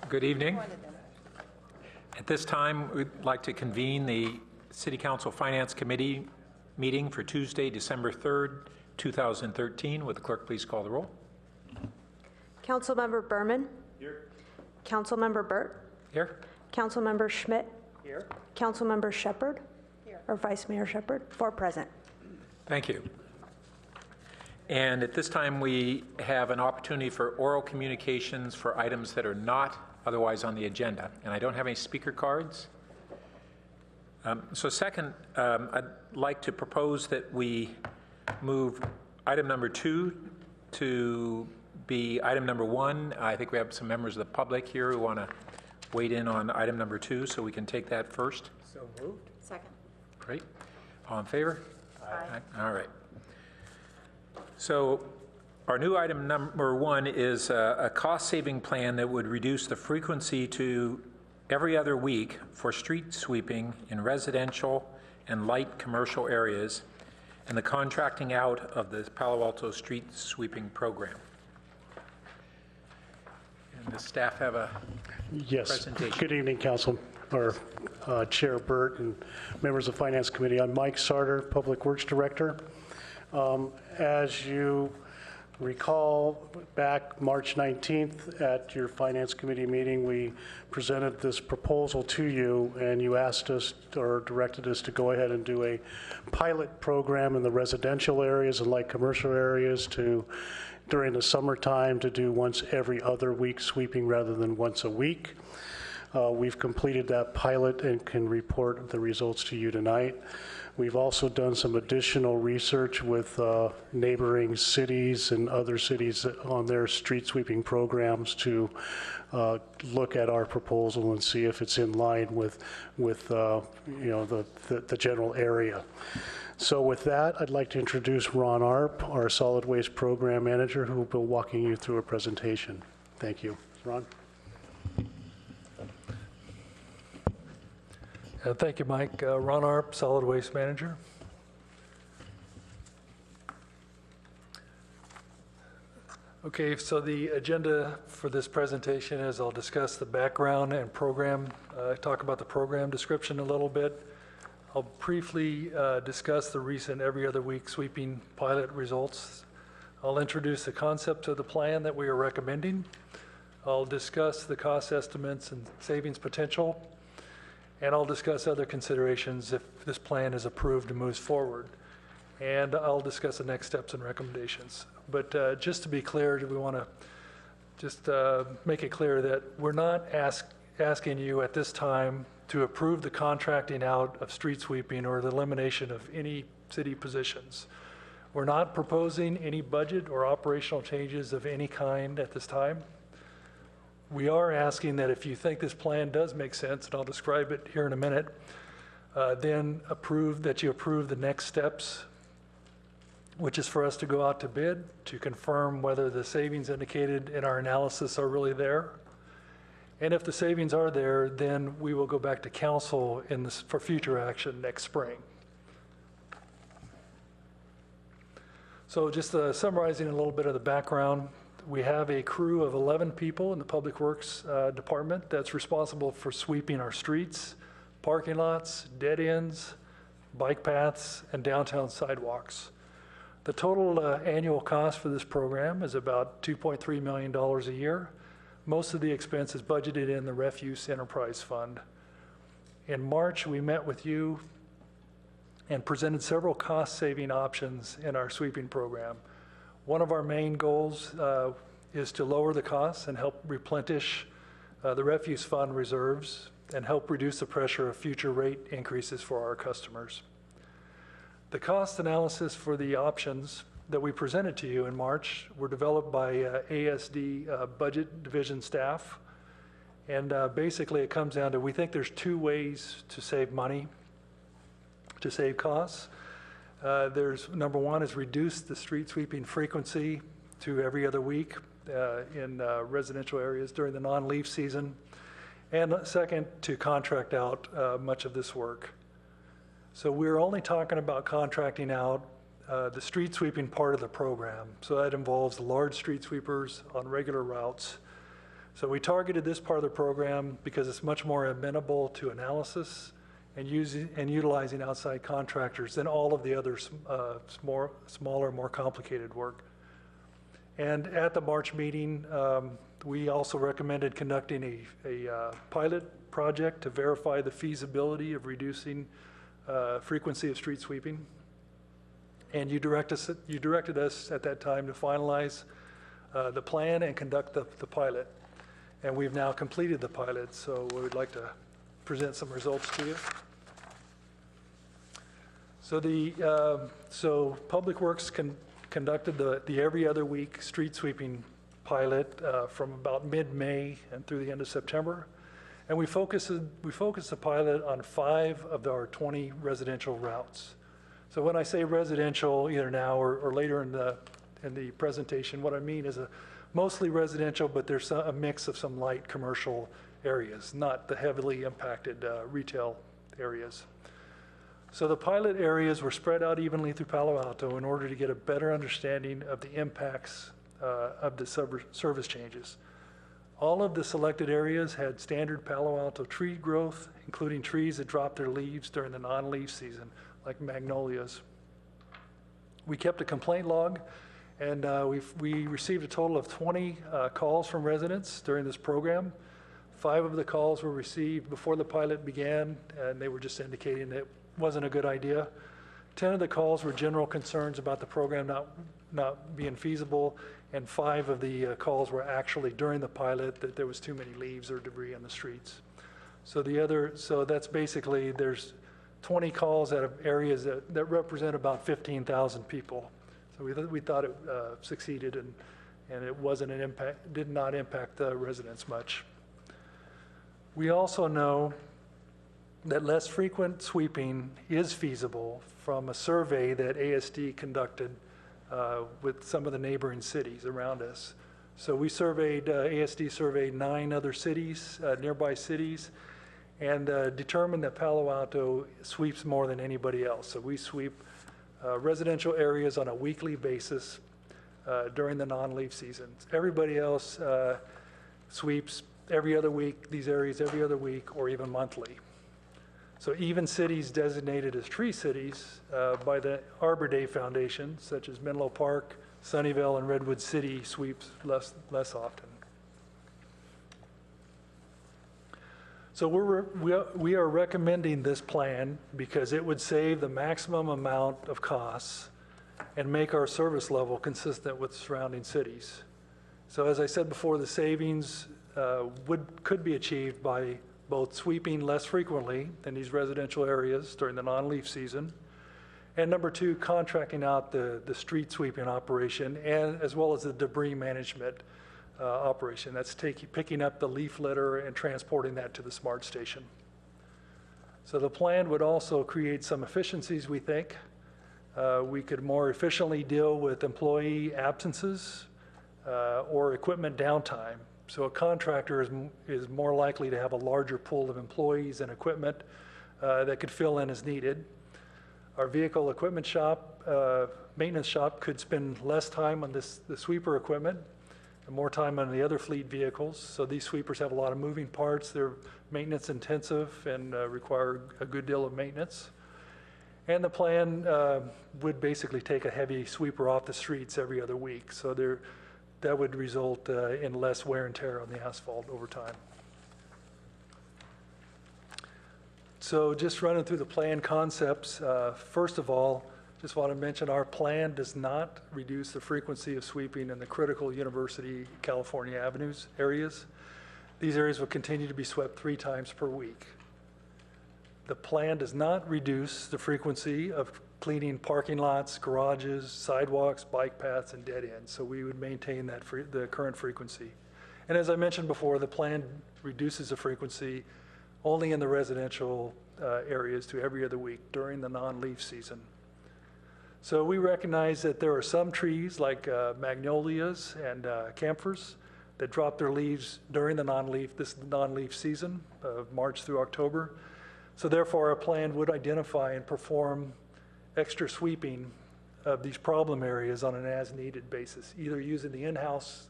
Good evening. At this time, we'd like to convene the City Council Finance Committee meeting for Tuesday, December 3rd, 2013. Would the clerk please call the roll? Councilmember Berman. Here. Councilmember Burt. Here. Councilmember Schmidt. Here. Councilmember Shepherd. Here. Or Vice Mayor Shepherd. 4 present. Thank you. And at this time, we have an opportunity for oral communications for items that are not otherwise on the agenda. And I don't have any speaker cards. So second, I'd like to propose that we move item number 2 to be item number 1. I think we have some members of the public here who want to wade in on item number 2, so we can take that first. So moved. Second. Great. All in favor? Aye. All right. So our new item number 1 is a cost-saving plan that would reduce the frequency to every other week for street sweeping in residential and light commercial areas and the contracting out of the Palo Alto street sweeping program. And the staff have a presentation. Good evening, Council, or Chair Burt and members of Finance Committee. I'm Mike Sarter, Public Works Director. As you recall, back March 19th at your Finance Committee meeting, we presented this proposal to you, and you asked us or directed us to go ahead and do a pilot program in the residential areas and light commercial areas during the summertime to do once every other week sweeping rather than once a week. We've completed that pilot and can report the results to you tonight. We've also done some additional research with neighboring cities and other cities on their street sweeping programs to look at our proposal and see if it's in line with the general area. So with that, I'd like to introduce Ron Arp, our Solid Waste Program Manager, who will be walking you through a presentation. Thank you. Ron? Thank you, Mike. Ron Arp, Solid Waste Manager. Okay, so the agenda for this presentation is I'll discuss the background and program, talk about the program description a little bit. I'll briefly discuss the recent every other week sweeping pilot results. I'll introduce the concept of the plan that we are recommending. I'll discuss the cost estimates and savings potential. And I'll discuss other considerations if this plan is approved and moves forward. And I'll discuss the next steps and recommendations. But just to be clear, we want to just make it clear that we're not asking you at this time to approve the contracting out of street sweeping or the elimination of any city positions. We're not proposing any budget or operational changes of any kind at this time. We are asking that if you think this plan does make sense, and I'll describe it here in a minute, then you approve the next steps, which is for us to go out to bid to confirm whether the savings indicated in our analysis are really there. And if the savings are there, then we will go back to council for future action next spring. So just summarizing a little bit of the background. We have a crew of 11 people in the Public Works Department that's responsible for sweeping our streets, parking lots, dead ends, bike paths, and downtown sidewalks. The total annual cost for this program is about $2.3 million a year. Most of the expense is budgeted in the Refuse Enterprise Fund. In March, we met with you and presented several cost-saving options in our sweeping program. One of our main goals is to lower the costs and help replenish the refuse fund reserves and help reduce the pressure of future rate increases for our customers. The cost analysis for the options that we presented to you in March were developed by ASD Budget Division staff. And basically it comes down to, we think there's 2 ways to save money, to save costs. There's number 1 is reduce the street sweeping frequency to every other week in residential areas during the non-leaf season. And second, to contract out much of this work. So we're only talking about contracting out the street sweeping part of the program. So that involves large street sweepers on regular routes So we targeted this part of the program because it's much more amenable to analysis and utilizing outside contractors than all of the other smaller, more complicated work. And at the March meeting, we also recommended conducting a pilot project to verify the feasibility of reducing frequency of street sweeping. And you directed us at that time to finalize the plan and conduct the pilot. And we've now completed the pilot, so we would like to present some results to you. So Public Works conducted the every other week street sweeping pilot from about mid-May and through the end of September. And we focused the pilot on 5 of our 20 residential routes. So when I say residential, either now or later in the presentation, what I mean is mostly residential, but there's a mix of some light commercial areas, not the heavily impacted retail areas. So the pilot areas were spread out evenly through Palo Alto in order to get a better understanding of the impacts of the service changes. All of the selected areas had standard Palo Alto tree growth, including trees that dropped their leaves during the non-leaf season, like magnolias. We kept a complaint log, and we received a total of 20 calls from residents during this program. 5 of the calls were received before the pilot began, and they were just indicating that it wasn't a good idea. 10 of the calls were general concerns about the program not being feasible, and 5 of the calls were actually during the pilot that there was too many leaves or debris on the streets. So that's basically, there's 20 calls out of areas that represent about 15,000 people. So we thought it succeeded, and it wasn't an impact, did not impact the residents much. We also know that less frequent sweeping is feasible from a survey that ASD conducted with some of the neighboring cities around us. So we surveyed, ASD surveyed 9 other cities, nearby cities, and determined that Palo Alto sweeps more than anybody else. So we sweep residential areas on a weekly basis during the non-leaf seasons. Everybody else sweeps every other week, these areas every other week, or even monthly. So even cities designated as tree cities by the Arbor Day Foundation, such as Menlo Park, Sunnyvale, and Redwood City, sweeps less often. So we are recommending this plan because it would save the maximum amount of costs and make our service level consistent with surrounding cities. So as I said before, the savings could be achieved by both sweeping less frequently in these residential areas during the non-leaf season, and number 2, contracting out the street sweeping operation, and as well as the debris management operation. That's picking up the leaf litter and transporting that to the smart station. So the plan would also create some efficiencies, we think. We could more efficiently deal with employee absences or equipment downtime. So a contractor is more likely to have a larger pool of employees and equipment that could fill in as needed. Our vehicle equipment shop, maintenance shop, could spend less time on the sweeper equipment and more time on the other fleet vehicles. So these sweepers have a lot of moving parts. They're maintenance intensive and require a good deal of maintenance. And the plan would basically take a heavy sweeper off the streets every other week. So that would result in less wear and tear on the asphalt over time. So just running through the plan concepts, first of all, just want to mention our plan does not reduce the frequency of sweeping in the critical University California avenues areas. These areas will continue to be swept 3 times per week. The plan does not reduce the frequency of cleaning parking lots, garages, sidewalks, bike paths, and dead ends. So we would maintain the current frequency. And as I mentioned before, the plan reduces the frequency only in the residential areas to every other week during the non-leaf season. So we recognize that there are some trees like magnolias and camphors that drop their leaves during this non-leaf season of March through October. So therefore, our plan would identify and perform extra sweeping of these problem areas on an as-needed basis, either using the in-house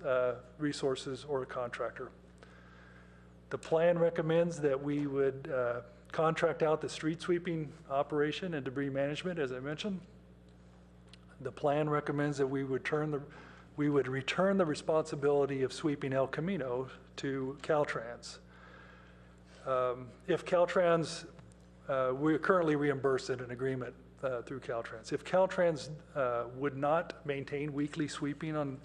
resources or a contractor. The plan recommends that we would contract out the street sweeping operation and debris management, as I mentioned. The plan recommends that we would return the responsibility of sweeping El Camino to Caltrans. If Caltrans, we're currently reimbursed in an agreement through Caltrans. If Caltrans would not maintain weekly sweeping on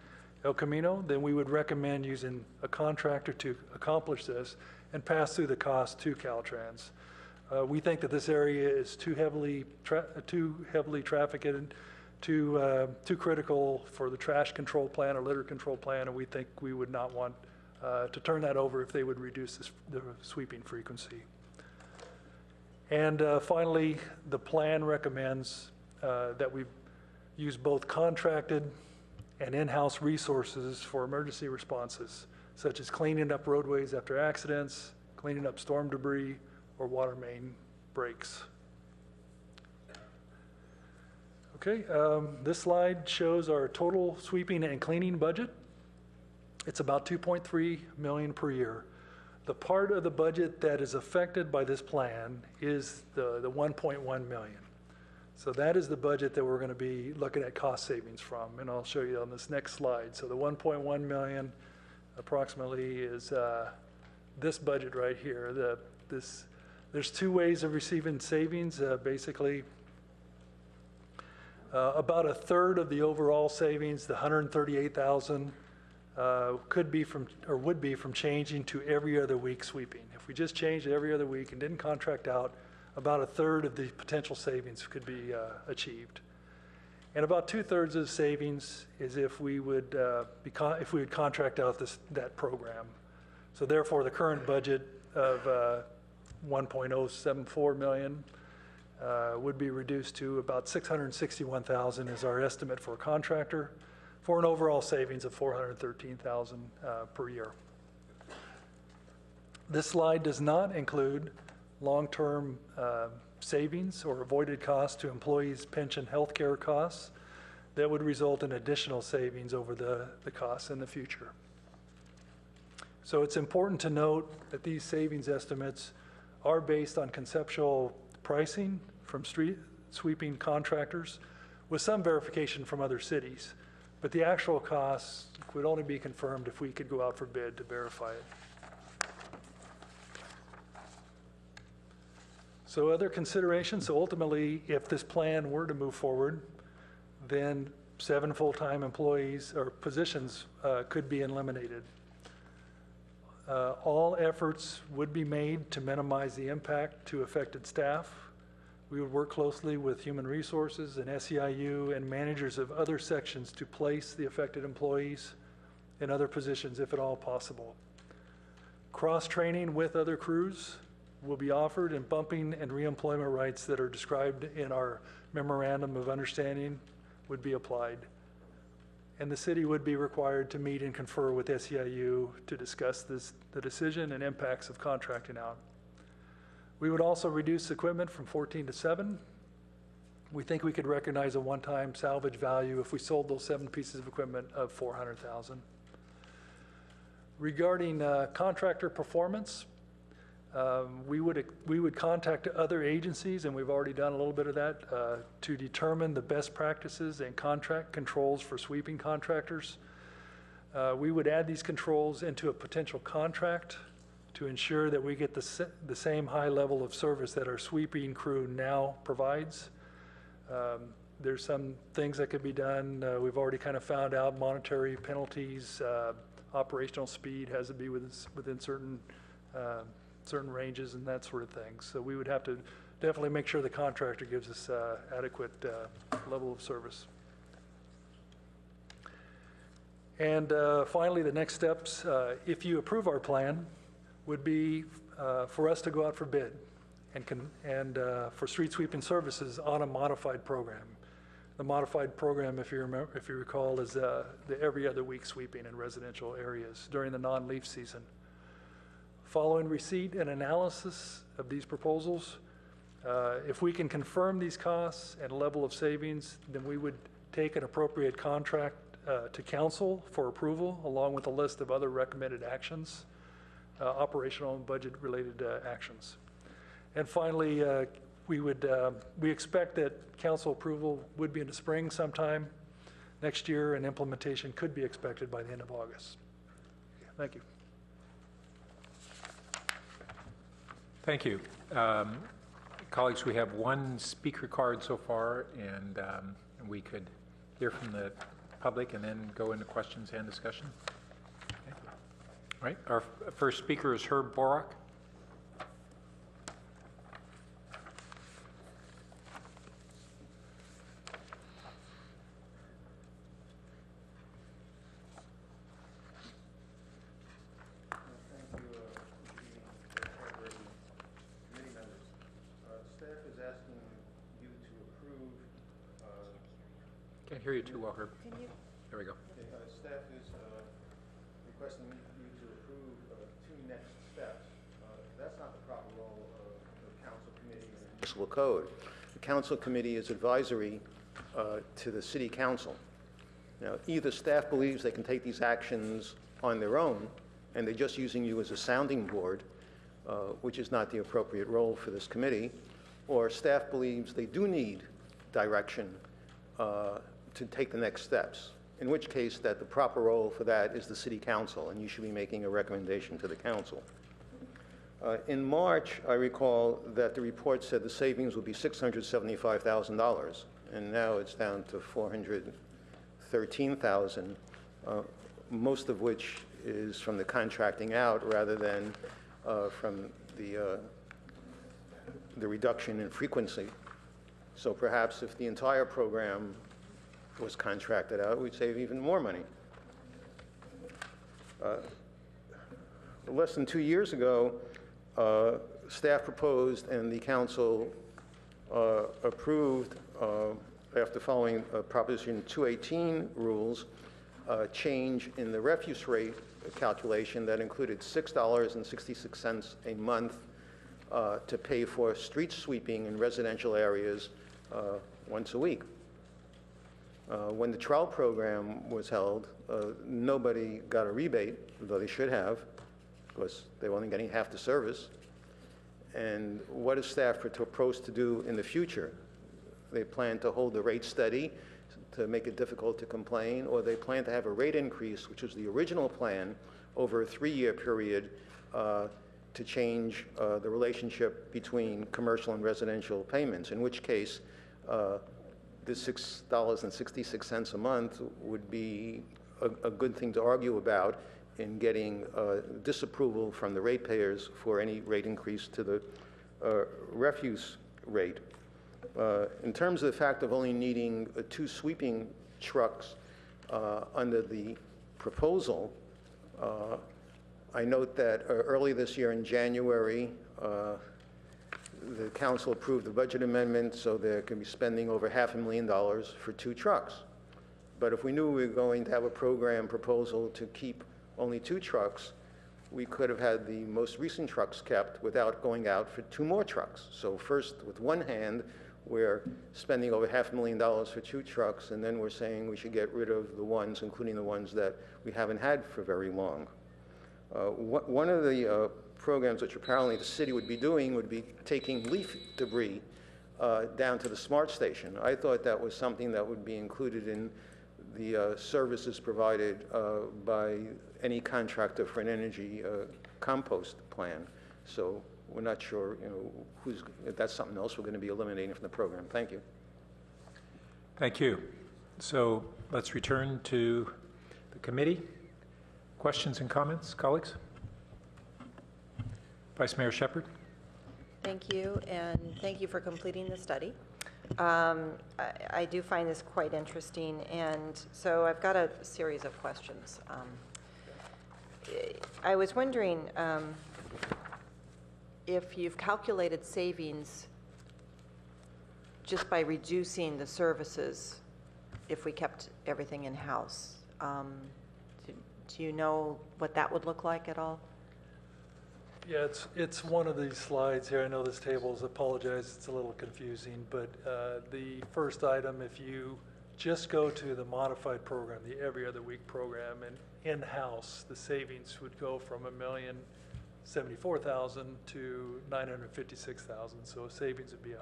El Camino, then we would recommend using a contractor to accomplish this and pass through the cost to Caltrans. We think that this area is too heavily trafficked and too critical for the trash control plan or litter control plan, and we think we would not want to turn that over if they would reduce the sweeping frequency. And finally, the plan recommends that we use both contracted and in-house resources for emergency responses, such as cleaning up roadways after accidents, cleaning up storm debris, or water main breaks. Okay, this slide shows our total sweeping and cleaning budget. It's about $2.3 million per year. The part of the budget that is affected by this plan is the $1.1 million. So that is the budget that we're going to be looking at cost savings from, and I'll show you on this next slide. So the $1.1 million approximately is this budget right here. There's two ways of receiving savings. Basically, about a third of the overall savings, the $138,000, could be from, or would be from changing to every other week sweeping. If we just changed it every other week and didn't contract out, about a third of the potential savings could be achieved. And about 2/3 of the savings is if we would contract out that program. So therefore, the current budget of $1.074 million would be reduced to about $661,000 is our estimate for a contractor, for an overall savings of $413,000 per year. This slide does not include long-term savings or avoided costs to employees' pension health care costs that would result in additional savings over the costs in the future. So it's important to note that these savings estimates are based on conceptual pricing from street sweeping contractors with some verification from other cities. But the actual costs would only be confirmed if we could go out for bid to verify it. So other considerations, so ultimately, if this plan were to move forward, then 7 full-time employees or positions could be eliminated. All efforts would be made to minimize the impact to affected staff. We would work closely with Human Resources and SEIU and managers of other sections to place the affected employees in other positions if at all possible. Cross-training with other crews will be offered, and bumping and reemployment rights that are described in our memorandum of understanding would be applied. And the city would be required to meet and confer with SEIU to discuss the decision and impacts of contracting out. We would also reduce equipment from 14 to 7. We think we could recognize a one-time salvage value if we sold those 7 pieces of equipment of $400,000. Regarding contractor performance, we would contact other agencies, and we've already done a little bit of that, to determine the best practices and contract controls for sweeping contractors. We would add these controls into a potential contract to ensure that we get the same high level of service that our sweeping crew now provides. There's some things that could be done. We've already kind of found out monetary penalties, operational speed has to be within certain ranges and that sort of thing. So we would have to definitely make sure the contractor gives us adequate level of service. And finally, the next steps, if you approve our plan, would be for us to go out for bid and for street sweeping services on a modified program. The modified program, if you recall, is the every other week sweeping in residential areas during the non-leaf season. Following receipt and analysis of these proposals, if we can confirm these costs and level of savings, then we would take an appropriate contract to council for approval, along with a list of other recommended actions. operational and budget-related actions. And finally, we expect that council approval would be in the spring sometime next year, and implementation could be expected by the end of August. Thank you. Thank you. Colleagues, we have one speaker card so far, and we could hear from the public and then go into questions and discussion. Okay. All right, our first speaker is Herb Borak. Can't hear you too well, Herb. Can you? There we go. Okay, staff is requesting you to approve two next steps. That's not the proper role of the council committee in the municipal code. The council committee is advisory to the city council. Now, either staff believes they can take these actions on their own, and they're just using you as a sounding board, which is not the appropriate role for this committee, or staff believes they do need direction to take the next steps, in which case that the proper role for that is the city council, and you should be making a recommendation to the council. In March, I recall that the report said the savings would be $675,000, and now it's down to $413,000, most of which is from the contracting out rather than from the reduction in frequency. So perhaps if the entire program was contracted out, we'd save even more money. Less than 2 years ago, staff proposed and the council approved, after following Proposition 218 rules, change in the refuse rate calculation that included $6.66 a month to pay for street sweeping in residential areas once a week. When the trial program was held, nobody got a rebate, though they should have, because they were only getting half the service. And what is staff proposed to do in the future? They plan to hold the rate steady to make it difficult to complain, or they plan to have a rate increase, which was the original plan, over a 3-year period to change the relationship between commercial and residential payments, in which case the $6.66 a month would be a good thing to argue about in getting disapproval from the ratepayers for any rate increase to the refuse rate. In terms of the fact of only needing 2 sweeping trucks under the proposal, I note that early this year in January, the council approved the budget amendment so there can be spending over $500,000 for 2 trucks. But if we knew we were going to have a program proposal to keep only 2 trucks, we could have had the most recent trucks kept without going out for 2 more trucks. So first, with one hand, we're spending over $500,000 for 2 trucks, and then we're saying we should get rid of the ones, including the ones that we haven't had for very long. One of the programs which apparently the city would be doing would be taking leaf debris down to the smart station. I thought that was something that would be included in the services provided by any contractor for an energy compost plan. So we're not sure, if that's something else we're going to be eliminating from the program. Thank you. Thank you. So let's return to the committee. Questions and comments, colleagues? Vice Mayor Shepherd. Thank you, and thank you for completing the study. I do find this quite interesting, and so I've got a series of questions. I was wondering if you've calculated savings just by reducing the services if we kept everything in-house. Do you know what that would look like at all? Yeah, it's one of these slides here. I know this table is, apologize, it's a little confusing, but the first item, if you just go to the modified program, the every other week program, and in-house, the savings would go from $1 million $74,000 to $956,000, so savings would be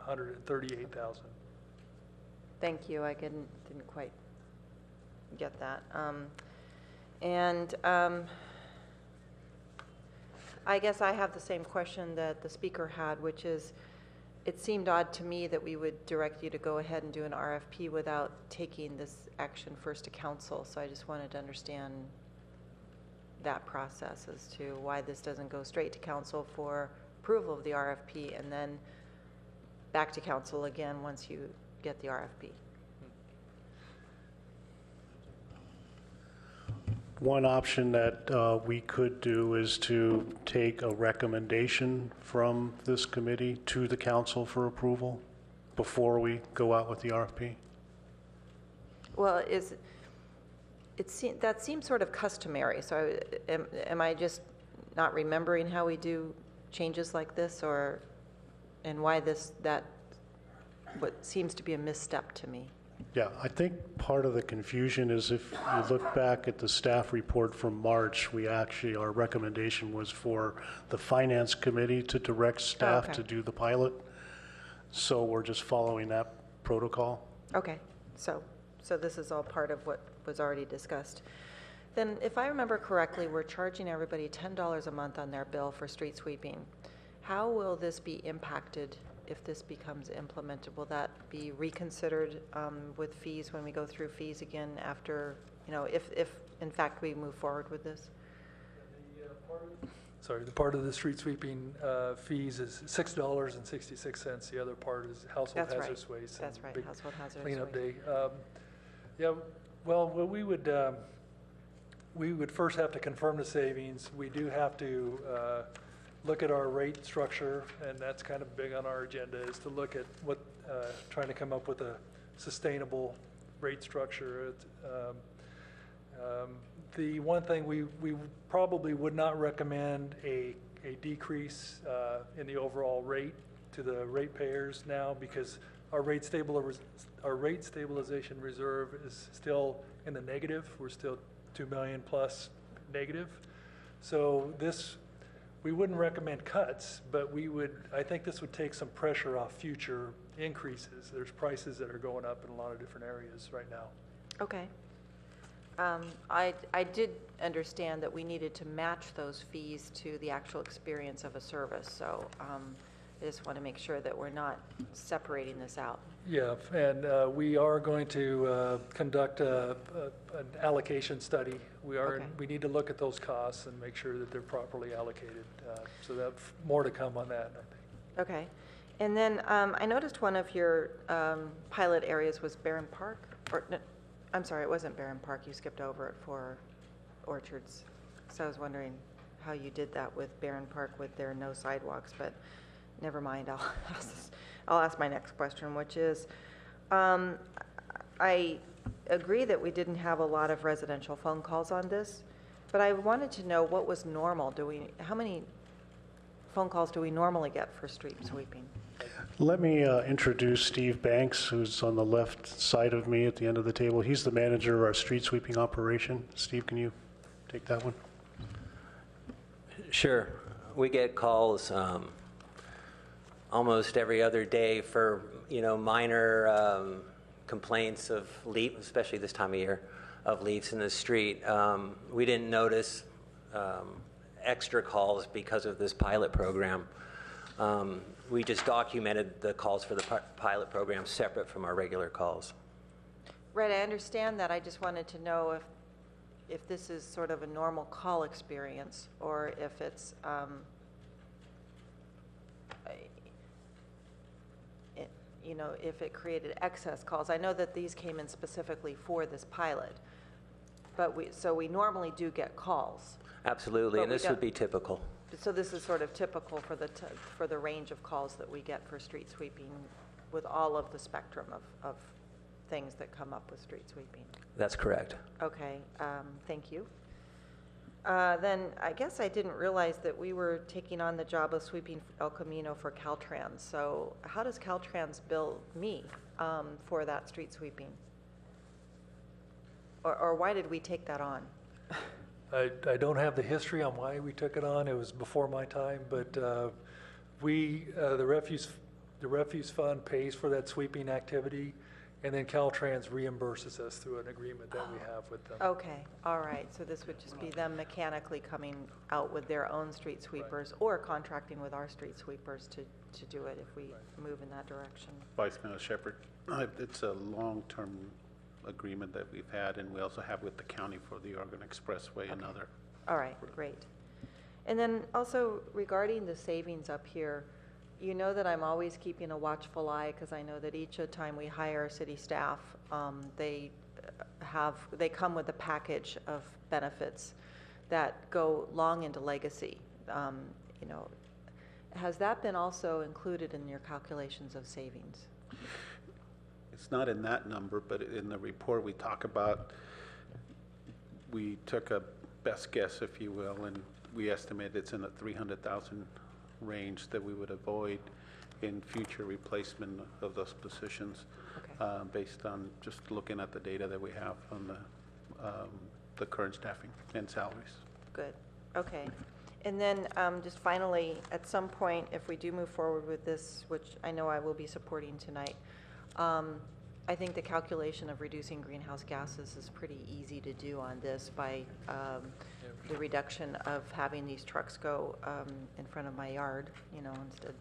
$138,000. Thank you, I didn't quite get that. I guess I have the same question that the speaker had, which is, it seemed odd to me that we would direct you to go ahead and do an RFP without taking this action first to council. So I just wanted to understand that process as to why this doesn't go straight to council for approval of the RFP and then back to council again once you get the RFP. One option that we could do is to take a recommendation from this committee to the council for approval before we go out with the RFP. Well, that seems sort of customary, so am I just not remembering how we do changes like this, and why what seems to be a misstep to me? Yeah, I think part of the confusion is if you look back at the staff report from March, our recommendation was for the finance committee to direct staff to do the pilot. So we're just following that protocol. Okay, so this is all part of what was already discussed. Then, if I remember correctly, we're charging everybody $10 a month on their bill for street sweeping. How will this be impacted if this becomes implemented? Will that be reconsidered with fees when we go through fees again after, if in fact we move forward with this? The part of the street sweeping fees is $6.66. The other part is household hazardous waste. That's right, household hazardous waste. Cleanup day. Yeah, well, we would first have to confirm the savings. We do have to look at our rate structure, and that's kind of big on our agenda, is to look at trying to come up with a sustainable rate structure. The one thing we probably would not recommend a decrease in the overall rate to the ratepayers now, because our rate stabilization reserve is still in the negative. We're still 2 million plus negative. So we wouldn't recommend cuts, but I think this would take some pressure off future increases. There's prices that are going up in a lot of different areas right now. Okay. I did understand that we needed to match those fees to the actual experience of a service. So I just want to make sure that we're not separating this out. Yeah, and we are going to conduct an allocation study. We need to look at those costs and make sure that they're properly allocated. So that more to come on that, I think. Okay. And then I noticed one of your pilot areas was Barron Park. I'm sorry, it wasn't Barron Park. You skipped over it for Orchards. So I was wondering how you did that with Barron Park with their no sidewalks, but never mind. I'll ask my next question, which is, I agree that we didn't have a lot of residential phone calls on this, but I wanted to know what was normal. How many phone calls do we normally get for street sweeping? Let me introduce Steve Banks, who's on the left side of me at the end of the table. He's the manager of our street sweeping operation. Steve, can you take that one? Sure. We get calls almost every other day for, minor complaints of leaf, especially this time of year, of leaves in the street. We didn't notice extra calls because of this pilot program. We just documented the calls for the pilot program separate from our regular calls. Right, I understand that. I just wanted to know if this is sort of a normal call experience, or if it's if it created excess calls. I know that these came in specifically for this pilot, but we normally do get calls. Absolutely, and this would be typical. So this is sort of typical for the range of calls that we get for street sweeping, with all of the spectrum of things that come up with street sweeping. That's correct. Okay, thank you. Then I guess I didn't realize that we were taking on the job of sweeping El Camino for Caltrans. So how does Caltrans bill me for that street sweeping? Or why did we take that on? I don't have the history on why we took it on. It was before my time, but the refuse fund pays for that sweeping activity, and then Caltrans reimburses us through an agreement that we have with them. Okay, all right, so this would just be them mechanically coming out with their own street sweepers or contracting with our street sweepers to do it if we move in that direction. Vice Mayor Shepherd, it's a long-term agreement that we've had, and we also have with the county for the Oregon Expressway and other. All right, great. And then also regarding the savings up here, you know that I'm always keeping a watchful eye because I know that each time we hire city staff, they come with a package of benefits that go long into legacy. You know, has that been also included in your calculations of savings? It's not in that number, but in the report we talk about, we took a best guess, if you will, and we estimate it's in the 300,000 range that we would avoid in future replacement of those positions, Okay. Based on just looking at the data that we have on the current staffing and salaries. Good, okay. And then just finally, at some point, if we do move forward with this, which I know I will be supporting tonight, I think the calculation of reducing greenhouse gases is pretty easy to do on this by the reduction of having these trucks go in front of my yard, you know, instead.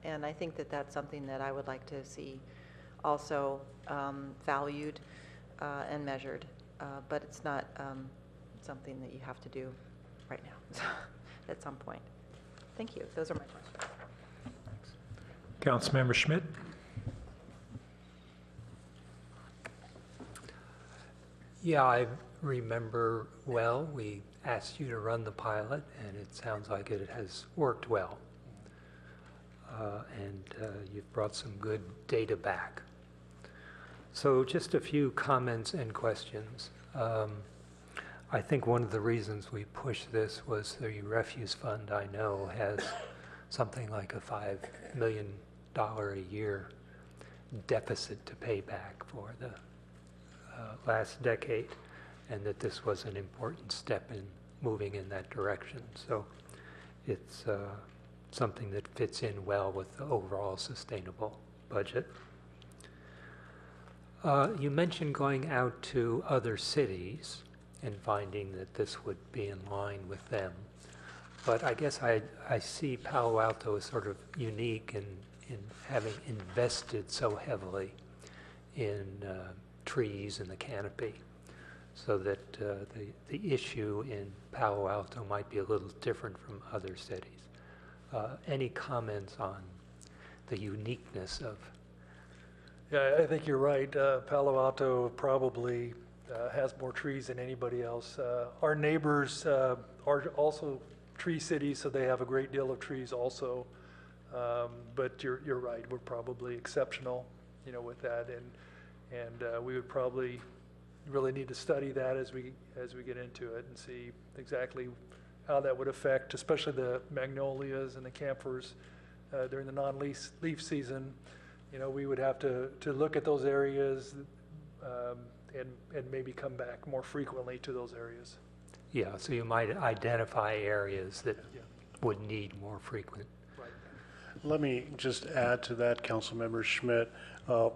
And I think that that's something that I would like to see also valued and measured, but it's not something that you have to do right now at some point. Thank you. Those are my questions. Councilmember Schmidt? Yeah, I remember well. We asked you to run the pilot, and it sounds like it has worked well. And you've brought some good data back. So just a few comments and questions. I think one of the reasons we pushed this was the refuse fund, I know, has something like a $5 million a year deficit to pay back for the last decade, and that this was an important step in moving in that direction. So it's something that fits in well with the overall sustainable budget. You mentioned going out to other cities and finding that this would be in line with them. But I guess I see Palo Alto as sort of unique in having invested so heavily in trees and the canopy, so that the issue in Palo Alto might be a little different from other cities. Any comments on the uniqueness of? Yeah, I think you're right. Palo Alto probably has more trees than anybody else. Our neighbors are also tree cities, so they have a great deal of trees also. But you're right. We're probably exceptional, you know, with that, and we would probably really need to study that as we get into it and see exactly how that would affect, especially the magnolias and the camphors during the non-leaf season. You know, we would have to look at those areas and maybe come back more frequently to those areas. Yeah, so you might identify areas that would need more frequent. Right. Let me just add to that, Councilmember Schmidt.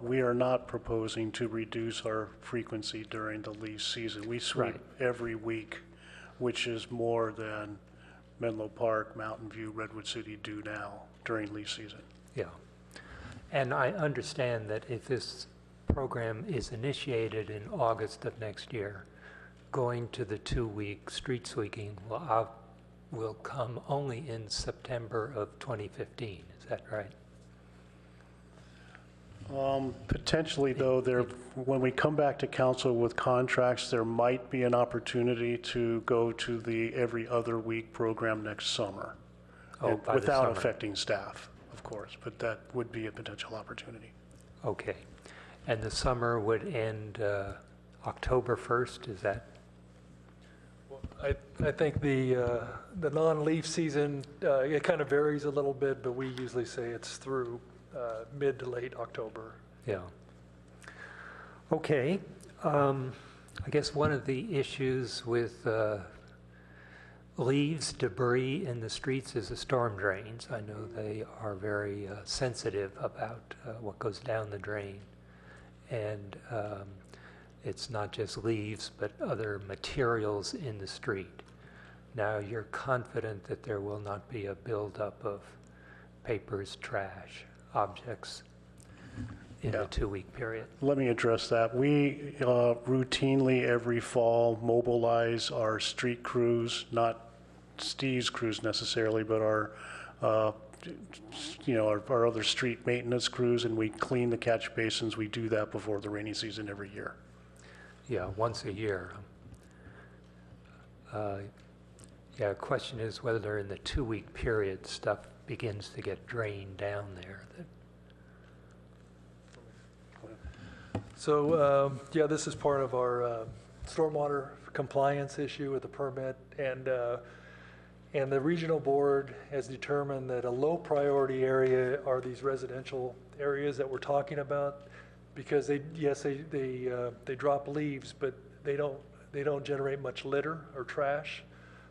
We are not proposing to reduce our frequency during the leaf season. We sweep every week, which is more than Menlo Park, Mountain View, Redwood City do now during leaf season. Yeah. And I understand that if this program is initiated in August of next year, going to the 2-week street sweeping will come only in September of 2015. Is that right? Potentially, though, when we come back to council with contracts, there might be an opportunity to go to the every other week program next summer. Oh, by the without summer. affecting staff, of course, but that would be a potential opportunity. Okay. And the summer would end October 1st, is that? Well, I think the non-leaf season, it kind of varies a little bit, but we usually say it's through mid to late October. Yeah. Okay. I guess one of the issues with leaves, debris in the streets is the storm drains. I know they are very sensitive about what goes down the drain. And it's not just leaves, but other materials in the street. Now, you're confident that there will not be a buildup of papers, trash, objects in the 2-week period? Let me address that. We routinely every fall mobilize our street crews, not Steve's crews necessarily, but our other street maintenance crews, and we clean the catch basins. We do that before the rainy season every year. Yeah, once a year. Yeah, the question is whether in the 2-week period stuff begins to get drained down there. So, yeah, this is part of our stormwater compliance issue with the permit, and the regional board has determined that a low priority area are these residential areas that we're talking about, because they drop leaves, but they don't generate much litter or trash.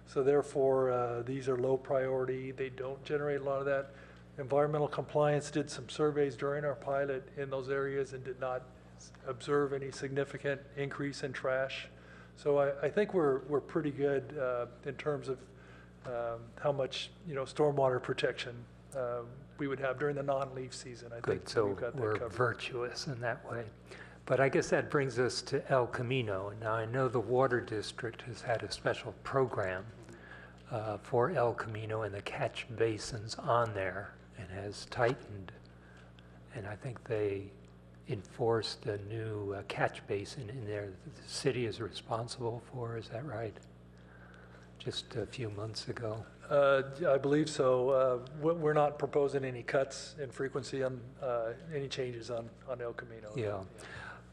So therefore, these are low priority. They don't generate a lot of that. Environmental compliance did some surveys during our pilot in those areas and did not observe any significant increase in trash. So I think we're pretty good in terms of how much stormwater protection we would have during the non-leaf season. I think so we've got that we're covered. virtuous in that way. But I guess that brings us to El Camino. And now I know the Water District has had a special program for El Camino and the catch basins on there, and has tightened. And I think they enforced a new catch basin in there that the city is responsible for. Is that right? Just a few months ago. I believe so. We're not proposing any cuts in frequency on any changes on El Camino. Yeah.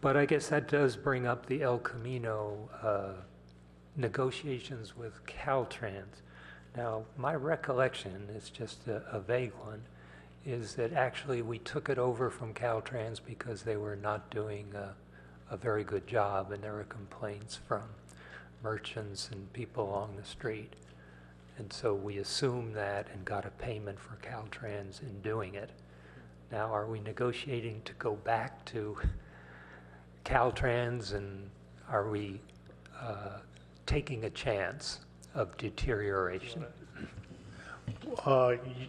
But I guess that does bring up the El Camino negotiations with Caltrans. Now, my recollection, is just a vague one, is that actually we took it over from Caltrans because they were not doing a very good job, and there were complaints from merchants and people along the street. And so we assumed that and got a payment for Caltrans in doing it. Now, are we negotiating to go back to Caltrans, and are we taking a chance of deterioration?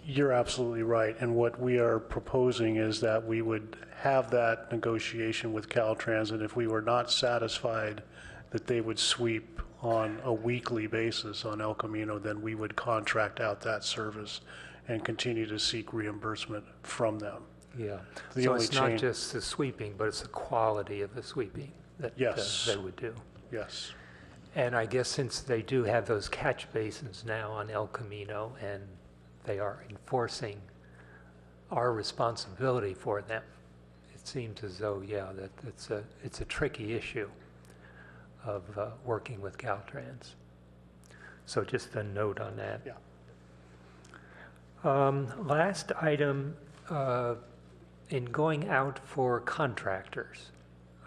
You're absolutely right. And what we are proposing is that we would have that negotiation with Caltrans, and if we were not satisfied that they would sweep on a weekly basis on El Camino, then we would contract out that service and continue to seek reimbursement from them. Yeah. The So only it's not change- just the sweeping, but it's the quality of the sweeping that Yes. they would do. Yes. And I guess since they do have those catch basins now on El Camino, and they are enforcing our responsibility for them, it seems as though, yeah, that it's a tricky issue of working with Caltrans. So just a note on that. Yeah. Last item, in going out for contractors,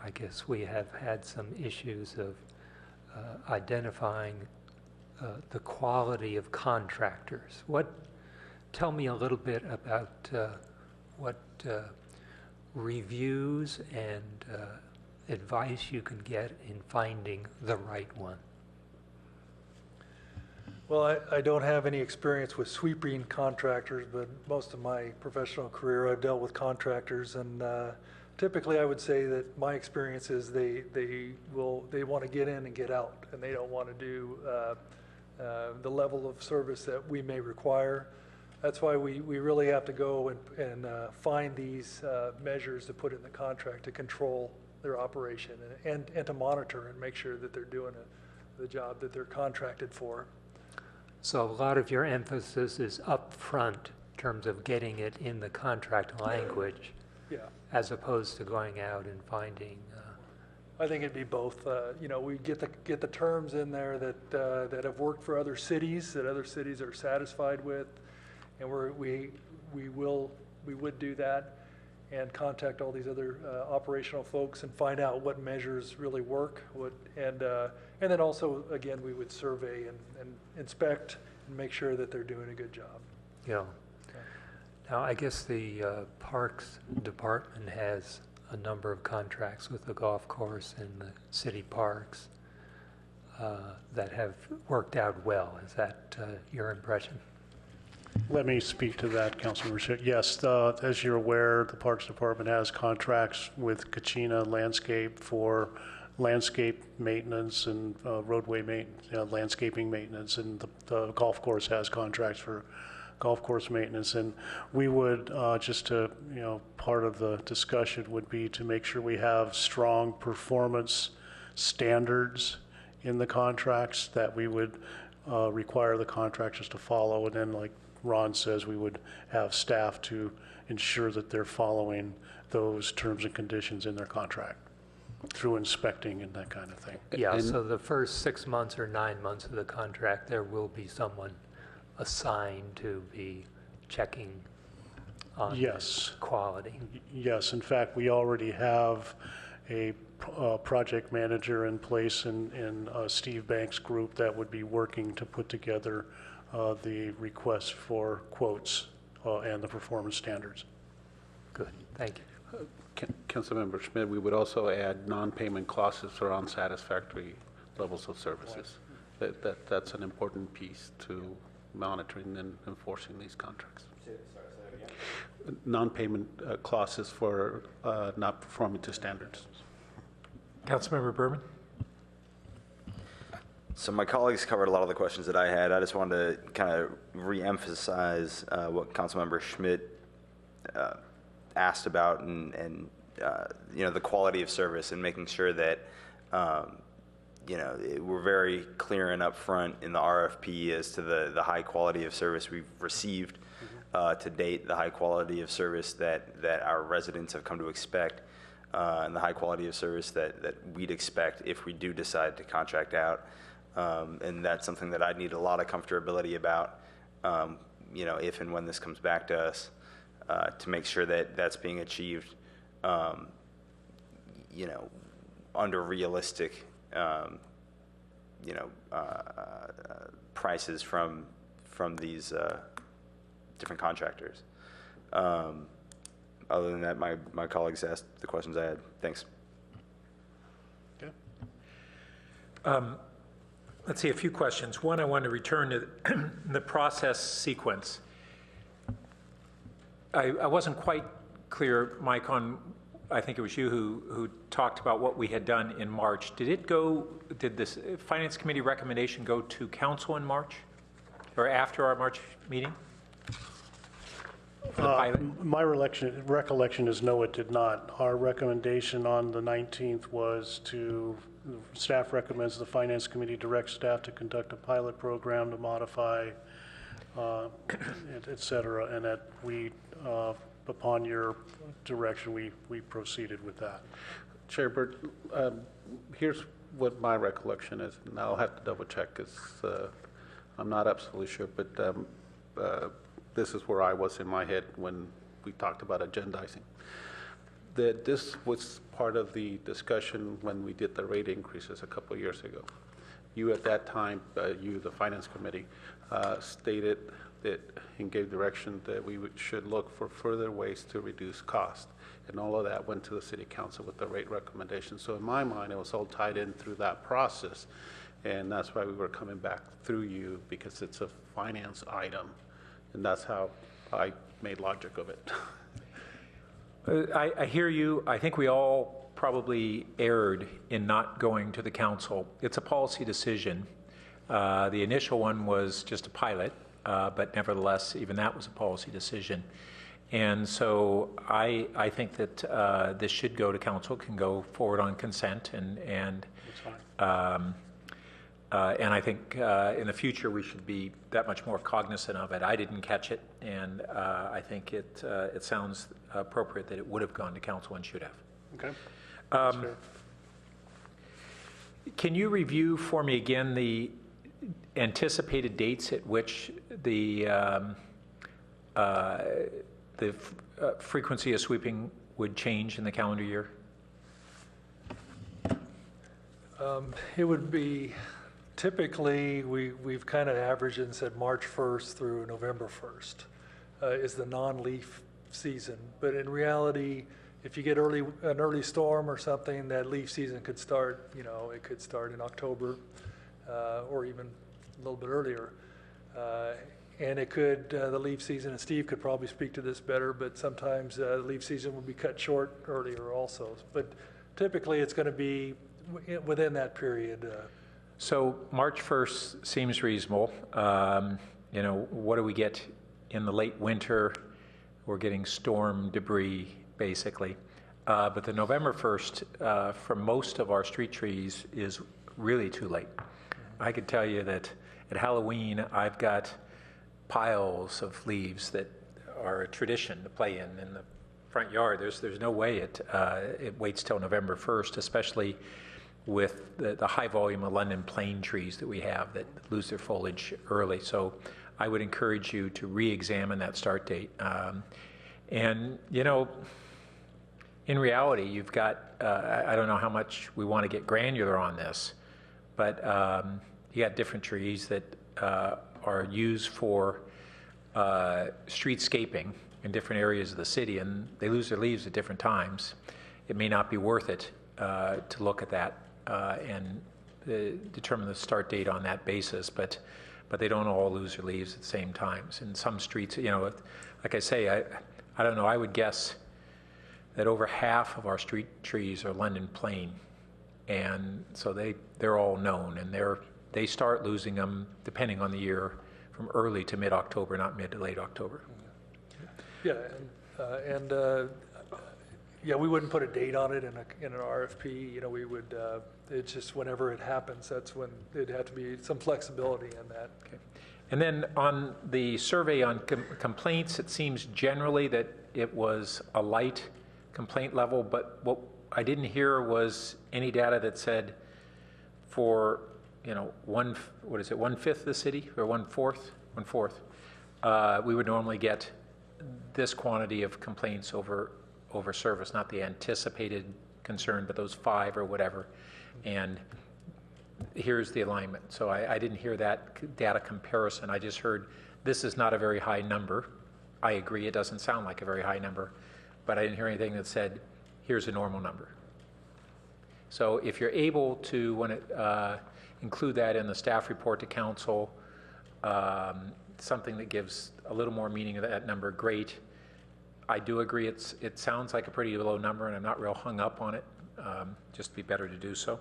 I guess we have had some issues of identifying the quality of contractors. Tell me a little bit about what reviews and advice you can get in finding the right one. Well, I don't have any experience with sweeping contractors, but most of my professional career I've dealt with contractors, and typically I would say that my experience is they want to get in and get out, and they don't want to do the level of service that we may require. That's why we really have to go and find these measures to put in the contract to control their operation and to monitor and make sure that they're doing the job that they're contracted for. So a lot of your emphasis is upfront in terms of getting it in the contract language, Yeah. as opposed to going out and finding. I think it'd be both. We get the terms in there that have worked for other cities, that other cities are satisfied with, and we would do that. and contact all these other operational folks and find out what measures really work. And then also, again, we would survey and inspect and make sure that they're doing a good job. Yeah. Now, I guess the Parks Department has a number of contracts with the golf course and the city parks that have worked out well. Is that your impression? Let me speak to that, Councilmember Schitt. Yes, as you're aware, the Parks Department has contracts with Kachina Landscape for landscape maintenance and roadway landscaping maintenance, and the golf course has contracts for golf course maintenance. And we would, just to, part of the discussion would be to make sure we have strong performance standards in the contracts that we would require the contractors to follow. And then, like Ron says, we would have staff to ensure that they're following those terms and conditions in their contract through inspecting and that kind of thing. Yeah, so the first 6 months or 9 months of the contract, there will be someone assigned to be checking on Yes. quality. Yes, in fact, we already have a project manager in place in Steve Banks' group that would be working to put together the requests for quotes and the performance standards. Good, thank you. Councilmember Schmidt, we would also add non-payment clauses for unsatisfactory levels of services. That's an important piece to monitoring and enforcing these contracts. Non-payment clauses for not performing to standards. Councilmember Berman? So my colleagues covered a lot of the questions that I had. I just wanted to kind of re-emphasize what Councilmember Schmidt asked about, and the quality of service, and making sure that we're very clear and upfront in the RFP as to the high quality of service we've received to date, the high quality of service that our residents have come to expect, and the high quality of service that we'd expect if we do decide to contract out. And that's something that I'd need a lot of comfortability about, if and when this comes back to us, to make sure that that's being achieved, under realistic, prices from these different contractors. Other than that, my colleagues asked the questions I had. Thanks. Okay. Let's see, a few questions. One, I want to return to the process sequence. I wasn't quite clear, Mike, on, I think it was you who talked about what we had done in March. Did this Finance Committee recommendation go to council in March, or after our March meeting? For the pilot? My recollection is no, it did not. Our recommendation on the 19th was staff recommends the Finance Committee direct staff to conduct a pilot program to modify, et cetera, and that we, upon your direction, we proceeded with that. Chair Burt, here's what my recollection is, and I'll have to double check because I'm not absolutely sure, but this is where I was in my head when we talked about agendizing. That this was part of the discussion when we did the rate increases a couple of years ago. You at that time, the Finance Committee, stated that and gave direction that we should look for further ways to reduce cost. And all of that went to the City Council with the rate recommendation. So in my mind, it was all tied in through that process. And that's why we were coming back through you, because it's a finance item. And that's how I made logic of it. I hear you. I think we all probably erred in not going to the council. It's a policy decision. The initial one was just a pilot, but nevertheless, even that was a policy decision. And so I think that this should go to council, can go forward on consent, and I think in the future we should be that much more cognizant of it. I didn't catch it, and I think it sounds appropriate that it would have gone to council and should have. Okay. That's fair. Can you review for me again the anticipated dates at which the frequency of sweeping would change in the calendar year? It would be, typically, we've kind of averaged and said March 1st through November 1st is the non-leaf season. But in reality, if you get an early storm or something, that leaf season could start, it could start in October or even a little bit earlier. And it could, the leaf season, and Steve could probably speak to this better, but sometimes the leaf season will be cut short earlier also. But typically, it's going to be within that period. So March 1st seems reasonable. What do we get in the late winter? We're getting storm debris, basically. But the November 1st, for most of our street trees, is really too late. I could tell you that at Halloween, I've got piles of leaves that are a tradition to play in the front yard. There's no way it waits till November 1st, especially with the high volume of London plane trees that we have that lose their foliage early. So I would encourage you to re-examine that start date. In reality, you've got, I don't know how much we want to get granular on this, but you got different trees that are used for streetscaping in different areas of the city, and they lose their leaves at different times. It may not be worth it to look at that and determine the start date on that basis, but they don't all lose their leaves at the same times. In some streets, like I say, I don't know, I would guess that over half of our street trees are London plane, and so they're all known, and they start losing them, depending on the year, from early to mid-October, not mid to late October. Yeah, we wouldn't put a date on it in an RFP. We would, it's just whenever it happens, that's when it'd have to be some flexibility in that. Okay. And then on the survey on complaints, it seems generally that it was a light complaint level, but what I didn't hear was any data that said for, one-fifth the city, or one-fourth, we would normally get this quantity of complaints over service, not the anticipated concern, but those 5 or whatever. And here's the alignment. So I didn't hear that data comparison. I just heard this is not a very high number. I agree, it doesn't sound like a very high number, but I didn't hear anything that said, here's a normal number. So if you're able to include that in the staff report to council, something that gives a little more meaning of that number, great. I do agree it sounds like a pretty low number, and I'm not real hung up on it. Just be better to do so.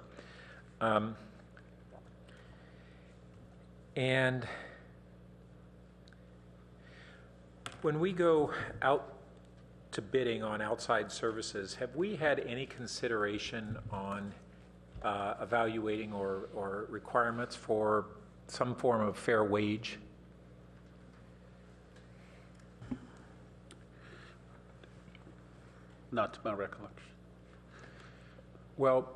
And when we go out to bidding on outside services, have we had any consideration on evaluating or requirements for some form of fair wage? Not to my recollection. Well,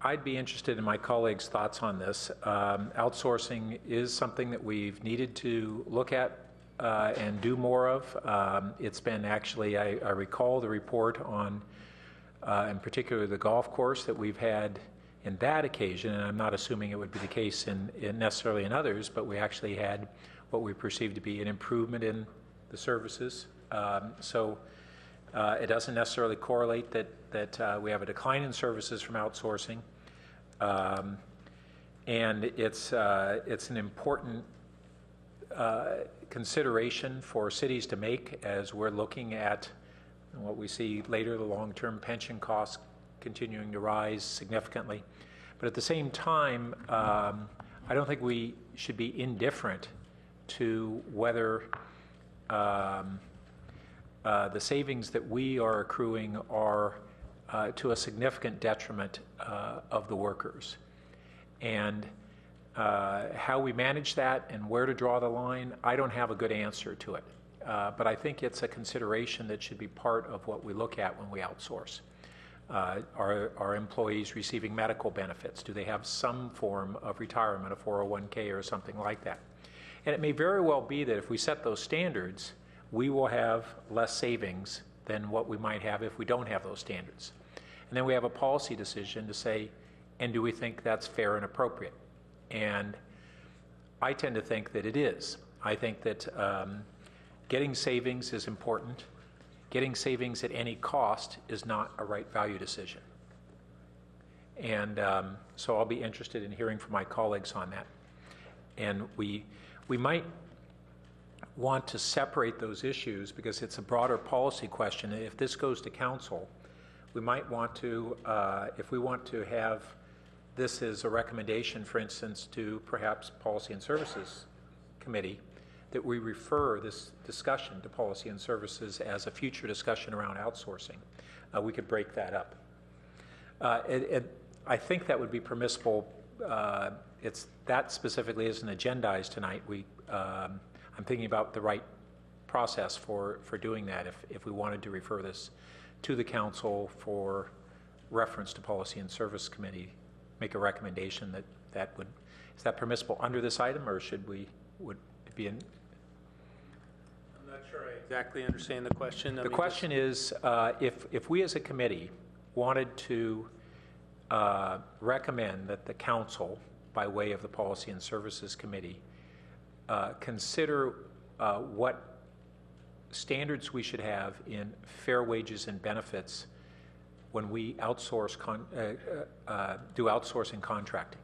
I'd be interested in my colleagues' thoughts on this. Outsourcing is something that we've needed to look at and do more of. It's been actually, I recall the report on, in particular, the golf course that we've had in that occasion, and I'm not assuming it would be the case in necessarily in others, but we actually had what we perceived to be an improvement in the services. It doesn't necessarily correlate that we have a decline in services from outsourcing. And it's an important consideration for cities to make as we're looking at what we see later, the long-term pension costs continuing to rise significantly. But at the same time, I don't think we should be indifferent to whether the savings that we are accruing are to a significant detriment of the workers. And how we manage that and where to draw the line, I don't have a good answer to it. But I think it's a consideration that should be part of what we look at when we outsource. Are employees receiving medical benefits? Do they have some form of retirement, a 401k or something like that? And it may very well be that if we set those standards, we will have less savings than what we might have if we don't have those standards. And then we have a policy decision to say, and do we think that's fair and appropriate? And I tend to think that it is. I think that getting savings is important. Getting savings at any cost is not a right value decision. And so I'll be interested in hearing from my colleagues on that. And we might want to separate those issues because it's a broader policy question. If this goes to council, we might want to, if we want to have this as a recommendation, for instance, to perhaps Policy and Services Committee, that we refer this discussion to Policy and Services as a future discussion around outsourcing. We could break that up. I think that would be permissible. That specifically isn't agendized tonight. I'm thinking about the right process for doing that if we wanted to refer this to the council for reference to Policy and Service Committee, make a recommendation is that permissible under this item, or would it be in? I'm not sure I exactly understand the question. The question is, if we as a committee wanted to recommend that the council, by way of the Policy and Services Committee, consider what standards we should have in fair wages and benefits when we outsource do outsourcing contracting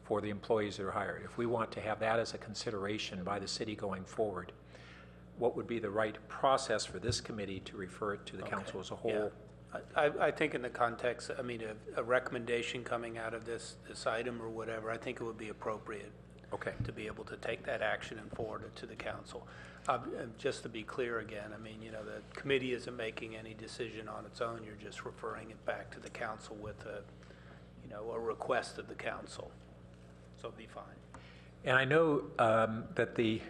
for the employees that are hired. If we want to have that as a consideration by the city going forward, what would be the right process for this committee to refer it to the council as a whole? Yeah. I think in the context, I mean, a recommendation coming out of this item or whatever, I think it would be appropriate to be able to take that action and forward it to the council. Just to be clear again, I mean, the committee isn't making any decision on its own. You're just referring it back to the council with a request of the council. So it'll be fine. And I know that the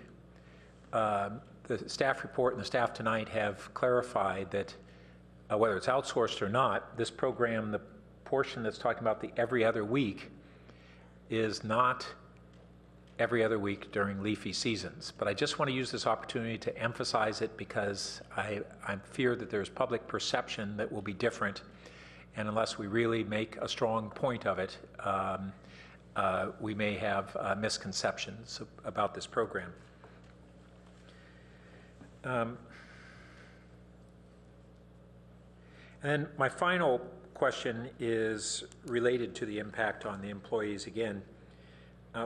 staff report and the staff tonight have clarified that whether it's outsourced or not, this program, the portion that's talking about the every other week, is not every other week during leafy seasons. But I just want to use this opportunity to emphasize it because I fear that there's public perception that will be different, and unless we really make a strong point of it, we may have misconceptions about this program. And my final question is related to the impact on the employees again.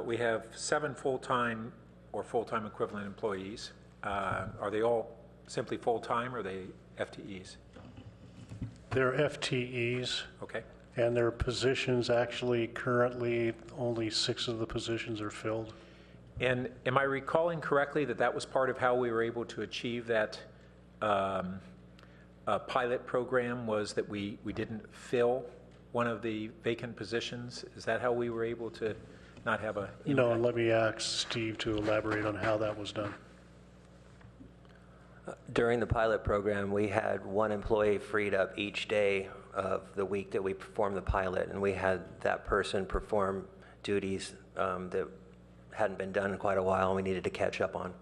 We have 7 full-time or full-time equivalent employees. Are they all simply full-time, or are they FTEs? They're FTEs. Okay. And their positions, actually, currently, only 6 of the positions are filled. And am I recalling correctly that that was part of how we were able to achieve that pilot program, was that we didn't fill one of the vacant positions? Is that how we were able to not have a impact? No, and let me ask Steve to elaborate on how that was done. During the pilot program, we had 1 employee freed up each day of the week that we performed the pilot, and we had that person perform duties that hadn't been done in quite a while and we needed to catch up on.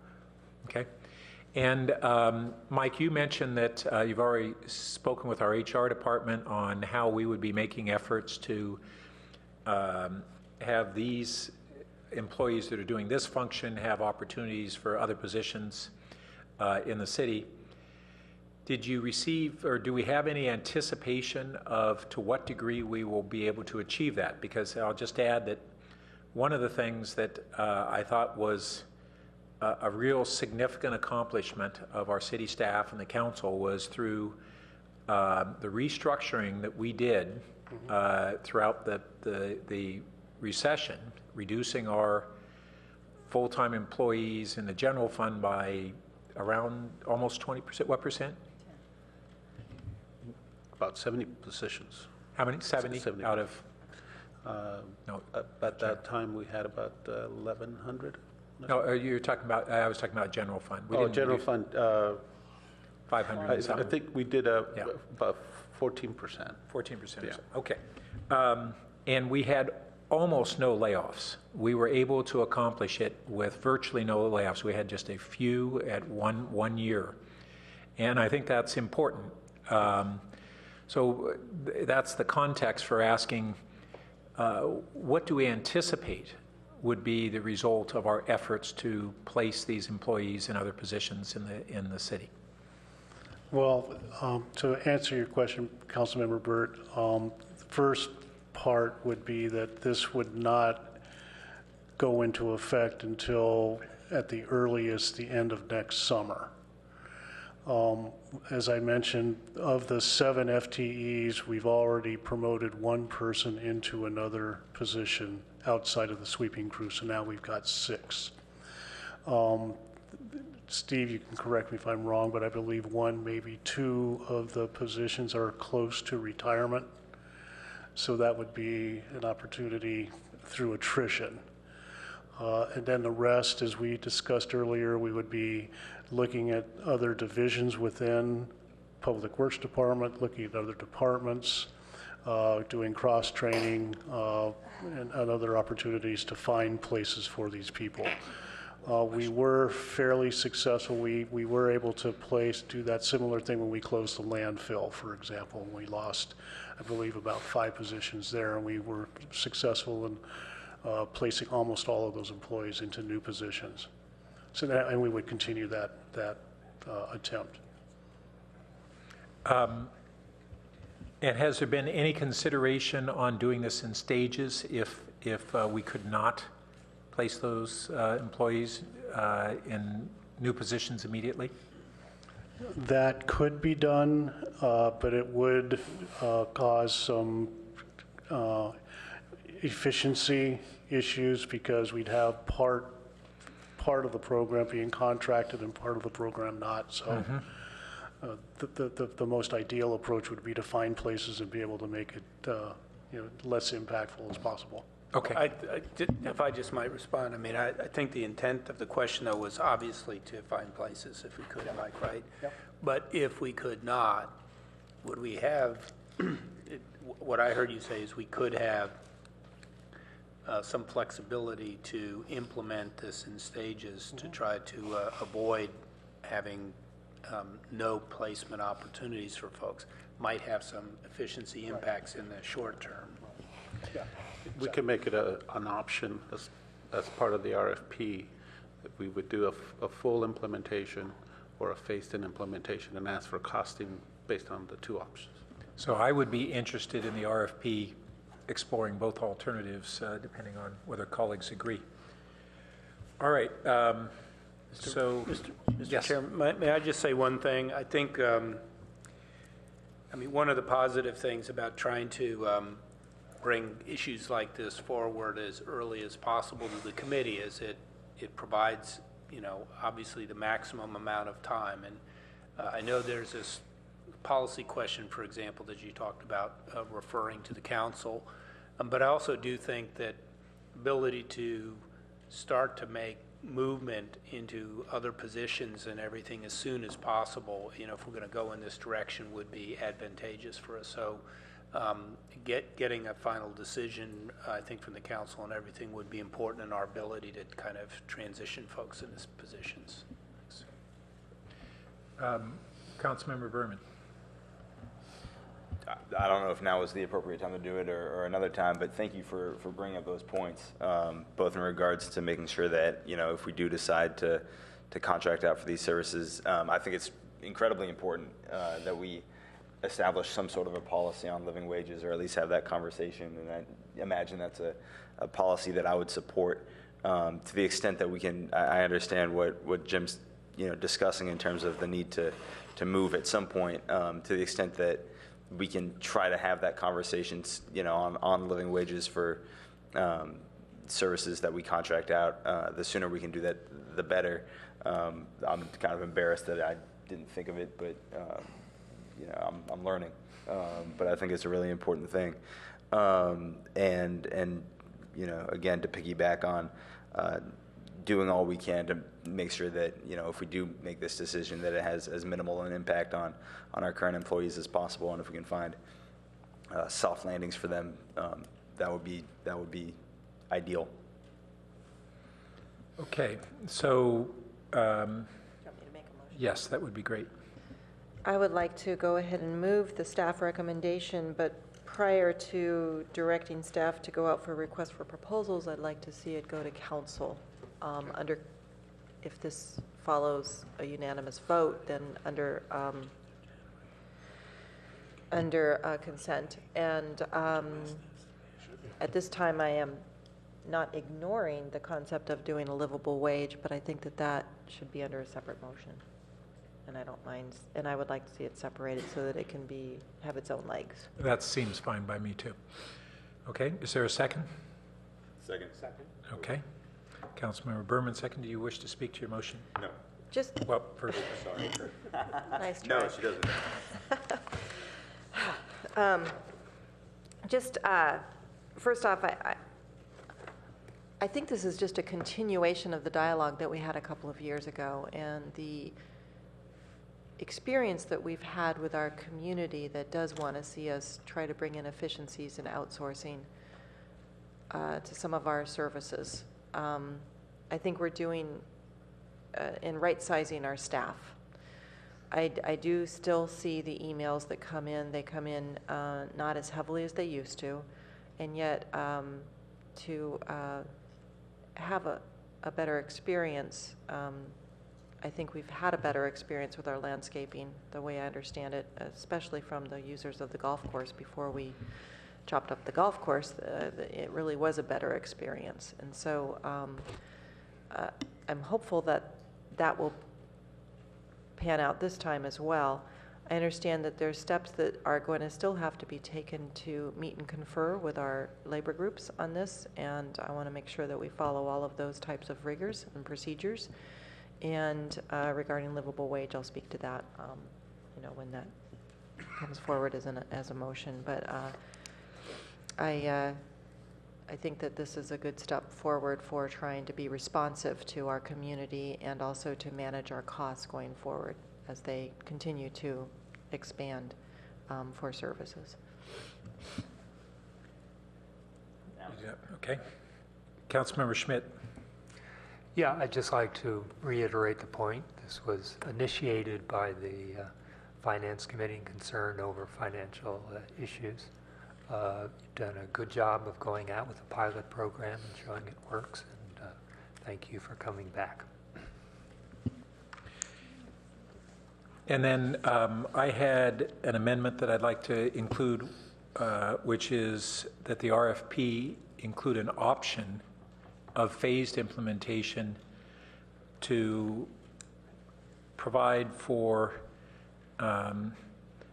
Okay. And Mike, you mentioned that you've already spoken with our HR department on how we would be making efforts to have these employees that are doing this function have opportunities for other positions in the city. Did you receive, or do we have any anticipation of to what degree we will be able to achieve that? Because I'll just add that one of the things that I thought was a real significant accomplishment of our city staff and the council was through the restructuring that we did throughout the recession, reducing our full-time employees in the general fund by around almost 20%. What percent? About 70 positions. How many? 70, 70. out of? No. At that time, we had about 1,100. No, you're talking about, I was talking about general fund. We didn't General reduce fund. 500 and I something. think we did about 14%. 14%. Yeah. Okay. And we had almost no layoffs. We were able to accomplish it with virtually no layoffs. We had just a few at one year. And I think that's important. So that's the context for asking, what do we anticipate would be the result of our efforts to place these employees in other positions in the city? Well, to answer your question, Councilmember Burt, the first part would be that this would not go into effect until at the earliest the end of next summer. As I mentioned, of the 7 FTEs, we've already promoted one person into another position outside of the sweeping crew, so now we've got 6. Steve, you can correct me if I'm wrong, but I believe 1, maybe 2 of the positions are close to retirement. So that would be an opportunity through attrition. And then the rest, as we discussed earlier, we would be looking at other divisions within Public Works Department, looking at other departments, doing cross-training and other opportunities to find places for these people. We were fairly successful. We were able to do that similar thing when we closed the landfill, for example. We lost, I believe, about 5 positions there, and we were successful in placing almost all of those employees into new positions. So that, and we would continue that attempt. And has there been any consideration on doing this in stages if we could not place those employees in new positions immediately? That could be done, but it would cause some efficiency issues because we'd have part of the program being contracted and part of the program not. So the most ideal approach would be to find places and be able to make it less impactful as possible. Okay. If I just might respond, I mean, I think the intent of the question, though, was obviously to find places if we could, Mike, right? Yep. But if we could not, would we have, what I heard you say is we could have some flexibility to implement this in stages to try to avoid having no placement opportunities for folks. Might have some efficiency impacts in the short term. Yeah. We can make it an option as part of the RFP, that we would do a full implementation or a phased-in implementation and ask for costing based on the 2 options. So I would be interested in the RFP exploring both alternatives, depending on whether colleagues agree. All right. So, Mr. yes. Chairman, may I just say one thing? I think, I mean, one of the positive things about trying to bring issues like this forward as early as possible to the committee is it provides, obviously the maximum amount of time. And I know there's this policy question, for example, that you talked about referring to the council. But I also do think that ability to start to make movement into other positions and everything as soon as possible, if we're going to go in this direction, would be advantageous for us. So getting a final decision, I think, from the council and everything would be important in our ability to kind of transition folks in these positions. Councilmember Berman. I don't know if now is the appropriate time to do it or another time, but thank you for bringing up those points, both in regards to making sure that, if we do decide to contract out for these services, I think it's incredibly important that we establish some sort of a policy on living wages, or at least have that conversation. And I imagine that's a policy that I would support to the extent that we can. I understand what Jim's discussing in terms of the need to move at some point, to the extent that we can try to have that conversation, on living wages for services that we contract out. The sooner we can do that, the better. I'm kind of embarrassed that I didn't think of it, but I'm learning. But I think it's a really important thing. And again, to piggyback on doing all we can to make sure that, if we do make this decision, that it has as minimal an impact on our current employees as possible. And if we can find soft landings for them, that would be ideal. Okay. So, Do you want me to make a motion? yes, that would be great. I would like to go ahead and move the staff recommendation, but prior to directing staff to go out for requests for proposals, I'd like to see it go to council. If this follows a unanimous vote, then under consent. And at this time, I am not ignoring the concept of doing a livable wage, but I think that that should be under a separate motion. And I don't mind, and I would like to see it separated so that it can have its own legs. That seems fine by me, too. Okay, is there a second? Second. Okay. Councilmember Berman, second. Do you wish to speak to your motion? No. Just, Well, first. Sorry. nice try. No, she doesn't. Just, first off, I think this is just a continuation of the dialogue that we had a couple of years ago, and the experience that we've had with our community that does want to see us try to bring in efficiencies and outsourcing to some of our services. I think we're doing in right-sizing our staff. I do still see the emails that come in. They come in not as heavily as they used to, and yet to have a better experience, I think we've had a better experience with our landscaping, the way I understand it, especially from the users of the golf course. Before we chopped up the golf course, it really was a better experience. And so I'm hopeful that that will pan out this time as well. I understand that there's steps that are going to still have to be taken to meet and confer with our labor groups on this, and I want to make sure that we follow all of those types of rigors and procedures. And regarding livable wage, I'll speak to that, when that comes forward as a motion. But I think that this is a good step forward for trying to be responsive to our community and also to manage our costs going forward as they continue to expand for services. Okay. Councilmember Schmidt. Yeah, I'd just like to reiterate the point. This was initiated by the Finance Committee concerned over financial issues. You've done a good job of going out with a pilot program and showing it works, and thank you for coming back. And then I had an amendment that I'd like to include, which is that the RFP include an option of phased implementation to provide for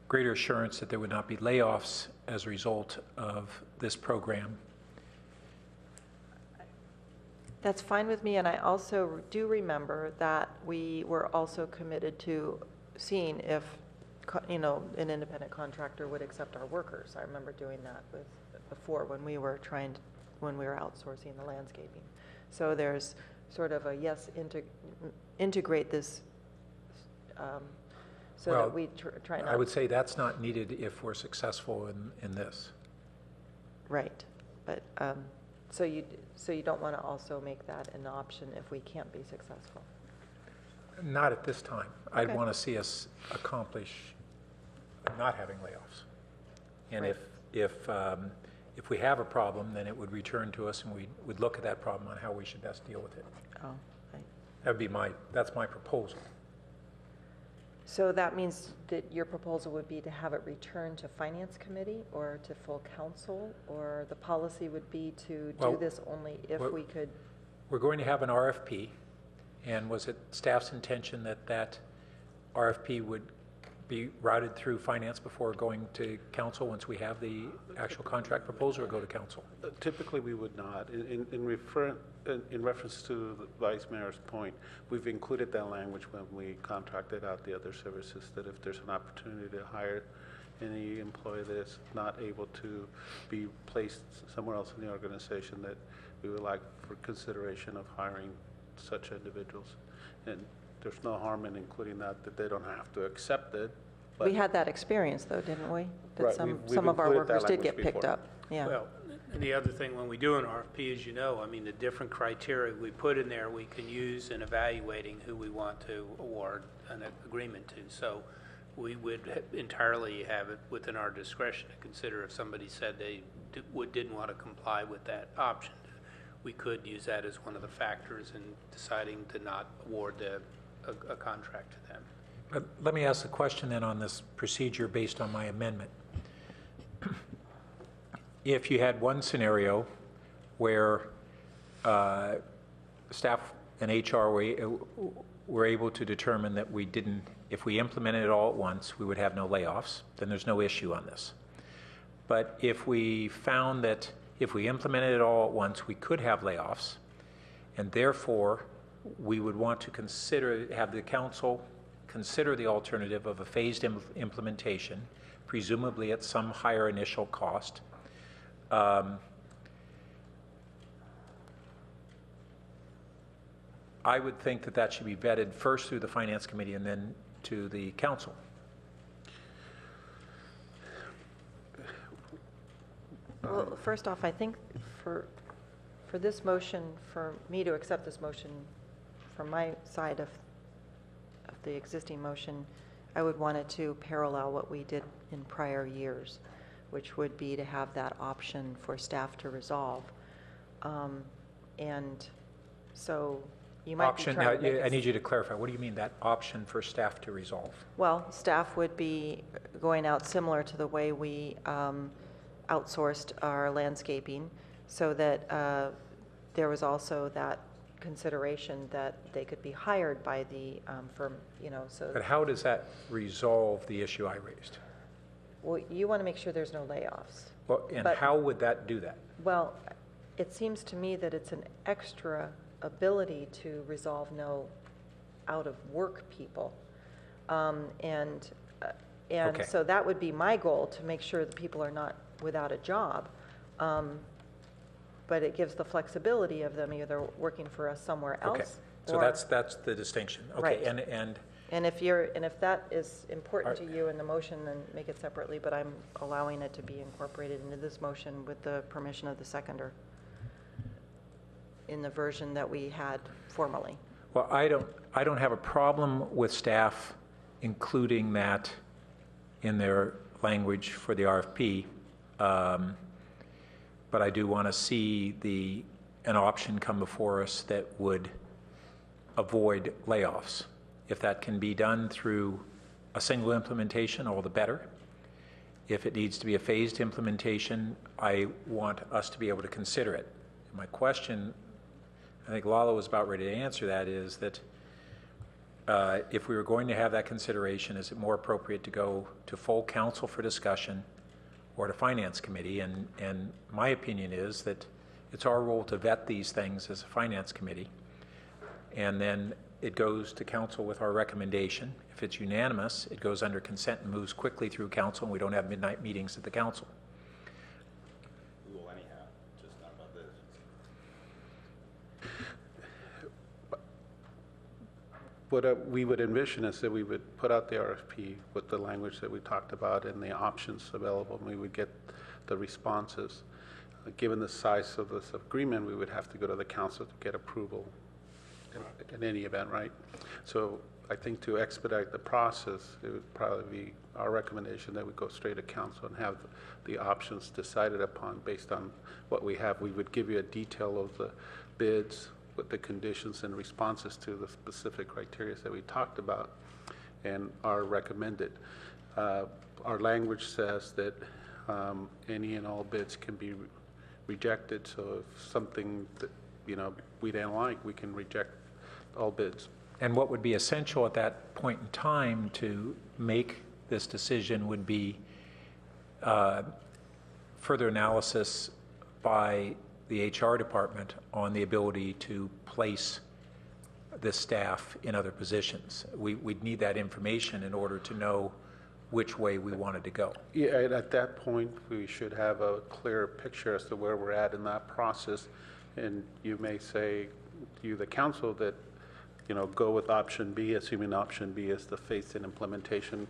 greater assurance that there would not be layoffs as a result of this program. That's fine with me, and I also do remember that we were also committed to seeing if, an independent contractor would accept our workers. I remember doing that before when we were outsourcing the landscaping. So there's sort of a yes, integrate this that we try not. I would say that's not needed if we're successful in this. Right, but so you don't want to also make that an option if we can't be successful. Not at this time. Okay. I'd want to see us accomplish not having layoffs. And Right. if we have a problem, then it would return to us and we would look at that problem on how we should best deal with it. Oh, right. That's my proposal. So that means that your proposal would be to have it returned to Finance Committee or to full council, or the policy would be to Well, do this only if we could? We're going to have an RFP, and was it staff's intention that that RFP would be routed through finance before going to council once we have the actual contract proposal, or go to council? Typically, we would not. In reference to the Vice Mayor's point, we've included that language when we contracted out the other services, that if there's an opportunity to hire any employee that is not able to be placed somewhere else in the organization, that we would like for consideration of hiring such individuals. And there's no harm in including that they don't have to accept it. But We had that experience, though, didn't we? That Right, some of our included that workers did get language picked before. up. Yeah. Well, and the other thing, when we do an RFP, as you know, I mean, the different criteria we put in there, we can use in evaluating who we want to award an agreement to. So, we would entirely have it within our discretion to consider if somebody said they didn't want to comply with that option. We could use that as one of the factors in deciding to not award a contract to them. But let me ask the question then on this procedure based on my amendment. If you had one scenario where staff and HR were able to determine that we didn't, if we implemented it all at once, we would have no layoffs, then there's no issue on this. But if we found that if we implemented it all at once, we could have layoffs, and therefore we would want to have the council consider the alternative of a phased implementation, presumably at some higher initial cost. I would think that that should be vetted first through the Finance Committee and then to the council. Well, first off, I think for this motion, for me to accept this motion from my side of the existing motion, I would want it to parallel what we did in prior years, which would be to have that option for staff to resolve. And so you might Option, be trying to make I need you to clarify, what do you mean that option for staff to resolve? Well, staff would be going out similar to the way we outsourced our landscaping, so that there was also that consideration that they could be hired by the firm, so. But how does that resolve the issue I raised? Well, you want to make sure there's no layoffs. Well, and But- how would that do that? Well, it seems to me that it's an extra ability to resolve no out-of-work people. And Okay. so that would be my goal, to make sure that people are not without a job. But it gives the flexibility of them either working for us somewhere else. Okay, so or- that's the distinction. Okay, Right. and And if that is important to you in the motion, then make it separately, but I'm allowing it to be incorporated into this motion with the permission of the seconder in the version that we had formally. well, I don't have a problem with staff including that in their language for the RFP, but I do want to see an option come before us that would avoid layoffs. If that can be done through a single implementation, all the better. If it needs to be a phased implementation, I want us to be able to consider it. My question, I think Lalo was about ready to answer that, is that if we were going to have that consideration, is it more appropriate to go to full council for discussion or to Finance Committee? And my opinion is that it's our role to vet these things as a Finance Committee, and then it goes to council with our recommendation. If it's unanimous, it goes under consent and moves quickly through council, and we don't have midnight meetings at the council. We will anyhow, just not about this. What we would envision is that we would put out the RFP with the language that we talked about and the options available, and we would get the responses. Given the size of this agreement, we would have to go to the council to get approval in any event, right? So I think to expedite the process, it would probably be our recommendation that we go straight to council and have the options decided upon based on what we have. We would give you a detail of the bids with the conditions and responses to the specific criteria that we talked about and are recommended. Our language says that any and all bids can be rejected, so if something that we didn't like, we can reject all bids. And what would be essential at that point in time to make this decision would be further analysis by the HR department on the ability to place this staff in other positions. We'd need that information in order to know which way we wanted to go. Yeah, and at that point, we should have a clear picture as to where we're at in that process. And you may say, the council, that go with option B, assuming option B is the phased in implementation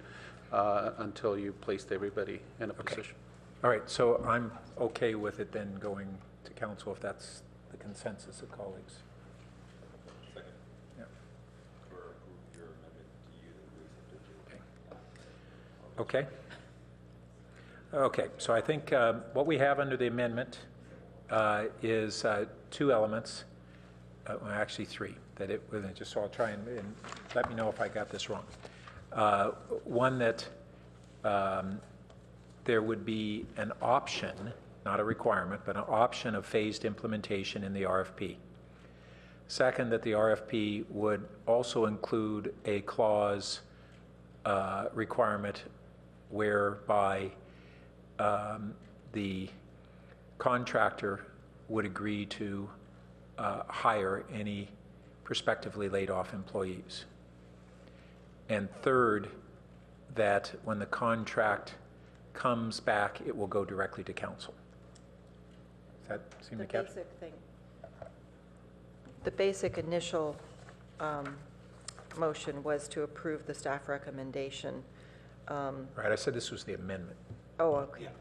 until you placed everybody in a position. All right, so I'm okay with it then going to council if that's the consensus of colleagues. Second. Yeah. For your amendment to you that we accepted. Okay. Okay. Okay, so I think what we have under the amendment is two elements, well, actually three, that it, just so I'll try and let me know if I got this wrong. One, that there would be an option, not a requirement, but an option of phased implementation in the RFP. Second, that the RFP would also include a clause requirement whereby the contractor would agree to hire any prospectively laid off employees. And third, that when the contract comes back, it will go directly to council. Does that seem to capture? Basic thing. The basic initial motion was to approve the staff recommendation. Right, I said this was the amendment. Oh, okay. Yes,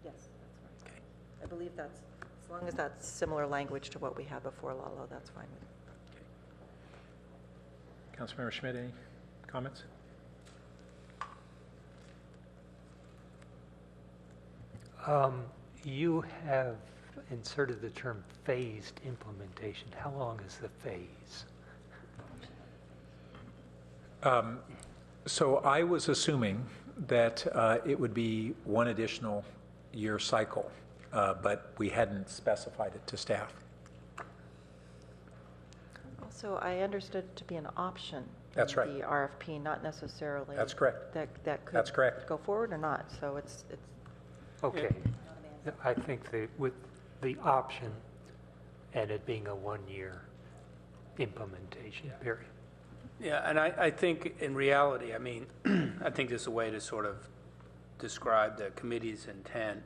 that's fine. Okay. I believe that's, as long as that's similar language to what we had before, Lalo, that's fine with me. Councilmember Schmidt, any comments? You have inserted the term phased implementation. How long is the phase? So I was assuming that it would be one additional year cycle, but we hadn't specified it to staff. Also, I understood it to be an option. That's right. The RFP, not necessarily. That's correct. That could. That's correct. Go forward or not, so it's. Okay. I think with the option and it being a one-year implementation period. Yeah, and I think in reality, I mean, I think there's a way to sort of describe the committee's intent.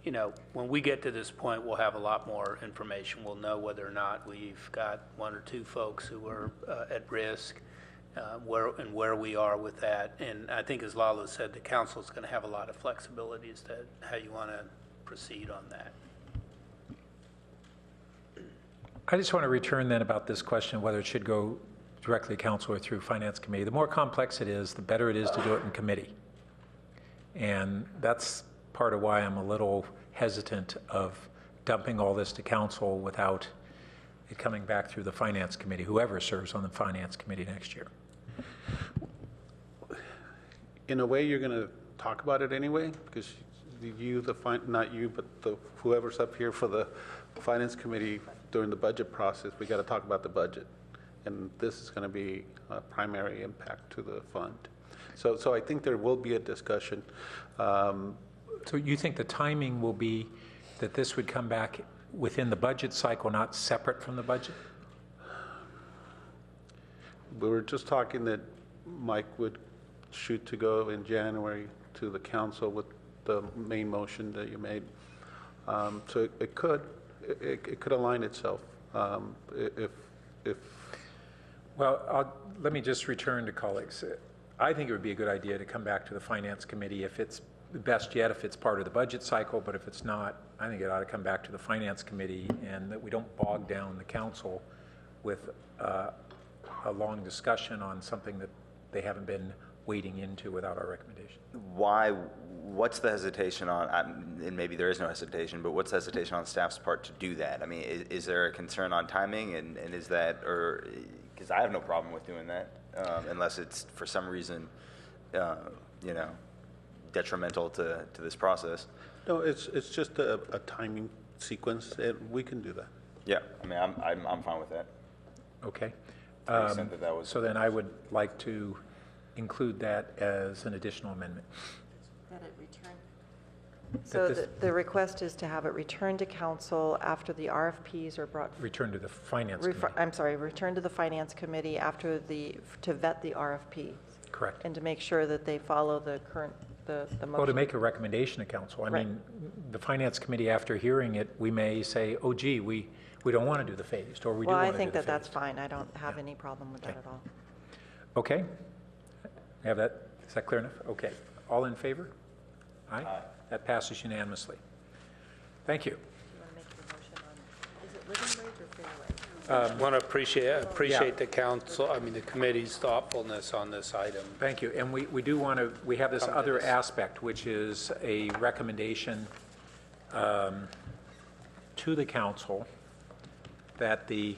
You know, when we get to this point, we'll have a lot more information. We'll know whether or not we've got one or two folks who are at risk, where we are with that. And I think, as Lalo said, the council is going to have a lot of flexibility as to how you want to proceed on that. I just want to return then about this question, whether it should go directly to council or through finance committee. The more complex it is, the better it is to do it in committee. And that's part of why I'm a little hesitant of dumping all this to council without it coming back through the finance committee, whoever serves on the finance committee next year. In a way, you're going to talk about it anyway, because not you, but whoever's up here for the finance committee during the budget process, we got to talk about the budget. And this is going to be a primary impact to the fund. So I think there will be a discussion. So you think the timing will be that this would come back within the budget cycle, not separate from the budget? We were just talking that Mike would shoot to go in January to the council with the main motion that you made. So it could align itself if. Well, let me just return to colleagues. I think it would be a good idea to come back to the finance committee if it's best yet, if it's part of the budget cycle, but if it's not, I think it ought to come back to the finance committee and that we don't bog down the council with a long discussion on something that they haven't been wading into without our recommendation. What's the hesitation on, and maybe there is no hesitation, but what's the hesitation on staff's part to do that? I mean, is there a concern on timing, and is that, or, because I have no problem with doing that, unless it's for some reason, detrimental to this process. No, it's just a timing sequence, and we can do that. Yeah, I mean, I'm fine with that. Okay. To the extent that was. So then I would like to include that as an additional amendment. That it return. So the request is to have it returned to council after the RFPs are brought. Return to the finance committee. I'm sorry, return to the finance committee after to vet the RFP. Correct. And to make sure that they follow the current, the motion. Well, to make a recommendation to council. I mean, the finance committee, after hearing it, we may say, oh, gee, we don't want to do the phased, or we do Well, want I to do think the that that's phased. fine. I don't have any problem with that at all. Okay. Have that, is that clear enough? Okay. All in favor? Aye. That passes unanimously. Thank you. Do you want to make your motion on, is it living Want to appreciate the council, the committee's thoughtfulness on this item. Thank you. And we do want to, we have this other aspect, which is a recommendation to the council that the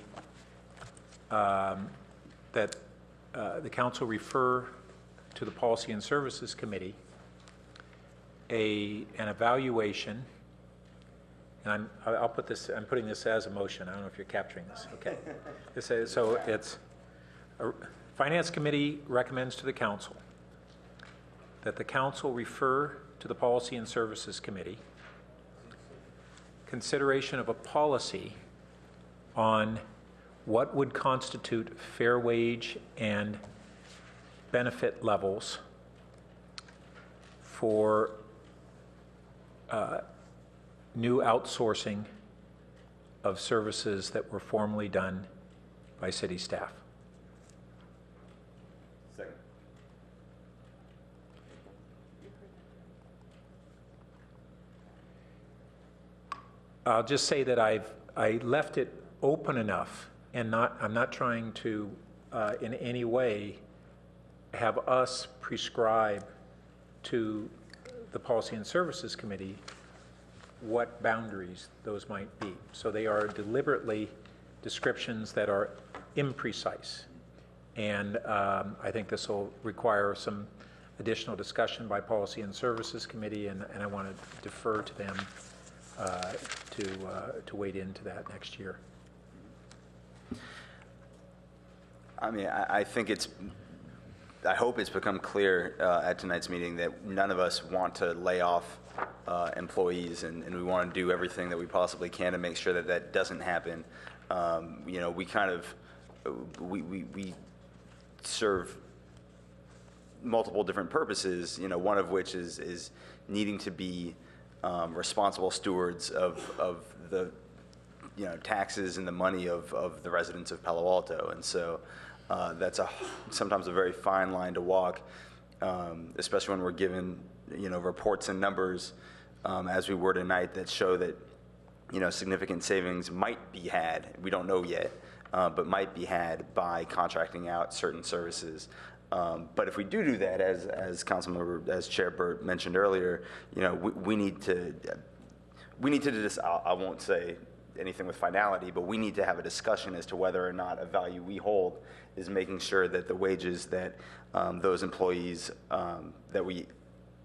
council refer to the Policy and Services Committee an evaluation, and I'll put this, I'm putting this as a motion. I don't know if you're capturing this. Okay. So it's, Finance Committee recommends to the council that the council refer to the Policy and Services Committee consideration of a policy on what would constitute fair wage and benefit levels for new outsourcing of services that were formerly done by city staff. Second. I'll just say that I left it open enough, and I'm not trying to in any way have us prescribe to the Policy and Services Committee what boundaries those might be. So they are deliberately descriptions that are imprecise. And I think this will require some additional discussion by Policy and Services Committee, and I want to defer to them to wade into that next year. I think I hope it's become clear at tonight's meeting that none of us want to lay off employees, and we want to do everything that we possibly can to make sure that that doesn't happen. We serve multiple different purposes, one of which is needing to be responsible stewards of the taxes and the money of the residents of Palo Alto. And so that's sometimes a very fine line to walk, especially when we're given reports and numbers as we were tonight that show that significant savings might be had. We don't know yet, but might be had by contracting out certain services. But if we do that, as Chair Burt mentioned earlier, we need to just, I won't say anything with finality, but we need to have a discussion as to whether or not a value we hold is making sure that the wages that those employees that we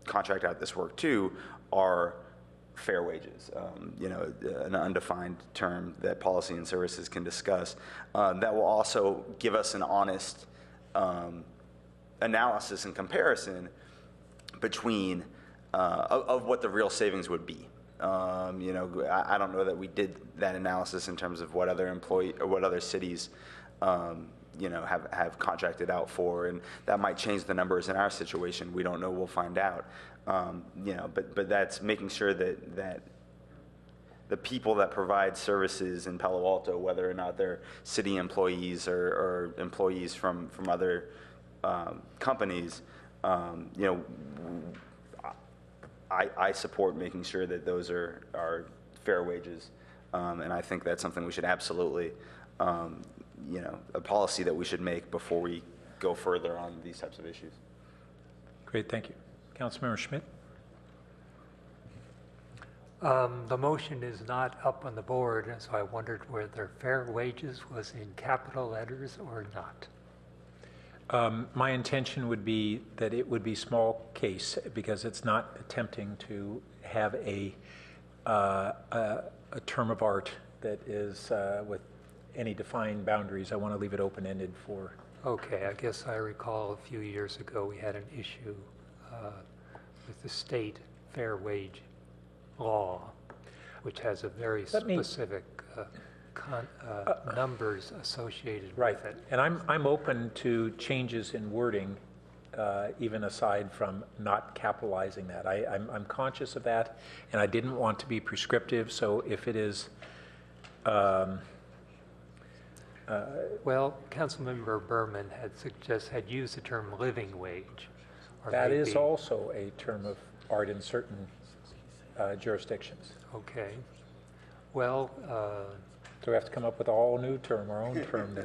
contract out this work to are fair wages, an undefined term that Policy and Services can discuss. That will also give us an honest analysis and comparison between of what the real savings would be. I don't know that we did that analysis in terms of what other cities have contracted out for, and that might change the numbers in our situation. We don't know. We'll find out. But that's making sure that the people that provide services in Palo Alto, whether or not they're city employees or employees from other companies, I support making sure that those are fair wages, and I think that's something we should absolutely, a policy that we should make before we go further on these types of issues. Great, thank you. Councilmember Schmidt? The motion is not up on the board, so I wondered whether fair wages was in capital letters or not. My intention would be that it would be small case, because it's not attempting to have a term of art that is with any defined boundaries. I want to leave it open-ended for... Okay, I guess I recall a few years ago we had an issue with the state fair wage law, which has a very specific numbers associated with it. And I'm open to changes in wording, even aside from not capitalizing that. I'm conscious of that, and I didn't want to be prescriptive, so if it is... well, Councilmember Berman had used the term living wage. That is also a term of art in certain jurisdictions. Okay. Well, So we have to come up with a whole new term, our own term to.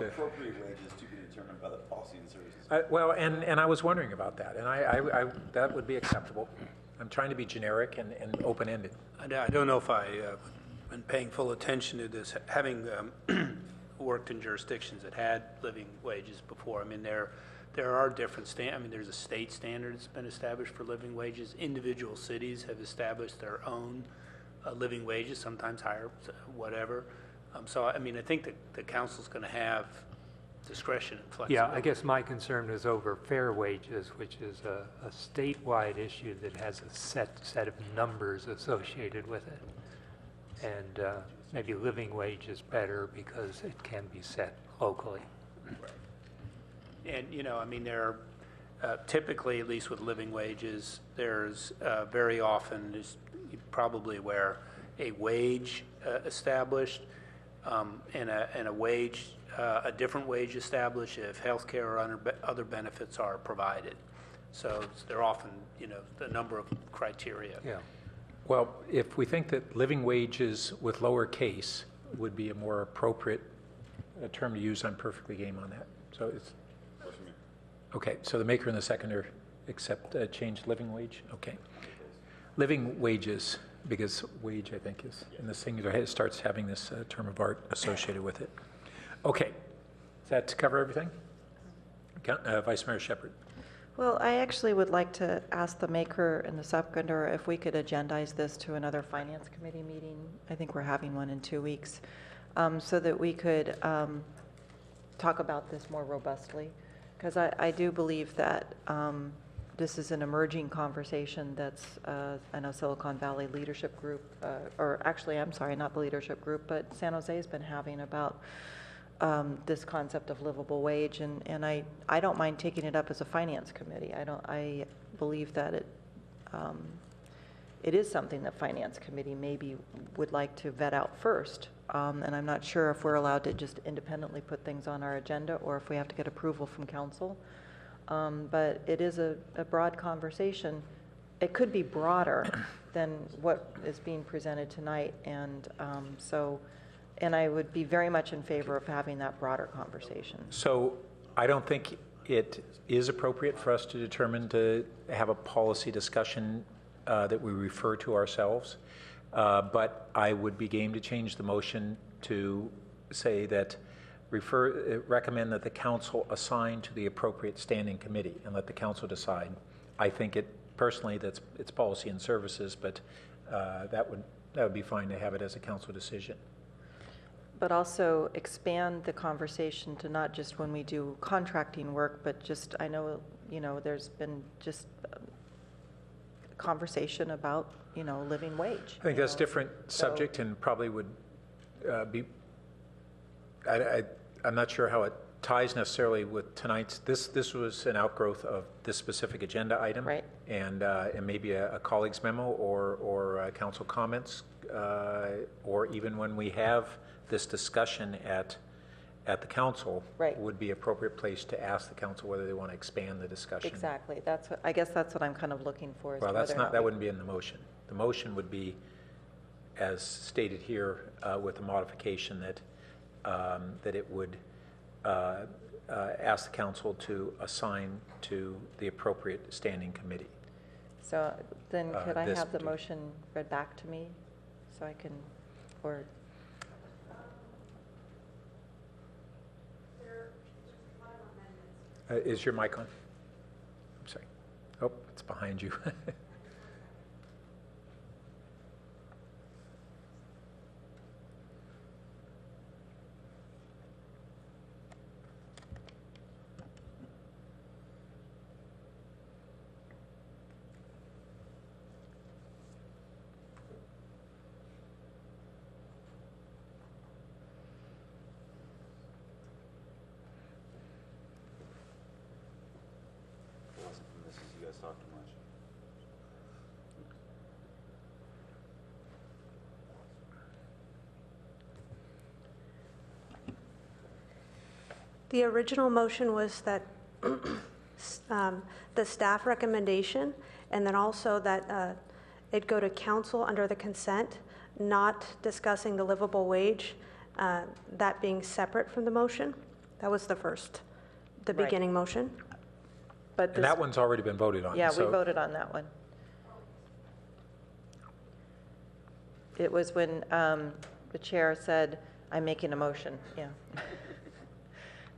Appropriate wages to be determined by the policy and services. Well, and I was wondering about that, and I that would be acceptable. I'm trying to be generic and open-ended. I don't know if I've been paying full attention to this, having worked in jurisdictions that had living wages before. I mean, there are different I mean, there's a state standard that's been established for living wages. Individual cities have established their own living wages, sometimes higher, whatever. So, I mean, I think that the council's going to have discretion and flexibility. Yeah, I guess my concern is over fair wages, which is a statewide issue that has a set of numbers associated with it. And maybe living wage is better because it can be set locally. And, you know, I mean, there are typically, at least with living wages, there's very often, as you're probably aware, a wage established and a wage, a different wage established if healthcare or other benefits are provided. So they're often, you know, the number of criteria. Yeah. Well, if we think that living wages with lowercase would be a more appropriate term to use, I'm perfectly game on that. So it's, okay, so the maker and the seconder accept change living wage? Okay. Living wages, because wage, I think, is in the singular, it starts having this term of art associated with it. Okay, does that cover everything? Vice Mayor Shepherd. Well, I actually would like to ask the maker and the seconder if we could agendize this to another finance committee meeting. I think we're having one in 2 weeks, so that we could talk about this more robustly. Because I do believe that this is an emerging conversation that's, I know Silicon Valley Leadership Group, or actually, I'm sorry, not the leadership group, but San Jose's been having about this concept of livable wage, and I don't mind taking it up as a finance committee. I believe that it is something that finance committee maybe would like to vet out first, and I'm not sure if we're allowed to just independently put things on our agenda or if we have to get approval from council. But it is a broad conversation. It could be broader than what is being presented tonight, and and I would be very much in favor of having that broader conversation. So I don't think it is appropriate for us to determine to have a policy discussion that we refer to ourselves, but I would be game to change the motion to say that recommend that the council assign to the appropriate standing committee and let the council decide. I think personally it's policy and services, but that would be fine to have it as a council decision. But also expand the conversation to not just when we do contracting work, but just, I know, you know, there's been just conversation about, you know, living wage. I think that's a different subject and probably would be, I'm not sure how it ties necessarily with tonight's, this was an outgrowth of this specific agenda item. Right. And maybe a colleague's memo or council comments, or even when we have this discussion at the council, Right. would be appropriate place to ask the council whether they want to expand the discussion. Exactly. I guess that's what I'm kind of looking for. Is Well, whether or not that we- wouldn't be in the motion. The motion would be, as stated here, with the modification that it would ask the council to assign to the appropriate standing committee. So then could I this have the particular- motion read back to me so I can, or? Is your mic on? I'm sorry. Oh, it's behind you. You guys talk too much. The original motion was that the staff recommendation, and then also that it go to council under the consent, not discussing the livable wage, that being separate from the motion. That was the Right. beginning motion. But And that one's already been voted on. yeah, we so- voted on that one. It was when the chair said, I'm making a motion, yeah.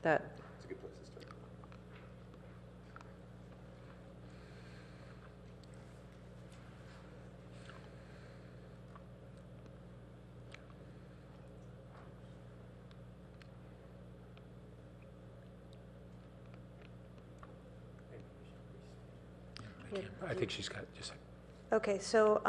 That, I think she's got just. Okay, so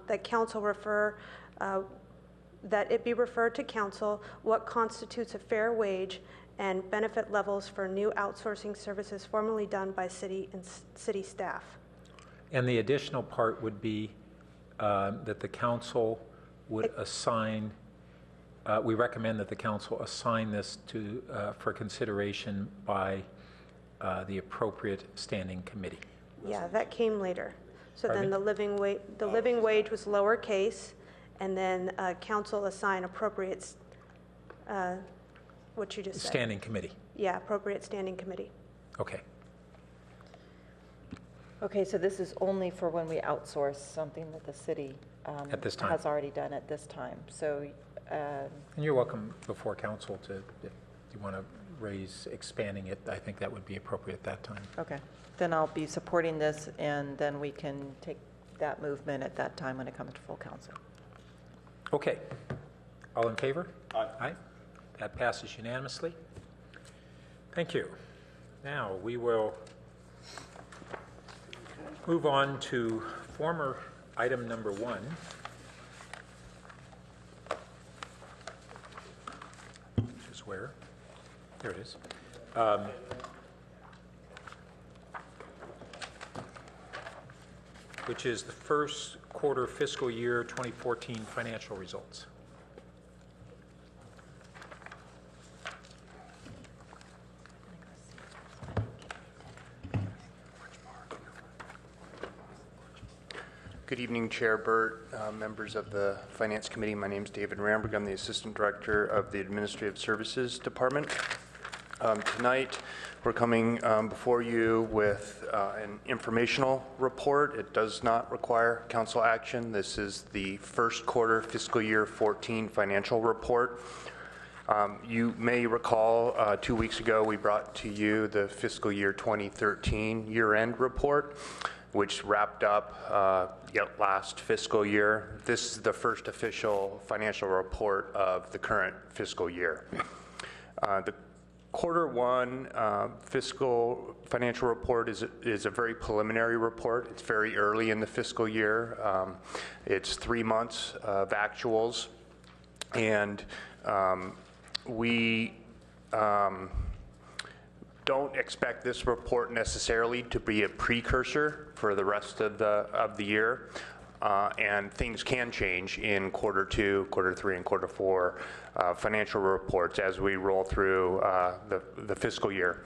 that council refer, that it be referred to council what constitutes a fair wage and benefit levels for new outsourcing services formerly done by city and city staff. And the additional part would be that the council would assign, we recommend that the council assign this to, for consideration by the appropriate standing committee. Yeah, that came later. So Pardon then me? the living wage was lowercase, and then council assign appropriate, what you just said. Standing committee. Yeah, appropriate standing committee. Okay. okay, so this is only for when we outsource something that the city At this time. has already done at this time. So, And you're welcome before council to, if you want to raise expanding it, I think that would be appropriate at that time. okay, then I'll be supporting this, and then we can take that movement at that time when it comes to full council. Okay. All in favor? Aye. Aye. That passes unanimously. Thank you. Now, we will move on to former item number 1. Which is where? Here it is. Which is the first quarter fiscal year 2014 financial results. Good evening, Chair Burt, members of the Finance Committee. My name is David Ramberg. I'm the Assistant Director of the Administrative Services Department. Tonight, we're coming before you with an informational report. It does not require council action. This is the first quarter fiscal year 14 financial report. You may recall 2 weeks ago we brought to you the fiscal year 2013 year-end report, which wrapped up last fiscal year. This is the first official financial report of the current fiscal year. The Quarter 1 fiscal financial report is a very preliminary report. It's very early in the fiscal year. It's 3 months of actuals, and we don't expect this report necessarily to be a precursor for the rest of the year, and things can change in quarter 2, quarter 3, and quarter 4 financial reports as we roll through the fiscal year.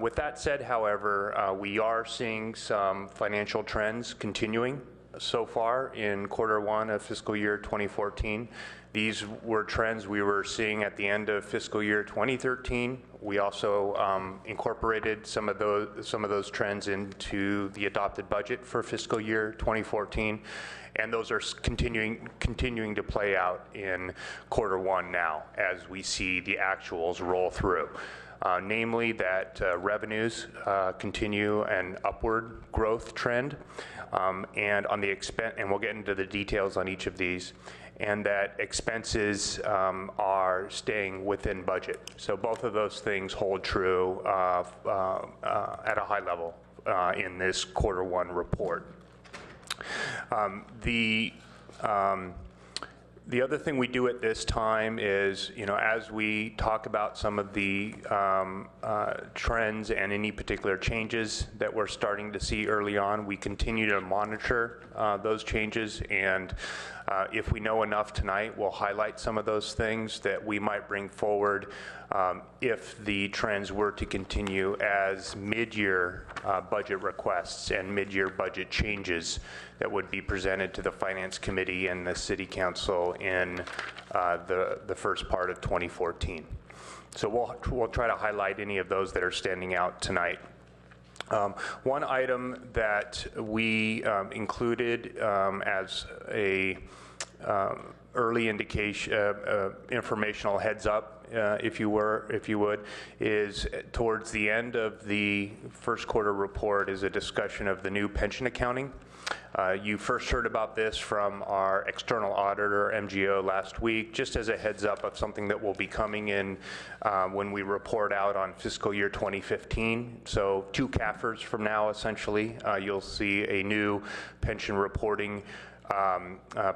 With that said, however, we are seeing some financial trends continuing so far in quarter 1 of fiscal year 2014. These were trends we were seeing at the end of fiscal year 2013. We also incorporated some of those trends into the adopted budget for fiscal year 2014, and those are continuing to play out in quarter 1 now as we see the actuals roll through. Namely that revenues continue an upward growth trend, and on the expense, and we'll get into the details on each of these, and that expenses are staying within budget. So both of those things hold true at a high level in this quarter 1 report. The other thing we do at this time is, as we talk about some of the trends and any particular changes that we're starting to see early on, we continue to monitor those changes and If we know enough tonight, we'll highlight some of those things that we might bring forward if the trends were to continue as mid-year budget requests and mid-year budget changes that would be presented to the Finance Committee and the City Council in the first part of 2014. So we'll try to highlight any of those that are standing out tonight. One item that we included as a early indication, informational heads up, if you would, is towards the end of the first quarter report is a discussion of the new pension accounting. You first heard about this from our external auditor, MGO, last week, just as a heads up of something that will be coming in when we report out on fiscal year 2015. So 2 CAFRs from now, essentially, you'll see a new pension reporting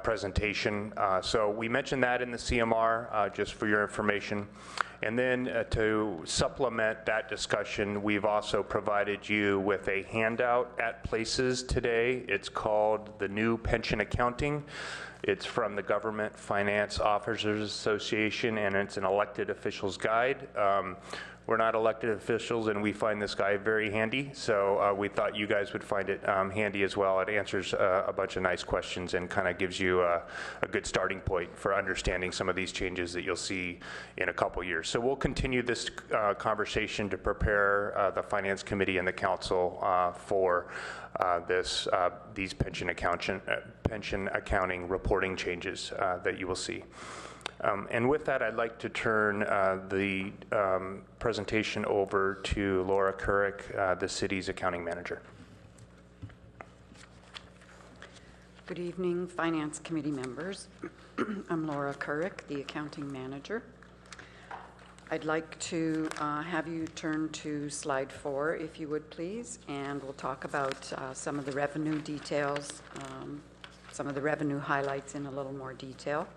presentation. So we mentioned that in the CMR, just for your information. And then to supplement that discussion, we've also provided you with a handout at Places today. It's called the New Pension Accounting. It's from the Government Finance Officers Association, and it's an elected officials guide. We're not elected officials, and we find this guide very handy, so we thought you guys would find it handy as well. It answers a bunch of nice questions and kind of gives you a good starting point for understanding some of these changes that you'll see in a couple years. So we'll continue this conversation to prepare the Finance Committee and the Council for these pension accounting reporting changes that you will see. And with that, I'd like to turn the presentation over to Laura Couric, the city's accounting manager. Good evening, Finance Committee members. I'm Laura Couric, the accounting manager. I'd like to have you turn to slide 4, if you would please, and we'll talk about some of the revenue details, some of the revenue highlights in a little more detail.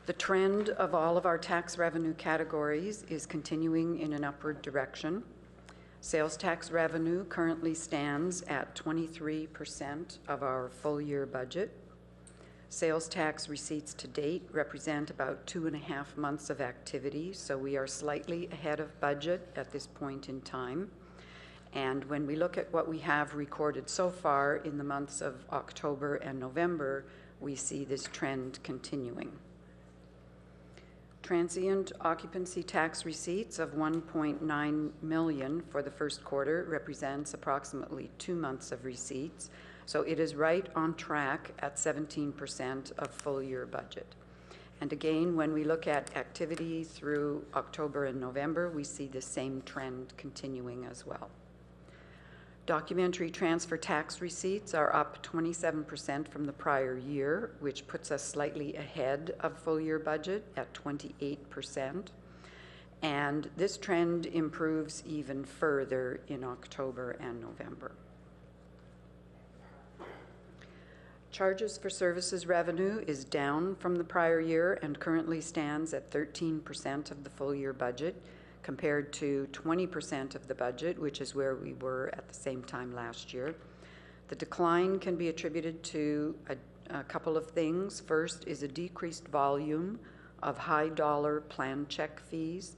The trend of all of our tax revenue categories is continuing in an upward direction. Sales tax revenue currently stands at 23% of our full year budget. Sales tax receipts to date represent about 2.5 months of activity, so we are slightly ahead of budget at this point in time. And when we look at what we have recorded so far in the months of October and November, we see this trend continuing. Transient occupancy tax receipts of $1.9 million for the first quarter represents approximately 2 months of receipts, so it is right on track at 17% of full year budget. And again, when we look at activity through October and November, we see the same trend continuing as well. Documentary transfer tax receipts are up 27% from the prior year, which puts us slightly ahead of full year budget at 28%. And this trend improves even further in October and November. Charges for services revenue is down from the prior year and currently stands at 13% of the full year budget, compared to 20% of the budget, which is where we were at the same time last year. The decline can be attributed to a couple of things. First is a decreased volume of high dollar plan check fees.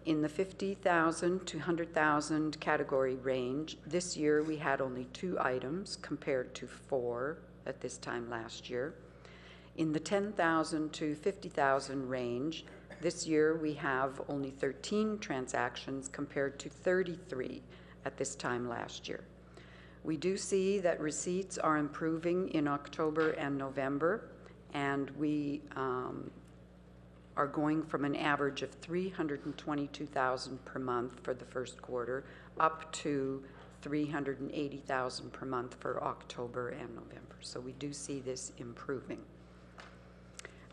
In the $50,000 to $100,000 category range, this year we had only 2 items compared to 4 at this time last year. In the $10,000 to $50,000 range, this year we have only 13 transactions compared to 33 at this time last year. We do see that receipts are improving in October and November, and we are going from an average of $322,000 per month for the first quarter up to $380,000 per month for October and November. So we do see this improving.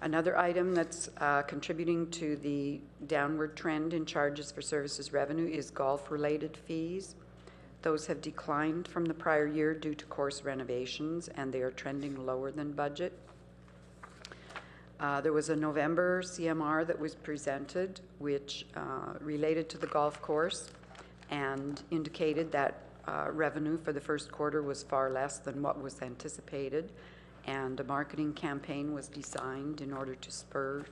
Another item that's contributing to the downward trend in charges for services revenue is golf-related fees. Those have declined from the prior year due to course renovations, and they are trending lower than budget. There was a November CMR that was presented, which related to the golf course and indicated that revenue for the first quarter was far less than what was anticipated. and a marketing campaign was designed in order to spur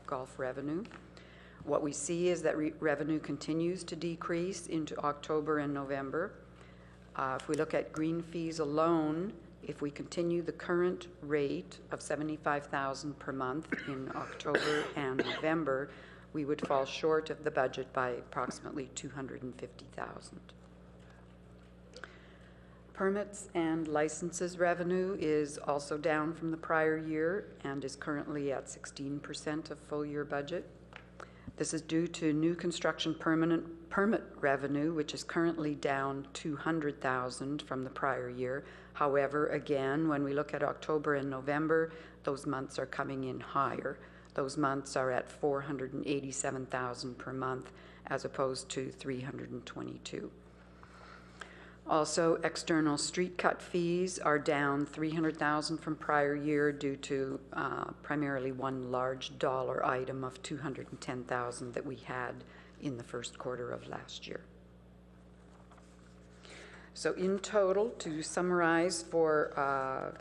golf revenue. What we see is that revenue continues to decrease into October and November. If we look at green fees alone, if we continue the current rate of $75,000 per month in October and November, we would fall short of the budget by approximately $250,000. Permits and licenses revenue is also down from the prior year and is currently at 16% of full year budget. This is due to new construction permit revenue, which is currently down $200,000 from the prior year. However, again, when we look at October and November, those months are coming in higher. Those months are at $487,000 per month as opposed to $322,000. Also, external street cut fees are down $300,000 from prior year due to primarily one large dollar item of $210,000 that we had in the first quarter of last year. So in total, to summarize for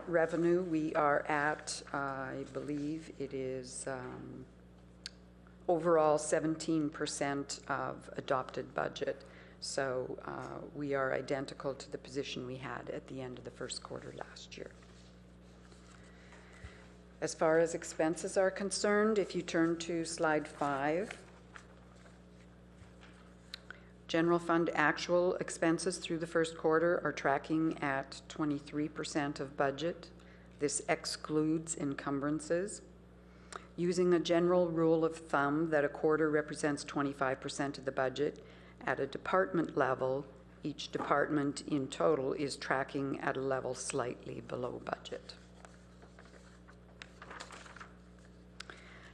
revenue, we are at, I believe it is overall 17% of adopted budget. So we are identical to the position we had at the end of the first quarter last year. As far as expenses are concerned, if you turn to slide 5, general fund actual expenses through the first quarter are tracking at 23% of budget. This excludes encumbrances. Using a general rule of thumb that a quarter represents 25% of the budget, at a department level, each department in total is tracking at a level slightly below budget.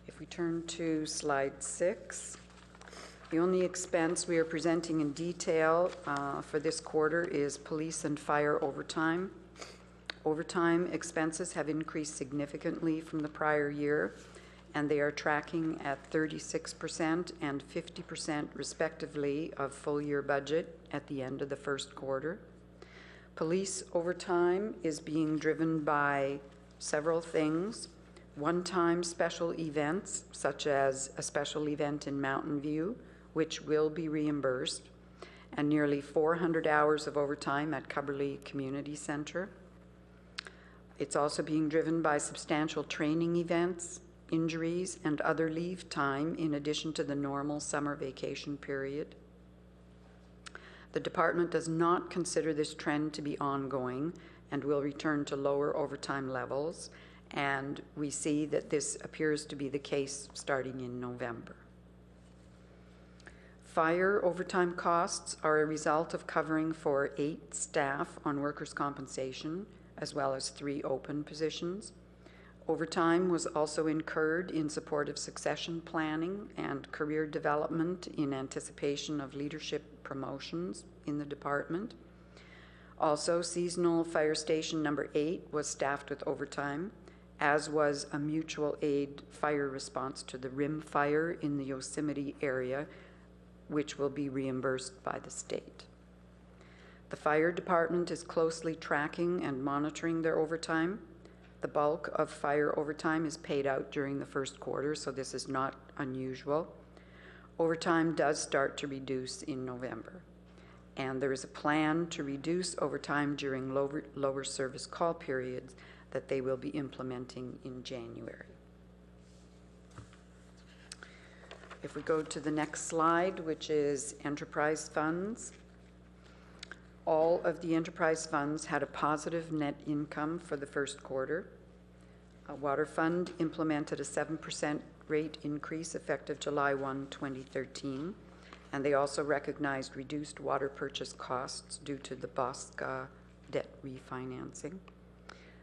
If we turn to slide 6, the only expense we are presenting in detail for this quarter is police and fire overtime. Overtime expenses have increased significantly from the prior year, and they are tracking at 36% and 50% respectively of full year budget at the end of the first quarter. Police overtime is being driven by several things. One-time special events, such as a special event in Mountain View, which will be reimbursed, and nearly 400 hours of overtime at Cubberley Community Center. It's also being driven by substantial training events, injuries, and other leave time in addition to the normal summer vacation period. The department does not consider this trend to be ongoing and will return to lower overtime levels, and we see that this appears to be the case starting in November. Fire overtime costs are a result of covering for 8 staff on workers' compensation, as well as 3 open positions. Overtime was also incurred in support of succession planning and career development in anticipation of leadership promotions in the department. Also, seasonal fire station number 8 was staffed with overtime, as was a mutual aid fire response to the Rim fire in the Yosemite area, which will be reimbursed by the state. The fire department is closely tracking and monitoring their overtime. The bulk of fire overtime is paid out during the first quarter, so this is not unusual. Overtime does start to reduce in November, and there is a plan to reduce overtime during lower service call periods that they will be implementing in January. If we go to the next slide, which is enterprise funds, all of the enterprise funds had a positive net income for the first quarter. Water Fund implemented a 7% rate increase effective July 1, 2013, and they also recognized reduced water purchase costs due to the Bosca debt refinancing.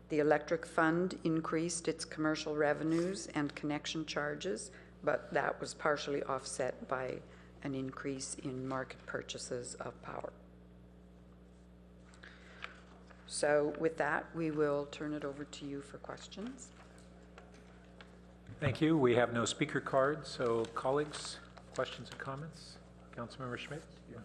The Electric Fund increased its commercial revenues and connection charges, but that was partially offset by an increase in market purchases of power. So with that, we will turn it over to you for questions. Thank you. We have no speaker cards, so colleagues, questions and comments? Councilmember Schmidt? Yeah.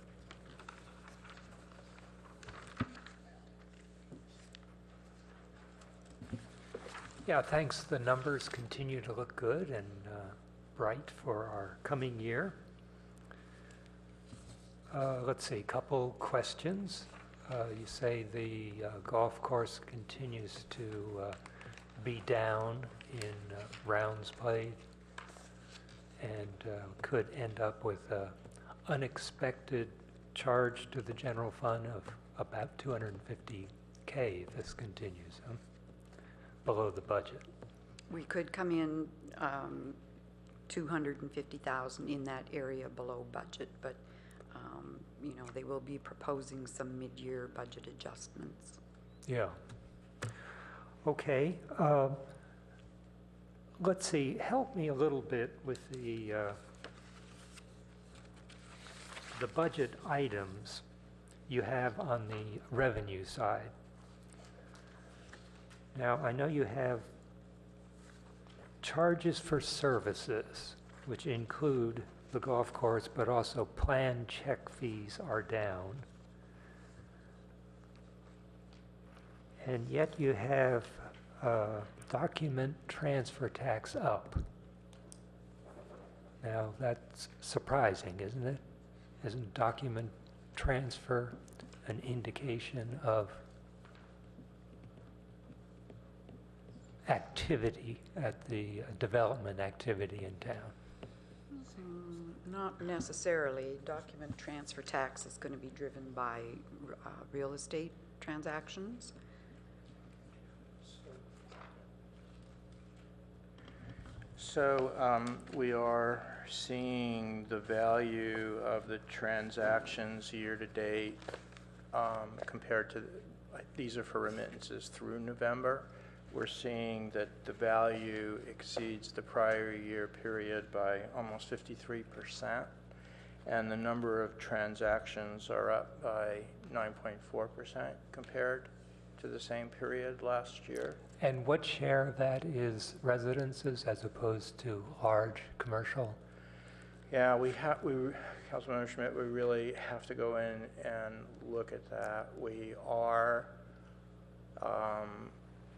Yeah, thanks. The numbers continue to look good and bright for our coming year. Let's see, couple questions. You say the golf course continues to be down in rounds played and could end up with an unexpected charge to the general fund of about $250K if this continues, below the budget. We could come in 250,000 in that area below budget, but you know, they will be proposing some mid-year budget adjustments. Yeah. Okay. Let's see. Help me a little bit with the budget items you have on the revenue side. Now, I know you have charges for services, which include the golf course, but also plan check fees are down. And yet you have document transfer tax up. Now, that's surprising, isn't it? Isn't document transfer an indication of activity at the development activity in town? Not necessarily. Document transfer tax is going to be driven by real estate transactions. So we are seeing the value of the transactions year to date compared to, these are for remittances through November. We're seeing that the value exceeds the prior year period by almost 53%, and the number of transactions are up by 9.4% compared to the same period last year. And what share of that is residences as opposed to large commercial? Yeah, Councilmember Schmidt, we really have to go in and look at that. We are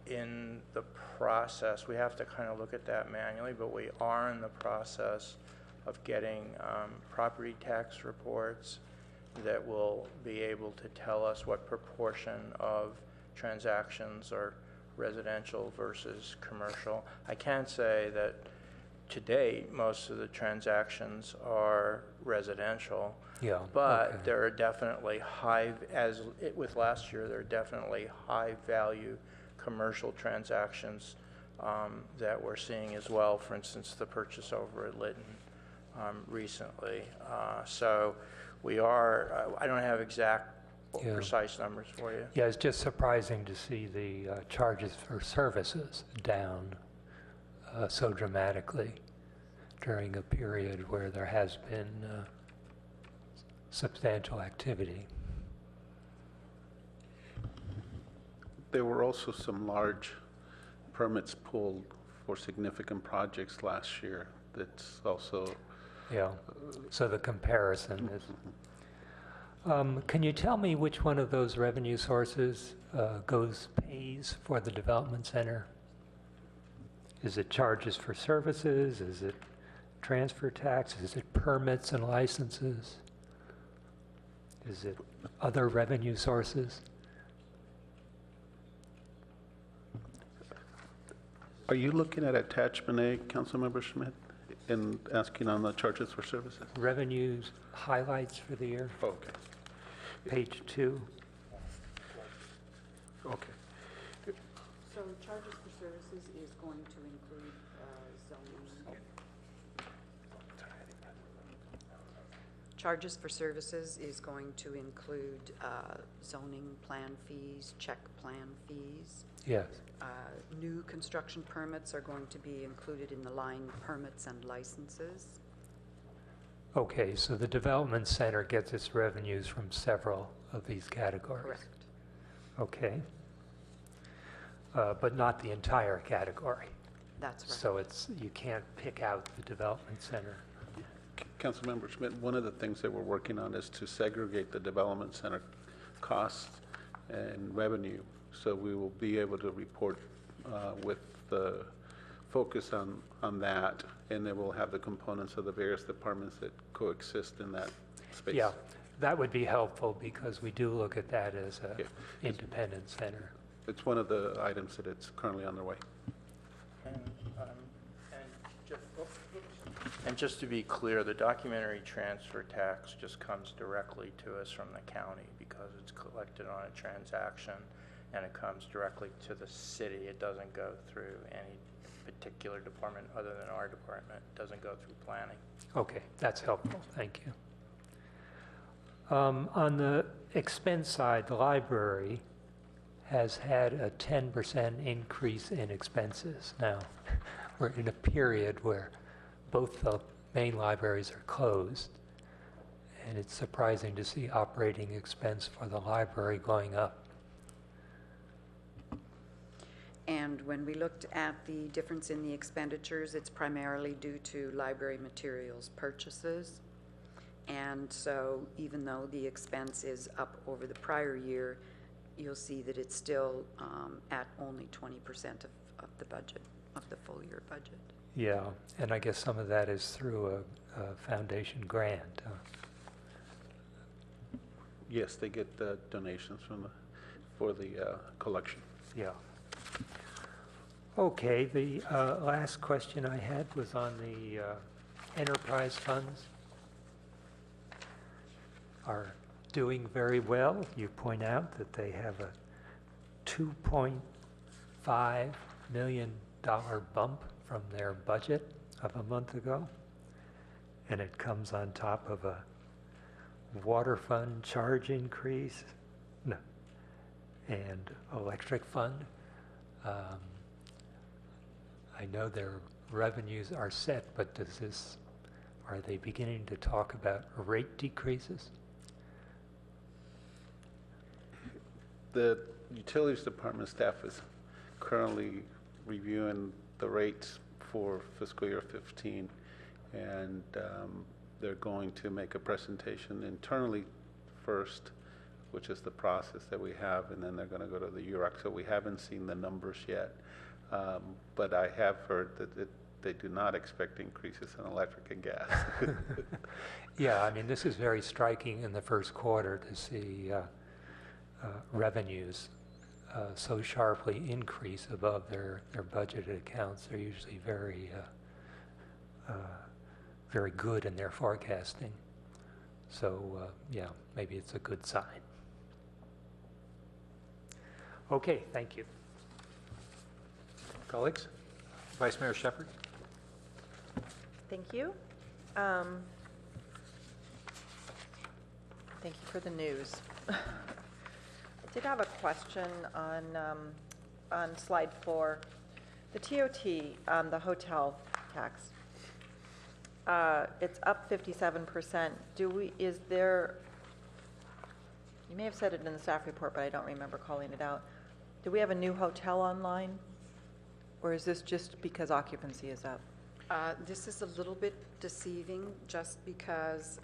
in the process, we have to kind of look at that manually, but we are in the process of getting property tax reports that will be able to tell us what proportion of transactions are residential versus commercial. I can say that to date, most of the transactions are residential. Yeah. But okay. there are definitely with last year, there are definitely high value commercial transactions that we're seeing as well. For instance, the purchase over at Lytton recently. So we are, I don't have exact precise numbers for you. Yeah, it's just surprising to see the charges for services down so dramatically during a period where there has been substantial activity. There were also some large permits pulled for significant projects last year. That's also... Yeah, so the comparison is... can you tell me which one of those revenue sources pays for the development center? Is it charges for services? Is it transfer tax? Is it permits and licenses? Is it other revenue sources? Are you looking at attachment A, Councilmember Schmidt, and asking on the charges for services? Revenues highlights for the year, Okay. page 2. Okay. So charges for services is going to include zoning. Charges for services is going to include zoning plan fees, check plan fees. Yes. New construction permits are going to be included in the line permits and licenses. Okay, so the development center gets its revenues from several of these categories. Correct. Okay. But not the entire category. That's right. So you can't pick out the development center. Councilmember Schmidt, one of the things that we're working on is to segregate the development center costs and revenue, so we will be able to report with the focus on that, and then we'll have the components of the various departments that coexist in that space. Yeah, that would be helpful because we do look at that as a Yeah. independent center. It's one of the items that it's currently underway. And just to be clear, the documentary transfer tax just comes directly to us from the county because it's collected on a transaction and it comes directly to the city. It doesn't go through any particular department other than our department. It doesn't go through planning. Okay, that's helpful, thank you. On the expense side, the library has had a 10% increase in expenses. Now, we're in a period where both the main libraries are closed, and it's surprising to see operating expense for the library going up. And when we looked at the difference in the expenditures, it's primarily due to library materials purchases. And so even though the expense is up over the prior year, you'll see that it's still at only 20% of the budget, of the full year budget. Yeah, and I guess some of that is through a foundation grant. Yes, they get donations for the collection. Yeah. Okay, the last question I had was on the enterprise funds. Are doing very well. You point out that they have a $2.5 million bump from their budget of a month ago, and it comes on top of a water fund charge increase, no, and electric fund. I know their revenues are set, but are they beginning to talk about rate decreases? The utilities department staff is currently reviewing the rates for fiscal year 15, and they're going to make a presentation internally first, which is the process that we have, and then they're going to go to the URAC. So we haven't seen the numbers yet, but I have heard that they do not expect increases in electric and gas. Yeah, I mean, this is very striking in the first quarter to see revenues so sharply increase above their budgeted accounts. They're usually very good in their forecasting. So, yeah, maybe it's a good sign. Okay, thank you. Colleagues? Vice Mayor Shepherd? Thank you. Thank you for the news. I did have a question on slide 4. The TOT, the hotel tax, it's up 57%. Is there, you may have said it in the staff report, but I don't remember calling it out. Do we have a new hotel online? Or is this just because occupancy is up? This is a little bit deceiving just because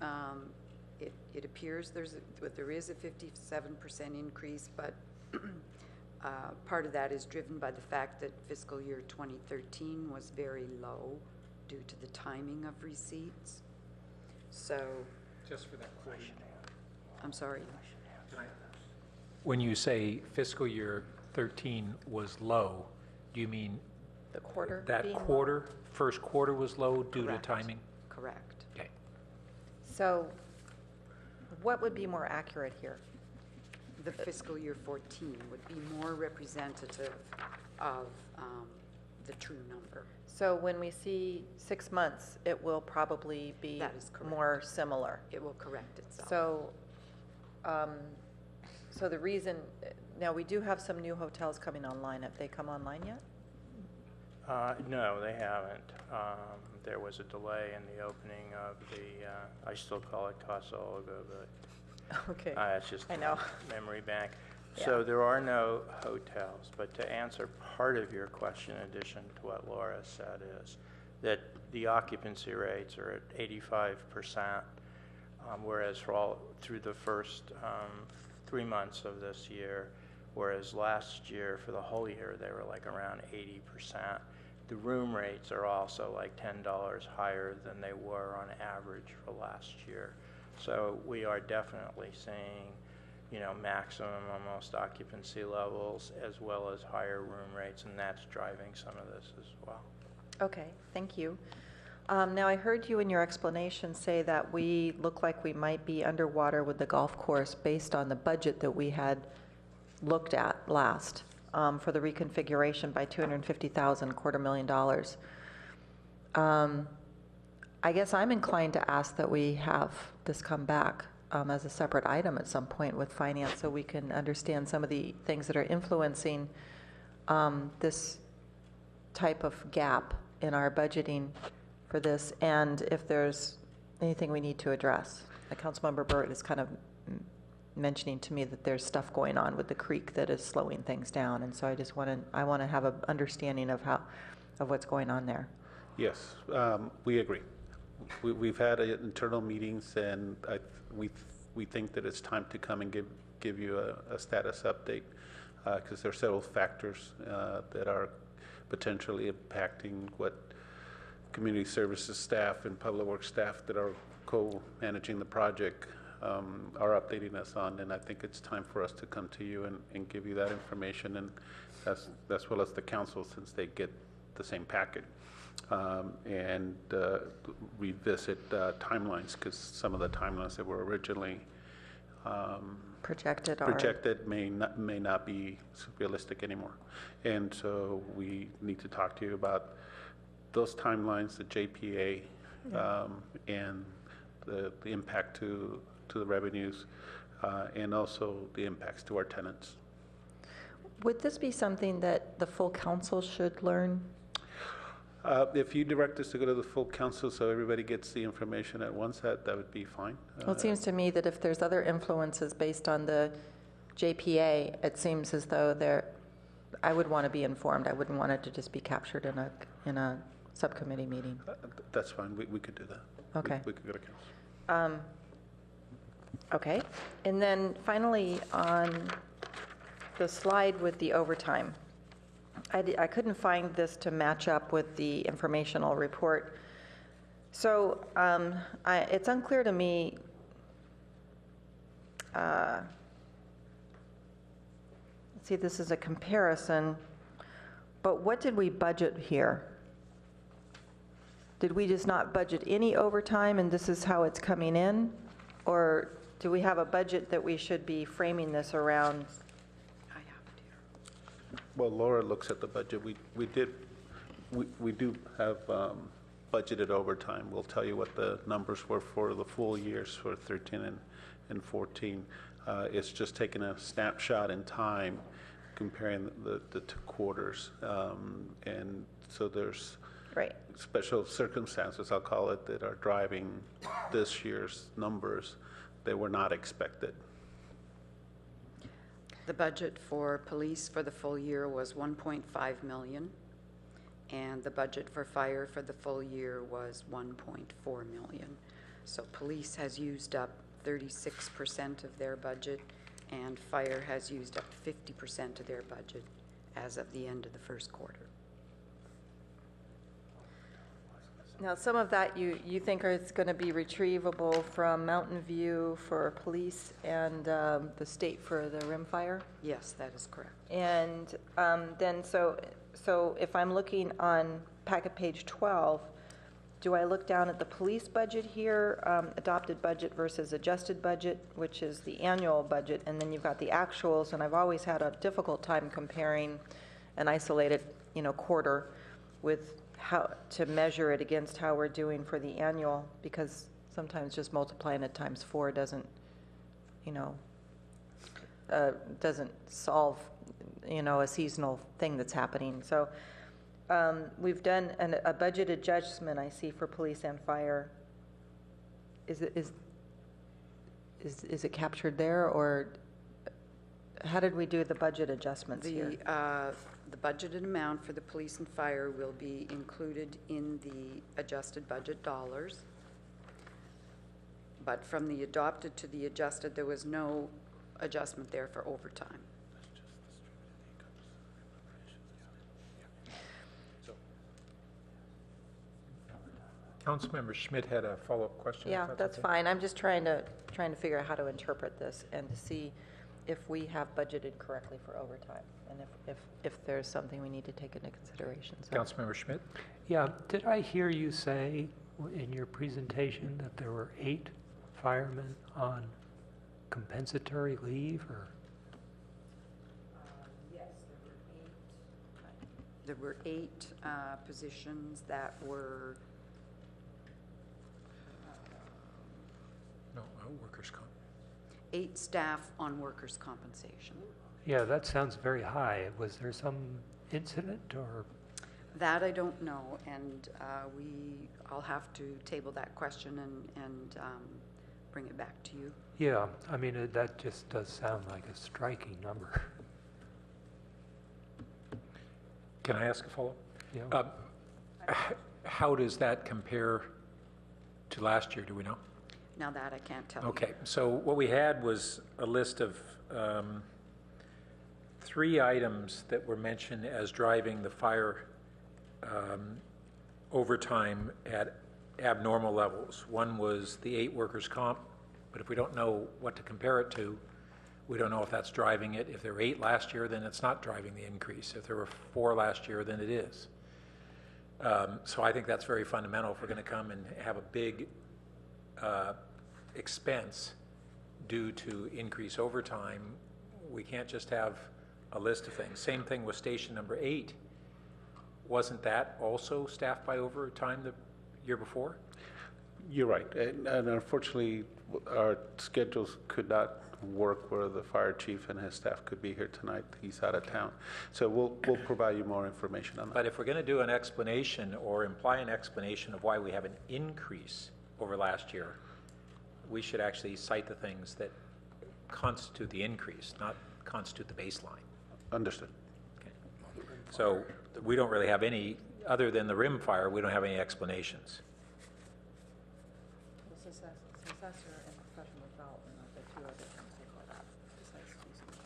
it appears there is a 57% increase, but part of that is driven by the fact that fiscal year 2013 was very low due to the timing of receipts. So, Just for that question. I'm sorry. When you say fiscal year 13 was low, do you mean The quarter that being low? quarter, first quarter was low due to Correct. timing? Correct. Okay. So what would be more accurate here? The fiscal year 14 would be more representative of the true number. So when we see 6 months, it will probably be That is correct. more similar. It will correct itself. So, so the reason, now we do have some new hotels coming online. Have they come online yet? No, they haven't. There was a delay in the opening of the, I still call it Casa Olga, but Okay. it's just I know. a memory bank. Yeah. So there are no hotels, but to answer part of your question, in addition to what Laura said, is that the occupancy rates are at 85%, whereas through the first 3 months of this year, whereas last year, for the whole year, they were like around 80%. The room rates are also like $10 higher than they were on average for last year. So we are definitely seeing, you know, maximum almost occupancy levels as well as higher room rates, and that's driving some of this as well. Okay, thank you. Now, I heard you in your explanation say that we look like we might be underwater with the golf course based on the budget that we had looked at last for the reconfiguration by $250,000, $250,000. I guess I'm inclined to ask that we have this come back as a separate item at some point with finance so we can understand some of the things that are influencing this type of gap in our budgeting for this, and if there's anything we need to address. Councilmember Burt is kind of mentioning to me that there's stuff going on with the creek that is slowing things down, and so I want to have an understanding of what's going on there. Yes, we agree. We've had internal meetings, and we think that it's time to come and give you a status update because there are several factors that are potentially impacting what community services staff and public works staff that are co-managing the project are updating us on, and I think it's time for us to come to you and give you that information, and as well as the council, since they get the same packet, and revisit timelines, because some of the timelines that were originally projected may not be realistic anymore, and so we need to talk to you about those timelines, the JPA, and the impact to the revenues, and also the impacts to our tenants. Would this be something that the full council should learn? If you direct us to go to the full council so everybody gets the information at once, that would be fine. Well, it seems to me that if there's other influences based on the JPA, it seems as though I would want to be informed. I wouldn't want it to just be captured in a subcommittee meeting. That's fine. We could do that. Okay. We could go to council. Okay. And then finally, on the slide with the overtime, I couldn't find this to match up with the informational report. So it's unclear to me let's see, this is a comparison, but what did we budget here? Did we just not budget any overtime and this is how it's coming in? Or do we have a budget that we should be framing this around? Well, Laura looks at the budget. We do have budgeted overtime. We'll tell you what the numbers were for the full years for 13 and 14. It's just taking a snapshot in time, comparing the two quarters, and so there's special circumstances, I'll call it, that are driving this year's numbers that were not expected. The budget for police for the full year was $1.5 million, and the budget for fire for the full year was $1.4 million. So police has used up 36% of their budget, and fire has used up 50% of their budget as of the end of the first quarter. Now, some of that you think is going to be retrievable from Mountain View for police and the state for the rimfire? Yes, that is correct. And then so if I'm looking on packet page 12, do I look down at the police budget here, adopted budget versus adjusted budget, which is the annual budget, and then you've got the actuals, and I've always had a difficult time comparing an isolated, quarter with how to measure it against how we're doing for the annual, because sometimes just multiplying it times 4 doesn't solve, a seasonal thing that's happening. So we've done a budget adjustment, I see, for police and fire. Is it captured there, or how did we do the budget adjustments here? The budgeted amount for the police and fire will be included in the adjusted budget dollars. But from the adopted to the adjusted, there was no adjustment there for overtime. Councilmember Schmidt had a follow-up question. Yeah, if that's okay. fine. I'm just trying to figure out how to interpret this and to see if we have budgeted correctly for overtime and if there's something we need to take into consideration. So, Councilmember Schmidt? Yeah, did I hear you say in your presentation that there were 8 firemen on compensatory leave, or? Yes, there were 8 positions that were, No, workers' comp. 8 staff on workers' compensation. Yeah, that sounds very high. Was there some incident, or? That I don't know, and I'll have to table that question and bring it back to you. Yeah, I mean, that just does sound like a striking number. Can I ask a follow-up? Yeah. How does that compare to last year, do we know? Now that I can't tell you. Okay, so what we had was a list of 3 items that were mentioned as driving the fire overtime at abnormal levels. One was the 8 workers' comp, but if we don't know what to compare it to, we don't know if that's driving it. If there were 8 last year, then it's not driving the increase. If there were 4 last year, then it is. So I think that's very fundamental. If we're going to come and have a big expense due to increased overtime, we can't just have a list of things. Same thing with station number 8. Wasn't that also staffed by overtime the year before? You're right. And unfortunately, our schedules could not work where the fire chief and his staff could be here tonight. He's out of town. So we'll provide you more information on that. But if we're going to do an explanation or imply an explanation of why we have an increase over last year, we should actually cite the things that constitute the increase, not constitute the baseline. Understood. Okay. So we don't really have any, other than the rim fire, we don't have any explanations. successor and professional development are the 2 other things they call that, besides seasonal.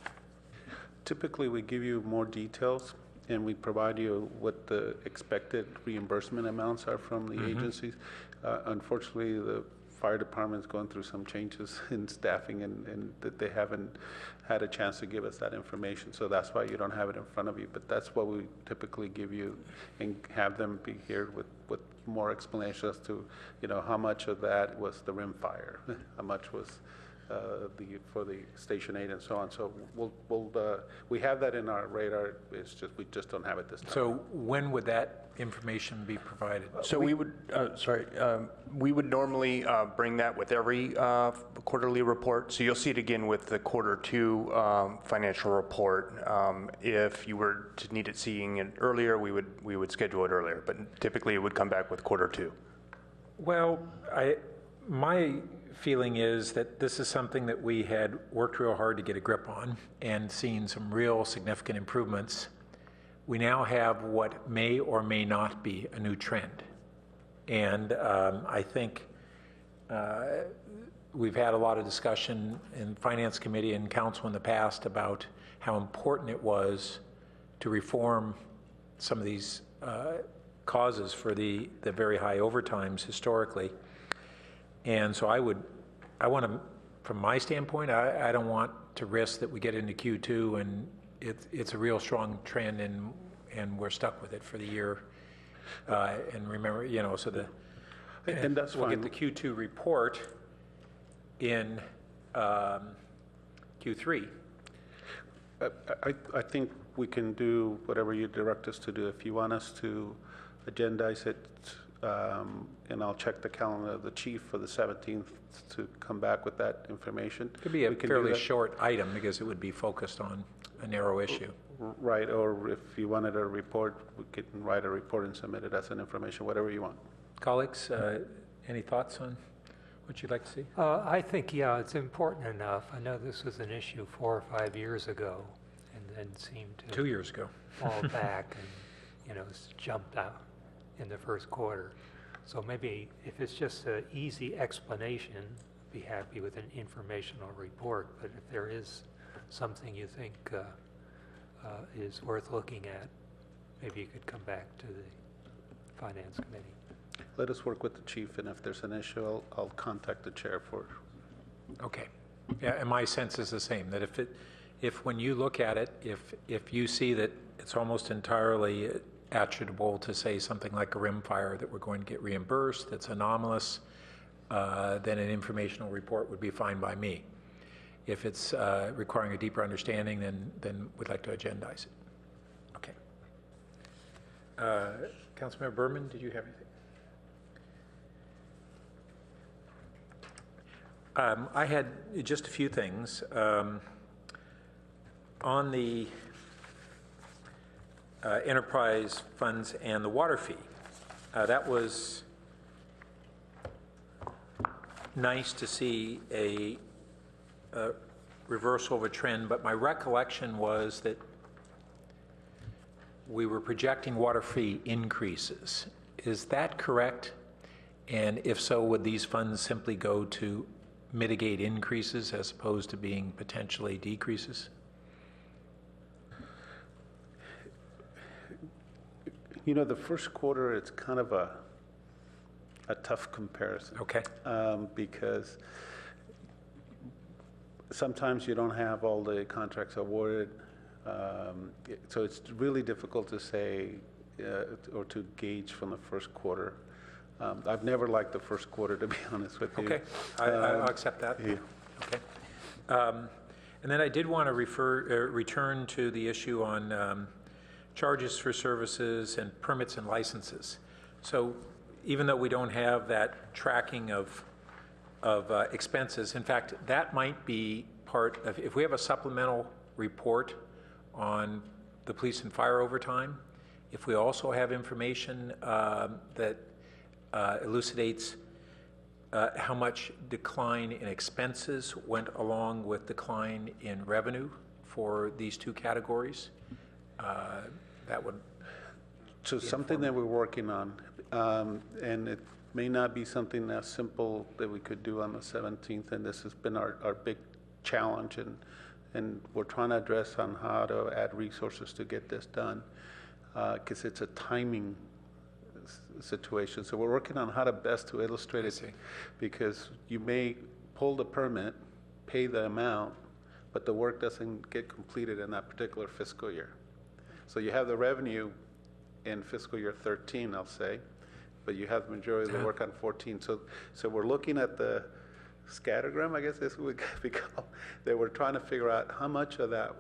Typically, we give you more details, and we provide you what the expected reimbursement amounts are from the agencies. Unfortunately, the fire department's going through some changes in staffing, and that they haven't had a chance to give us that information. So that's why you don't have it in front of you. But that's what we typically give you, and have them be here with more explanation as to, how much of that was the rim fire, how much was for the Station 8 and so on. So we have that in our radar. It's just, we just don't have it this time. So when would that information be provided? So we would, we would normally bring that with every quarterly report. So you'll see it again with the Q2 financial report. If you were to need it seeing it earlier, we would schedule it earlier, but typically it would come back with Q2. Well, my feeling is that this is something that we had worked real hard to get a grip on and seen some real significant improvements. We now have what may or may not be a new trend. And I think we've had a lot of discussion in Finance Committee and Council in the past about how important it was to reform some of these causes for the very high overtimes historically. And so I want to, from my standpoint, I don't want to risk that we get into Q2 and it's a real strong trend and we're stuck with it for the year. And remember, so and that's we'll fine. get the Q2 report in Q3. I think we can do whatever you direct us to do. If you want us to agendize it, and I'll check the calendar of the chief for the 17th to come back with that information. Could be a We can do fairly that. short item because it would be focused on a narrow issue. Right, or if you wanted a report, we can write a report and submit it as an information, whatever you want. Colleagues, any thoughts on what you'd like to see? I think, yeah, it's important enough. I know this was an issue 4 or 5 years ago, and then seemed to 2 years ago. fall back and, it's jumped out in the first quarter. So maybe if it's just an easy explanation, be happy with an informational report. But if there is something you think is worth looking at, maybe you could come back to the Finance Committee. Let us work with the chief, and if there's an issue, I'll contact the chair for. Okay. Yeah, and my sense is the same, that if when you look at it, if you see that it's almost entirely attributable to, say, something like a rim fire that we're going to get reimbursed, that's anomalous, then an informational report would be fine by me. If it's requiring a deeper understanding, then we'd like to agendize it. Okay. Councilmember Berman, did you have anything? I had just a few things. On the enterprise funds and the water fee, that was nice to see a reversal of a trend, but my recollection was that we were projecting water fee increases. Is that correct? And if so, would these funds simply go to mitigate increases as opposed to being potentially decreases? You know, the first quarter, it's kind of a tough comparison. Okay. Because sometimes you don't have all the contracts awarded. So it's really difficult to say or to gauge from the first quarter. I've never liked the first quarter, to be honest with you. Okay, I'll accept that. Yeah. Okay. And then I did want to return to the issue on charges for services and permits and licenses. So even though we don't have that tracking of expenses, in fact, that might be part of, if we have a supplemental report on the police and fire overtime, if we also have information that elucidates how much decline in expenses went along with decline in revenue for these two categories, that would. So something that we're working on, and it may not be something as simple that we could do on the 17th, and this has been our big challenge, and we're trying to address on how to add resources to get this done, because it's a timing situation. So we're working on how to best to illustrate it, because you may pull the permit, pay the amount, but the work doesn't get completed in that particular fiscal year. So you have the revenue in fiscal year 13, I'll say, but you have the majority of the work on 14. So we're looking at the scattergram, I guess this would be called, that we're trying to figure out how much of that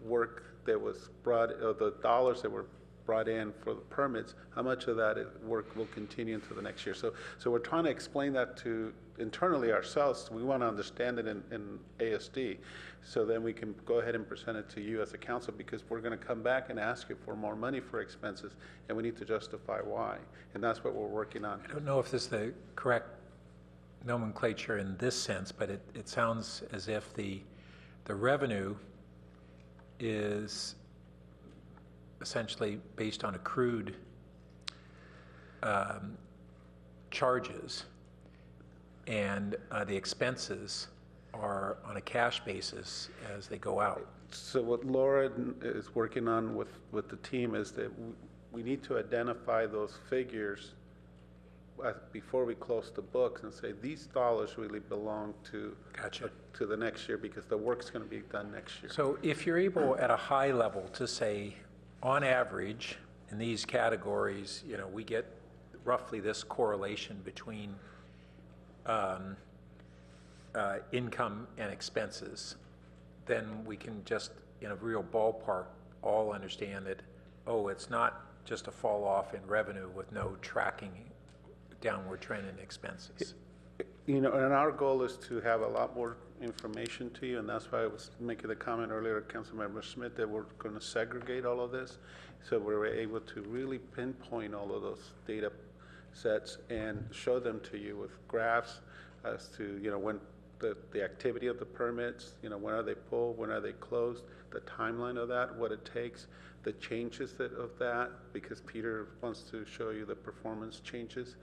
work that was brought, or the dollars that were brought in for the permits, how much of that work will continue into the next year. So we're trying to explain that to internally ourselves. We want to understand it in ASD, so then we can go ahead and present it to you as a council, because we're going to come back and ask you for more money for expenses, and we need to justify why, and that's what we're working on. I don't know if this is the correct nomenclature in this sense, but it sounds as if the revenue is essentially based on accrued charges, and the expenses are on a cash basis as they go out. So what Laura is working on with the team is that we need to identify those figures before we close the books and say these dollars really belong to to the next year, because the work's going to be done next year. So if you're able at a high level to say, on average, in these categories, you know, we get roughly this correlation between income and expenses, then we can just, in a real ballpark, all understand that, oh, it's not just a fall off in revenue with no tracking downward trend in expenses. You know, and our goal is to have a lot more information to you, and that's why I was making the comment earlier, Councilmember Smith, that we're going to segregate all of this, so we're able to really pinpoint all of those data sets and show them to you with graphs as to, you know, when the activity of the permits, you know, when are they pulled, when are they closed, the timeline of that, what it takes, the changes of that, because Peter wants to show you the performance changes.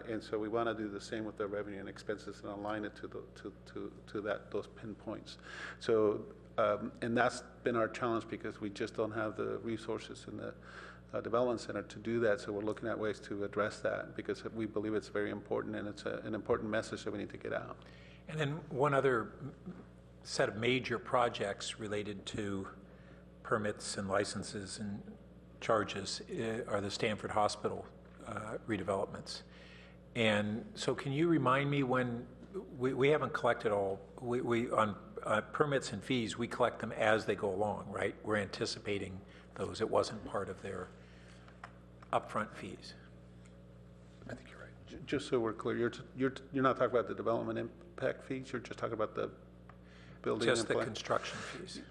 And so we want to do the same with the revenue and expenses and align it to those pinpoints. So, and that's been our challenge, because we just don't have the resources and Development Center to do that, so we're looking at ways to address that, because we believe it's very important, and it's an important message that we need to get out. And then one other set of major projects related to permits and licenses and charges are the Stanford Hospital redevelopments. And so can you remind me when, we haven't collected all, we on permits and fees, we collect them as they go along, right? We're anticipating those. It wasn't part of their upfront fees. I think you're right. Just so we're clear, you're not talking about the development impact fees, you're just talking about the building Just and the plan? construction fees.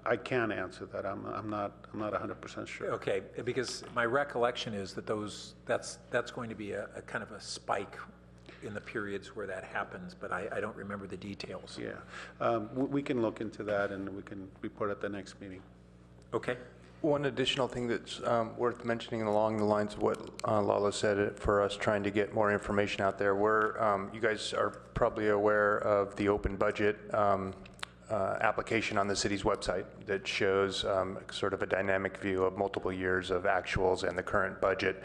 I can't answer that. I'm not 100% sure. Okay, because my recollection is that that's going to be a kind of a spike in the periods where that happens, but I don't remember the details. Yeah, we can look into that and we can report at the next meeting. Okay. One additional thing that's worth mentioning along the lines of what Lalo said for us trying to get more information out there, you guys are probably aware of the open budget application on the city's website that shows sort of a dynamic view of multiple years of actuals and the current budget.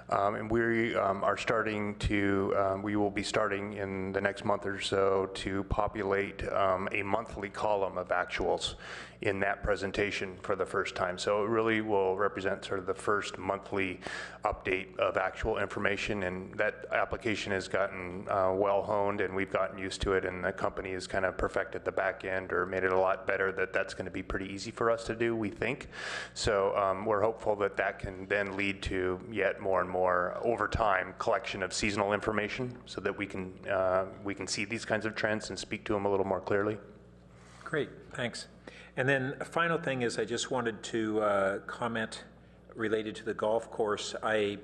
And we are starting to, we will be starting in the next month or so to populate a monthly column of actuals in that presentation for the first time. So it really will represent sort of the first monthly update of actual information, and that application has gotten well honed, and we've gotten used to it, and the company has kind of perfected the back end or made it a lot better. That's going to be pretty easy for us to do, we think. So we're hopeful that that can then lead to yet more and more over time collection of seasonal information, so that we can see these kinds of trends and speak to them a little more clearly. Great, thanks. And then a final thing is I just wanted to comment related to the golf course. I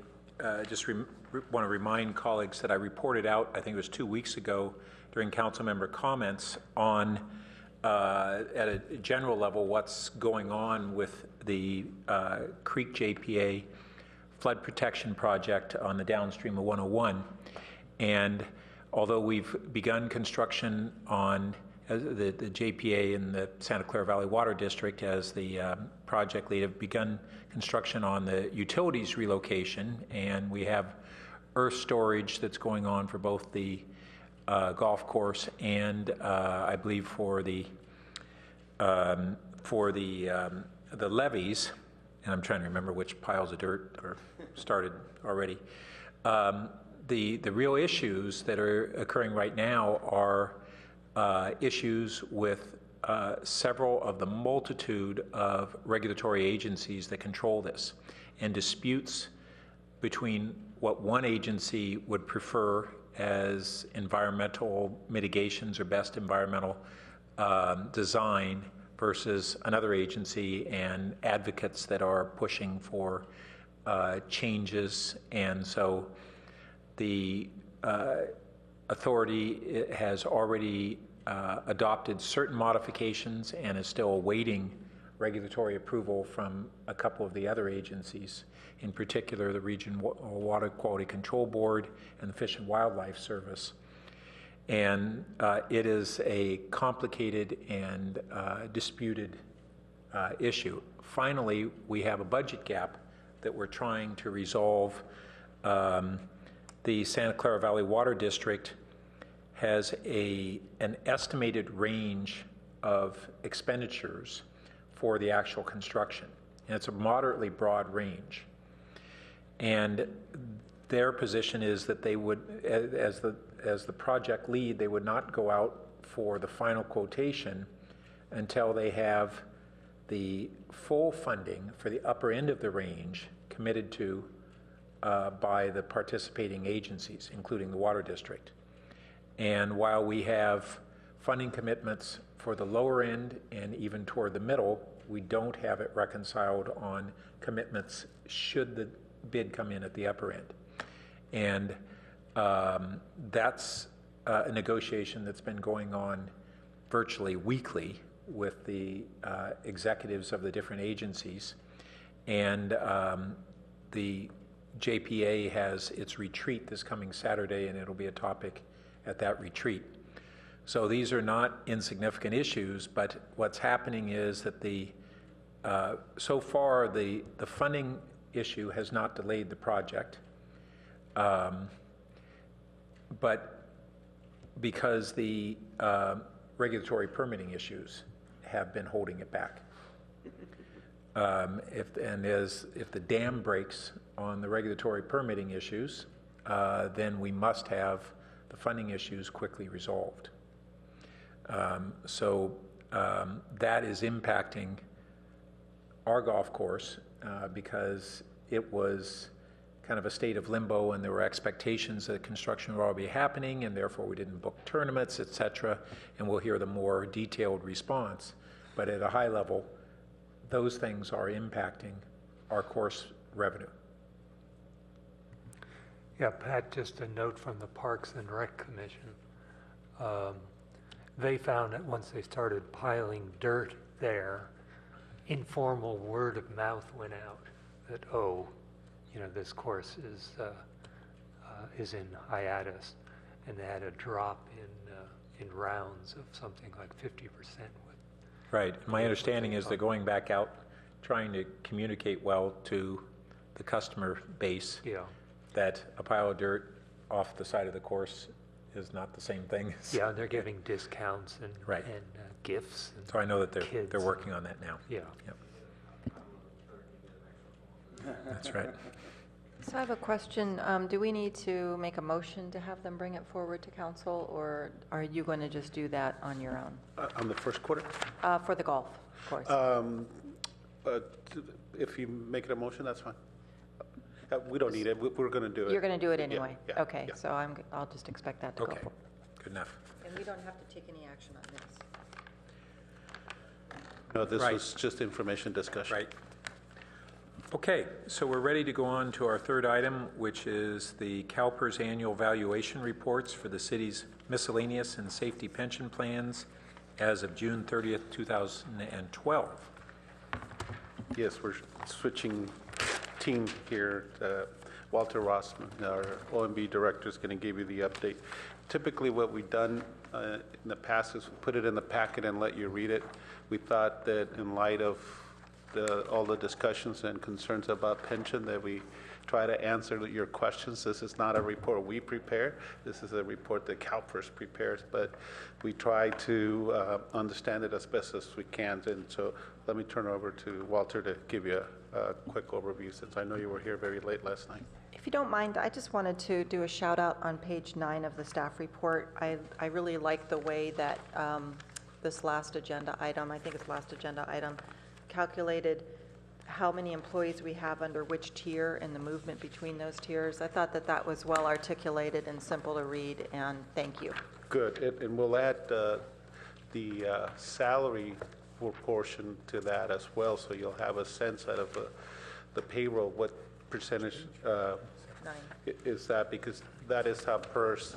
just want to remind colleagues that I reported out, I think it was 2 weeks ago, during council member comments on, at a general level, what's going on with the Creek JPA flood protection project on the downstream of 101. And although we've begun construction on the JPA and the Santa Clara Valley Water District as the project lead have begun construction on the utilities relocation, and we have earth storage that's going on for both the golf course and I believe for the levees, and I'm trying to remember which piles of dirt are started already. The real issues that are occurring right now are issues with several of the multitude of regulatory agencies that control this, and disputes between what one agency would prefer as environmental mitigations or best environmental design versus another agency, and advocates that are pushing for changes. And so the authority has already adopted certain modifications and is still awaiting regulatory approval from a couple of the other agencies, in particular the Region Water Quality Control Board and the Fish and Wildlife Service. And it is a complicated and disputed issue. Finally, we have a budget gap that we're trying to resolve. The Santa Clara Valley Water District has an estimated range of expenditures for the actual construction, and it's a moderately broad range. And their position is that they would, as the project lead, they would not go out for the final quotation until they have the full funding for the upper end of the range committed to by the participating agencies, including the Water District. And while we have funding commitments for the lower end and even toward the middle, we don't have it reconciled on commitments should the bid come in at the upper end. And that's a negotiation that's been going on virtually weekly with the executives of the different agencies. And the JPA has its retreat this coming Saturday, and it'll be a topic at that retreat. So these are not insignificant issues, but what's happening is that the So far, the funding issue has not delayed the project, but because the regulatory permitting issues have been holding it back. If the dam breaks on the regulatory permitting issues, then we must have the funding issues quickly resolved. So that is impacting our golf course because it was kind of a state of limbo, and there were expectations that construction would all be happening, and therefore we didn't book tournaments, et cetera, and we'll hear the more detailed response. But at a high level, those things are impacting our course revenue. Yeah, Pat, just a note from the Parks and Rec Commission. They found that once they started piling dirt there, informal word of mouth went out that, oh, you know, this course is in hiatus, and they had a drop in rounds of something like 50%. Right. My understanding is they're going back out, trying to communicate well to the customer base that a pile of dirt off the side of the course is not the same thing. Yeah, they're giving discounts and gifts. And so I know that they're working on that now. Yeah. Yep. That's right. So I have a question. Do we need to make a motion to have them bring it forward to council, or are you going to just do that on your own? On the first quarter? For the golf course. If you make it a motion, that's fine. We don't need it. We're going to do it. You're going to do it anyway? Yeah, okay, yeah. so I'll just expect that to go forward. Good enough. And we don't have to take any action on this? No, this was just information discussion. Right. Okay, so we're ready to go on to our third item, which is the CalPERS annual valuation reports for the city's miscellaneous and safety pension plans as of June 30th, 2012. Yes, we're switching team here. Walter Rossman, our OMB director, is going to give you the update. Typically what we've done in the past is put it in the packet and let you read it. We thought that in light of all the discussions and concerns about pension, that we try to answer your questions. This is not a report we prepare. This is a report that CalPERS prepares, but we try to understand it as best as we can. And so let me turn over to Walter to give you a quick overview, since I know you were here very late last night. If you don't mind, I just wanted to do a shout out on page 9 of the staff report. I really like the way that this last agenda item, I think it's last agenda item, calculated how many employees we have under which tier and the movement between those tiers. I thought that that was well articulated and simple to read, and thank you. Good, and we'll add the salary portion to that as well, so you'll have a sense out of the payroll, what percentage is that, because that is how PERS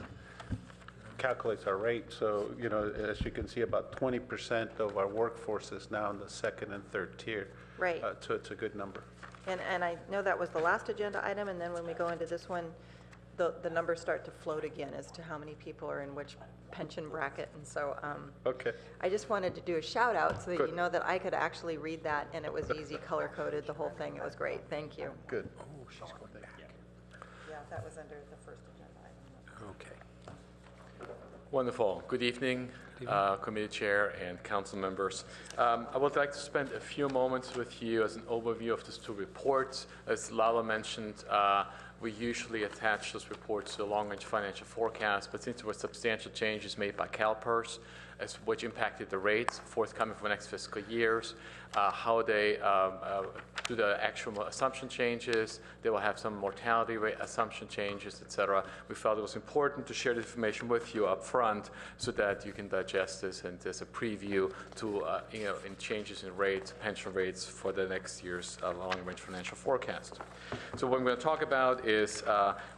calculates our rate. So, you know, as you can see, about 20% of our workforce is now in the second and third tier. Right. So it's a good number. And I know that was the last agenda item, and then when we go into this one, the numbers start to float again as to how many people are in which pension bracket. And so okay. I just wanted to do a shout out so that Good. you know that I could actually read that, and it was easy, color coded, the whole thing. It was great. Thank you. Good. Oh, she's going back. Yeah, that was under the first agenda item. Okay. Wonderful. Good evening, committee chair and council members. I would like to spend a few moments with you as an overview of these two reports. As Lala mentioned, we usually attach those reports to a long-range financial forecast, but since there were substantial changes made by CalPERS, which impacted the rates forthcoming for the next fiscal years, how they do the actual assumption changes. They will have some mortality rate assumption changes, et cetera. We felt it was important to share this information with you up front so that you can digest this, and there's a preview to in changes in rates, pension rates for the next year's long-range financial forecast. So what I'm going to talk about is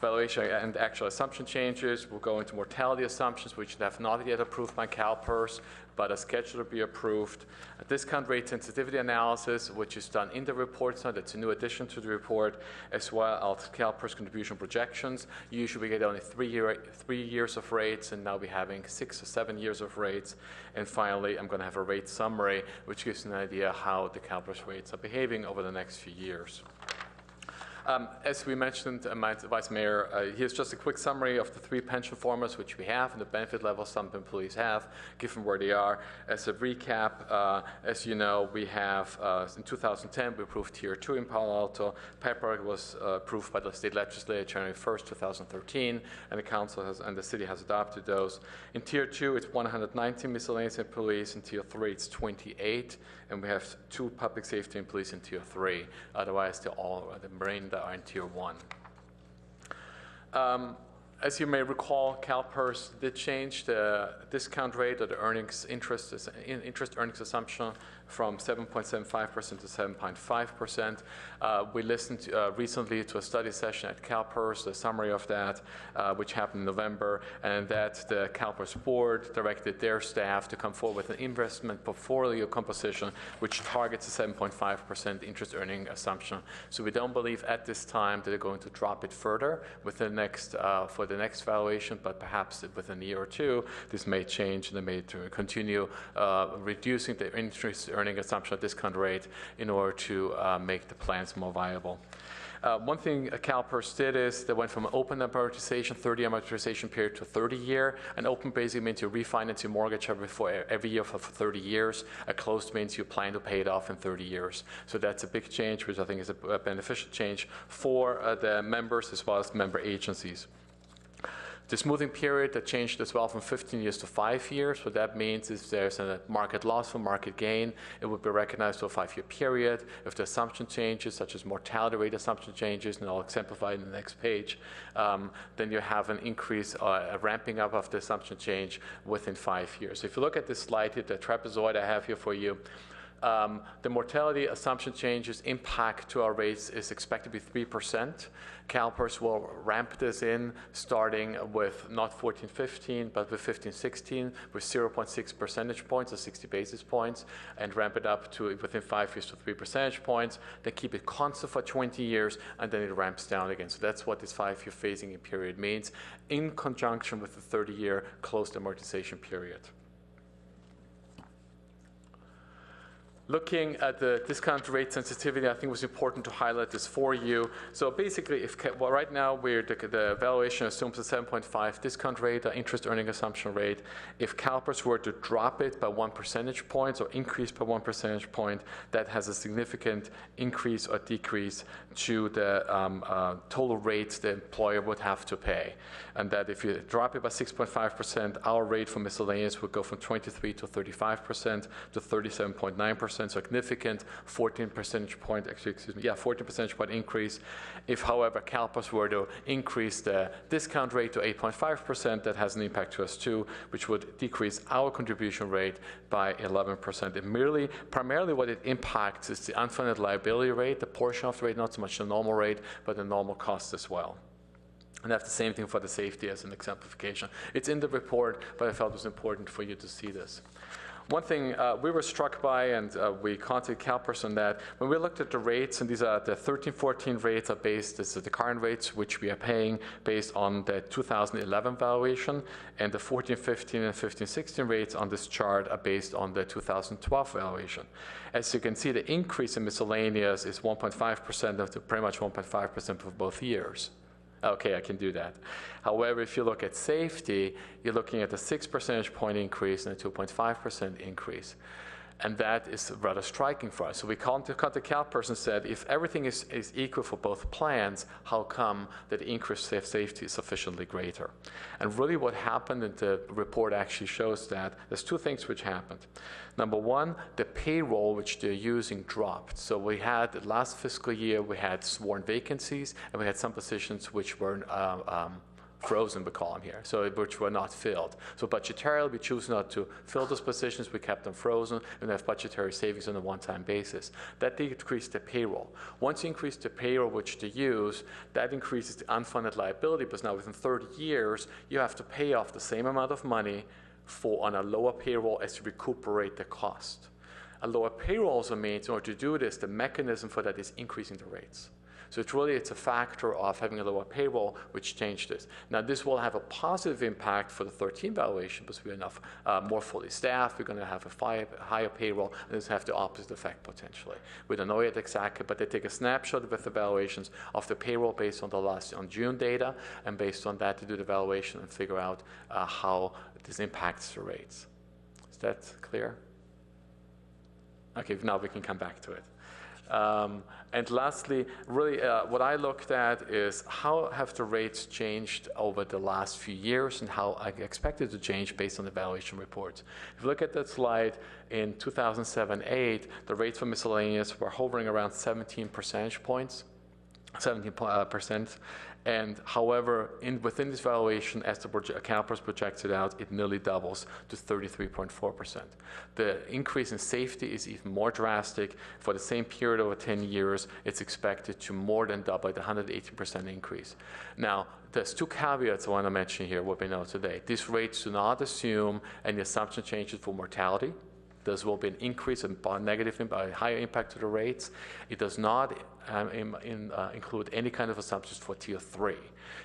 valuation and actual assumption changes. We'll go into mortality assumptions, which have not yet approved by CalPERS. CalPERS, but a schedule to be approved. A discount rate sensitivity analysis, which is done in the report, so that's a new addition to the report, as well as CalPERS contribution projections. Usually we get only 3 years of rates, and now we're having 6 or 7 years of rates. And finally, I'm going to have a rate summary, which gives an idea how the CalPERS rates are behaving over the next few years. As we mentioned, Vice Mayor, here's just a quick summary of the 3 pension formats which we have and the benefit levels some employees have, given where they are. As a recap, as you know, we have, in 2010, we approved Tier 2 in Palo Alto. PEPR was approved by the state legislature January 1st, 2013, and the council and the city has adopted those. In Tier 2, it's 119 miscellaneous employees. In Tier 3, it's 28, and we have 2 public safety employees in Tier 3. Otherwise, they're all the main that are in Tier 1. As you may recall, CalPERS did change the discount rate or the interest earnings assumption from 7.75% to 7.5%. We listened recently to a study session at CalPERS, the summary of that, which happened in November, and that the CalPERS board directed their staff to come forward with an investment portfolio composition which targets a 7.5% interest earning assumption. So we don't believe at this time that they're going to drop it further with the next, for the next valuation, but perhaps within a year or 2, this may change and they may continue reducing the interest earning assumption discount rate in order to make the plans more viable. One thing CalPERS did is they went from an open amortization, 30-year amortization period, to 30-year. An open basically means you refinance your mortgage every year for 30 years. A closed means you plan to pay it off in 30 years. So that's a big change, which I think is a beneficial change for the members as well as member agencies. The smoothing period that changed as well from 15 years to 5 years. What that means is there's a market loss or market gain, it would be recognized for a 5-year period. If the assumption changes, such as mortality rate assumption changes, and I'll exemplify it in the next page, then you have an increase, a ramping up of the assumption change within 5 years. If you look at this slide here, the trapezoid I have here for you, the mortality assumption changes impact to our rates is expected to be 3%. CalPERS will ramp this in starting with not 14-15, but with 15-16 with 0.6 percentage points or 60 basis points, and ramp it up to within 5 years to 3 percentage points. They keep it constant for 20 years, and then it ramps down again. So that's what this 5-year phasing period means in conjunction with the 30-year closed amortization period. Looking at the discount rate sensitivity, I think it was important to highlight this for you. So basically, right now the valuation assumes a 7.5 discount rate, interest earning assumption rate. If CalPERS were to drop it by 1 percentage point or increase by 1 percentage point, that has a significant increase or decrease to the total rates the employer would have to pay. And that if you drop it by 6.5%, our rate for miscellaneous would go from 23 to 35% to 37.9%. Significant 14 percentage point, 14 percentage point increase. If, however, CalPERS were to increase the discount rate to 8.5%, that has an impact to us too, which would decrease our contribution rate by 11%. It primarily what it impacts is the unfunded liability rate, the portion of the rate, not so much the normal rate, but the normal cost as well. And that's the same thing for the safety as an exemplification. It's in the report, but I felt it was important for you to see this. One thing we were struck by, and we contacted CalPERS on that, when we looked at the rates, and these are the 13-14 rates are based, this is the current rates which we are paying based on the 2011 valuation, and the 14-15 and 15-16 rates on this chart are based on the 2012 valuation. As you can see, the increase in miscellaneous is 1.5% of pretty much 1.5% for both years. Okay, I can do that. However, if you look at safety, you're looking at a 6 percentage point increase and a 2.5% increase. And that is rather striking for us. So we contacted CalPERS and said, if everything is equal for both plans, how come that the increased safety is sufficiently greater? And really what happened, and the report actually shows that, there's 2 things which happened. Number 1, the payroll which they're using dropped. So we had, last fiscal year, we had sworn vacancies, and we had some positions which were frozen, we call them here, so which were not filled. So budgetarily, we choose not to fill those positions. We kept them frozen and have budgetary savings on a one-time basis. That decreased the payroll. Once you increase the payroll which they use, that increases the unfunded liability, because now within 30 years, you have to pay off the same amount of money on a lower payroll as to recuperate the cost. A lower payroll also means, in order to do this, the mechanism for that is increasing the rates. So it's a factor of having a lower payroll which changed this. Now this will have a positive impact for the 13 valuation because we're enough more fully staffed, we're going to have a higher payroll, and this have the opposite effect potentially. We don't know yet exactly, but they take a snapshot with the valuations of the payroll based on June data, and based on that to do the valuation and figure out how this impacts the rates. Is that clear? Okay, now we can come back to it. And lastly, really what I looked at is how have the rates changed over the last few years and how I expect it to change based on the valuation reports. If you look at that slide, in 2007-8, the rates for miscellaneous were hovering around 17 percentage points, 17%. And however, within this valuation, as the CalPERS projects it out, it nearly doubles to 33.4%. The increase in safety is even more drastic. For the same period over 10 years, it's expected to more than double, at 118% increase. Now, there's two caveats I want to mention here, what we know today. These rates do not assume any assumption changes for mortality. There will be an increase in negative, higher impact to the rates. It does not include any kind of assumptions for Tier 3.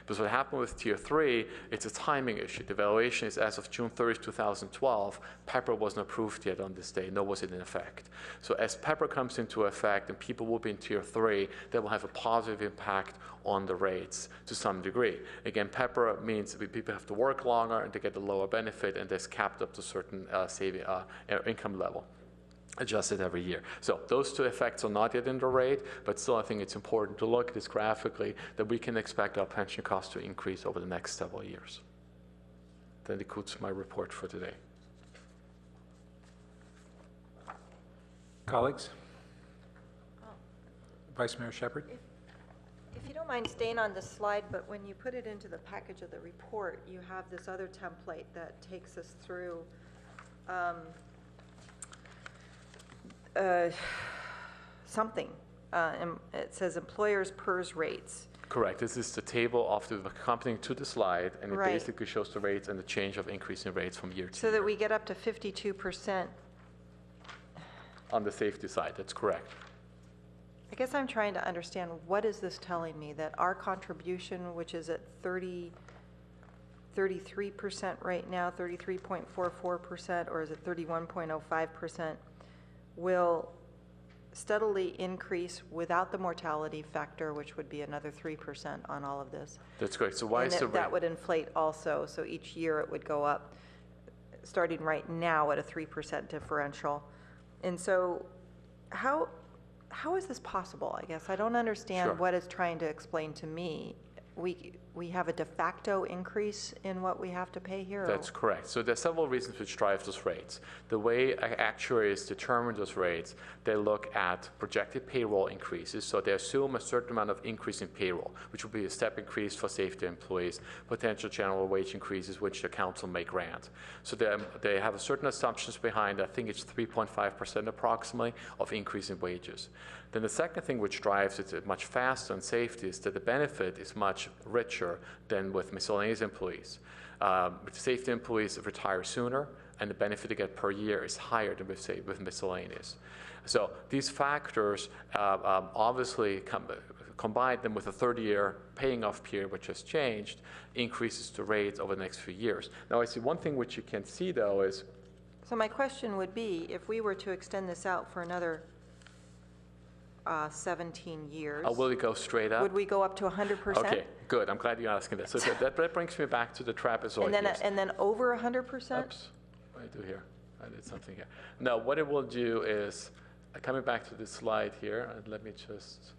Because what happened with Tier 3, it's a timing issue. The valuation is as of June 30, 2012. PEPR wasn't approved yet on this day, nor was it in effect. So as PEPR comes into effect and people will be in Tier 3, that will have a positive impact on the rates to some degree. Again, PEPR means people have to work longer and to get a lower benefit, and that's capped up to a certain income level, adjusted every year. So those two effects are not yet in the rate, but still I think it's important to look at this graphically, that we can expect our pension costs to increase over the next several years. That concludes my report for today. Colleagues? Vice Mayor Shepherd? If you don't mind staying on this slide, but when you put it into the package of the report, you have this other template that takes us through something. It says employers' PERS rates. Correct. This is the table accompanying to the slide, and it basically shows the rates and the change of increasing rates from year to year. So that we get up to 52%. On the safety side, that's correct. I guess I'm trying to understand, what is this telling me? That our contribution, which is at 33% right now, 33.44%, or is it 31.05%, will steadily increase without the mortality factor, which would be another 3% on all of this. That's correct. So why is the rate? That would inflate also, so each year it would go up, starting right now at a 3% differential. And so how is this possible? I guess I don't understand what it's trying to explain to me. We have a de facto increase in what we have to pay here? That's correct. So there are several reasons which drive those rates. The way actuaries determine those rates, they look at projected payroll increases. So they assume a certain amount of increase in payroll, which will be a step increase for safety employees, potential general wage increases, which the council may grant. So they have a certain assumptions behind, I think it's 3.5% approximately, of increase in wages. Then the second thing which drives it much faster in safety is that the benefit is much richer than with miscellaneous employees. Safety employees retire sooner, and the benefit they get per year is higher than with miscellaneous. So these factors obviously combine them with a 30-year paying off period, which has changed, increases the rates over the next few years. Now I see one thing which you can see though is. So my question would be, if we were to extend this out for another 17 years. Will it go straight up? Would we go up to 100%? Okay, good. I'm glad you're asking that. So that brings me back to the trapezoid. And then over 100%? Oops, what did I do here? I did something here. No, what it will do is, coming back to this slide here, and let me just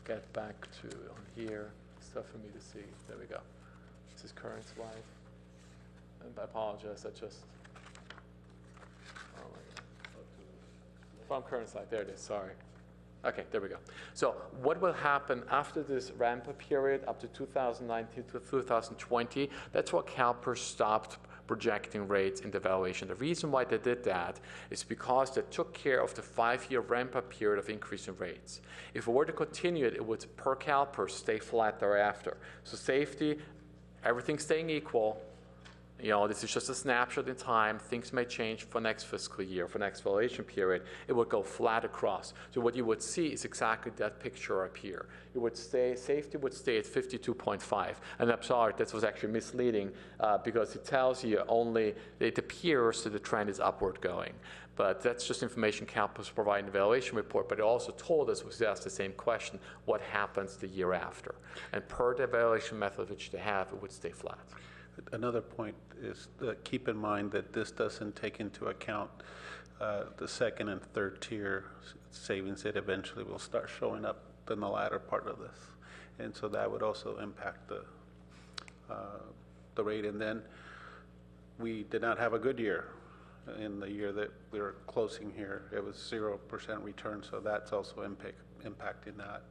get back to on here, stuff for me to see. There we go. This is current slide. And I apologize, oh my God. From current slide, there it is, sorry. Okay, there we go. So what will happen after this ramp-up period up to 2019 to 2020? That's what CalPERS stopped projecting rates in the valuation. The reason why they did that is because they took care of the 5-year ramp-up period of increasing rates. If we were to continue it, it would, per CalPERS, stay flat thereafter. So safety, everything staying equal, This is just a snapshot in time. Things may change for next fiscal year, for next valuation period. It would go flat across. So what you would see is exactly that picture up here. It would stay, safety would stay at 52.5. And I'm sorry, that was actually misleading because it tells you only, it appears that the trend is upward going. But that's just information CalPERS provided in the evaluation report, but it also told us, was asked the same question, what happens the year after? And per the evaluation method which they have, it would stay flat. Another point is that keep in mind that this doesn't take into account the second and third tier savings that eventually will start showing up in the latter part of this. And so that would also impact the rate. And then we did not have a good year in the year that we were closing here. It was 0% return, so that's also impacting that,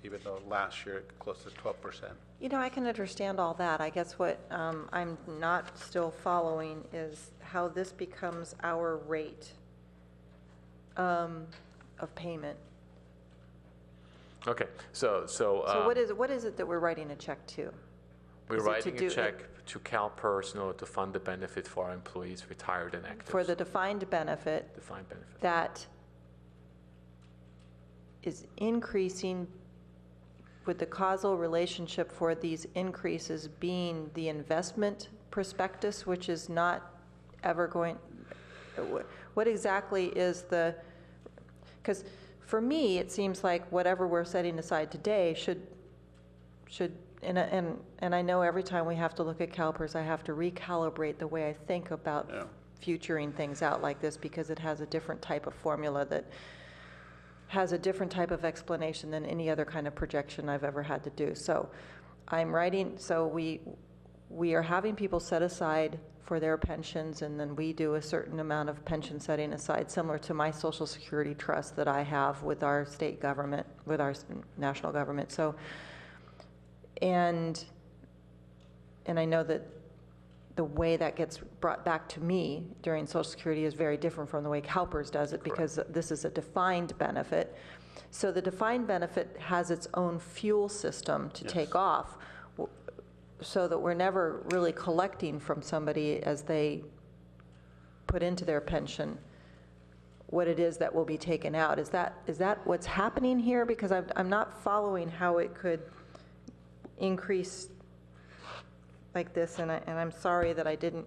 even though last year it closed to 12%. I can understand all that. I guess what I'm not still following is how this becomes our rate of payment. Okay, so what is it that we're writing a check to? We're writing a check to CalPERS in order to fund the benefit for our employees, retired and active. For the defined benefit. That is increasing, with the causal relationship for these increases being the investment prospectus, which is not ever going, what exactly is the, because for me, it seems like whatever we're setting aside today should, and I know every time we have to look at CalPERS, I have to recalibrate the way I think about futuring things out like this, because it has a different type of formula that has a different type of explanation than any other kind of projection I've ever had to do. So I'm writing, so we are having people set aside for their pensions, and then we do a certain amount of pension setting aside, similar to my Social Security trust that I have with our state government, with our national government. So, and I know that the way that gets brought back to me during Social Security is very different from the way CalPERS does it, because this is a defined benefit. So the defined benefit has its own fuel system to take off, so that we're never really collecting from somebody as they put into their pension what it is that will be taken out. Is that what's happening here? Because I'm not following how it could increase like this, and I'm sorry that I didn't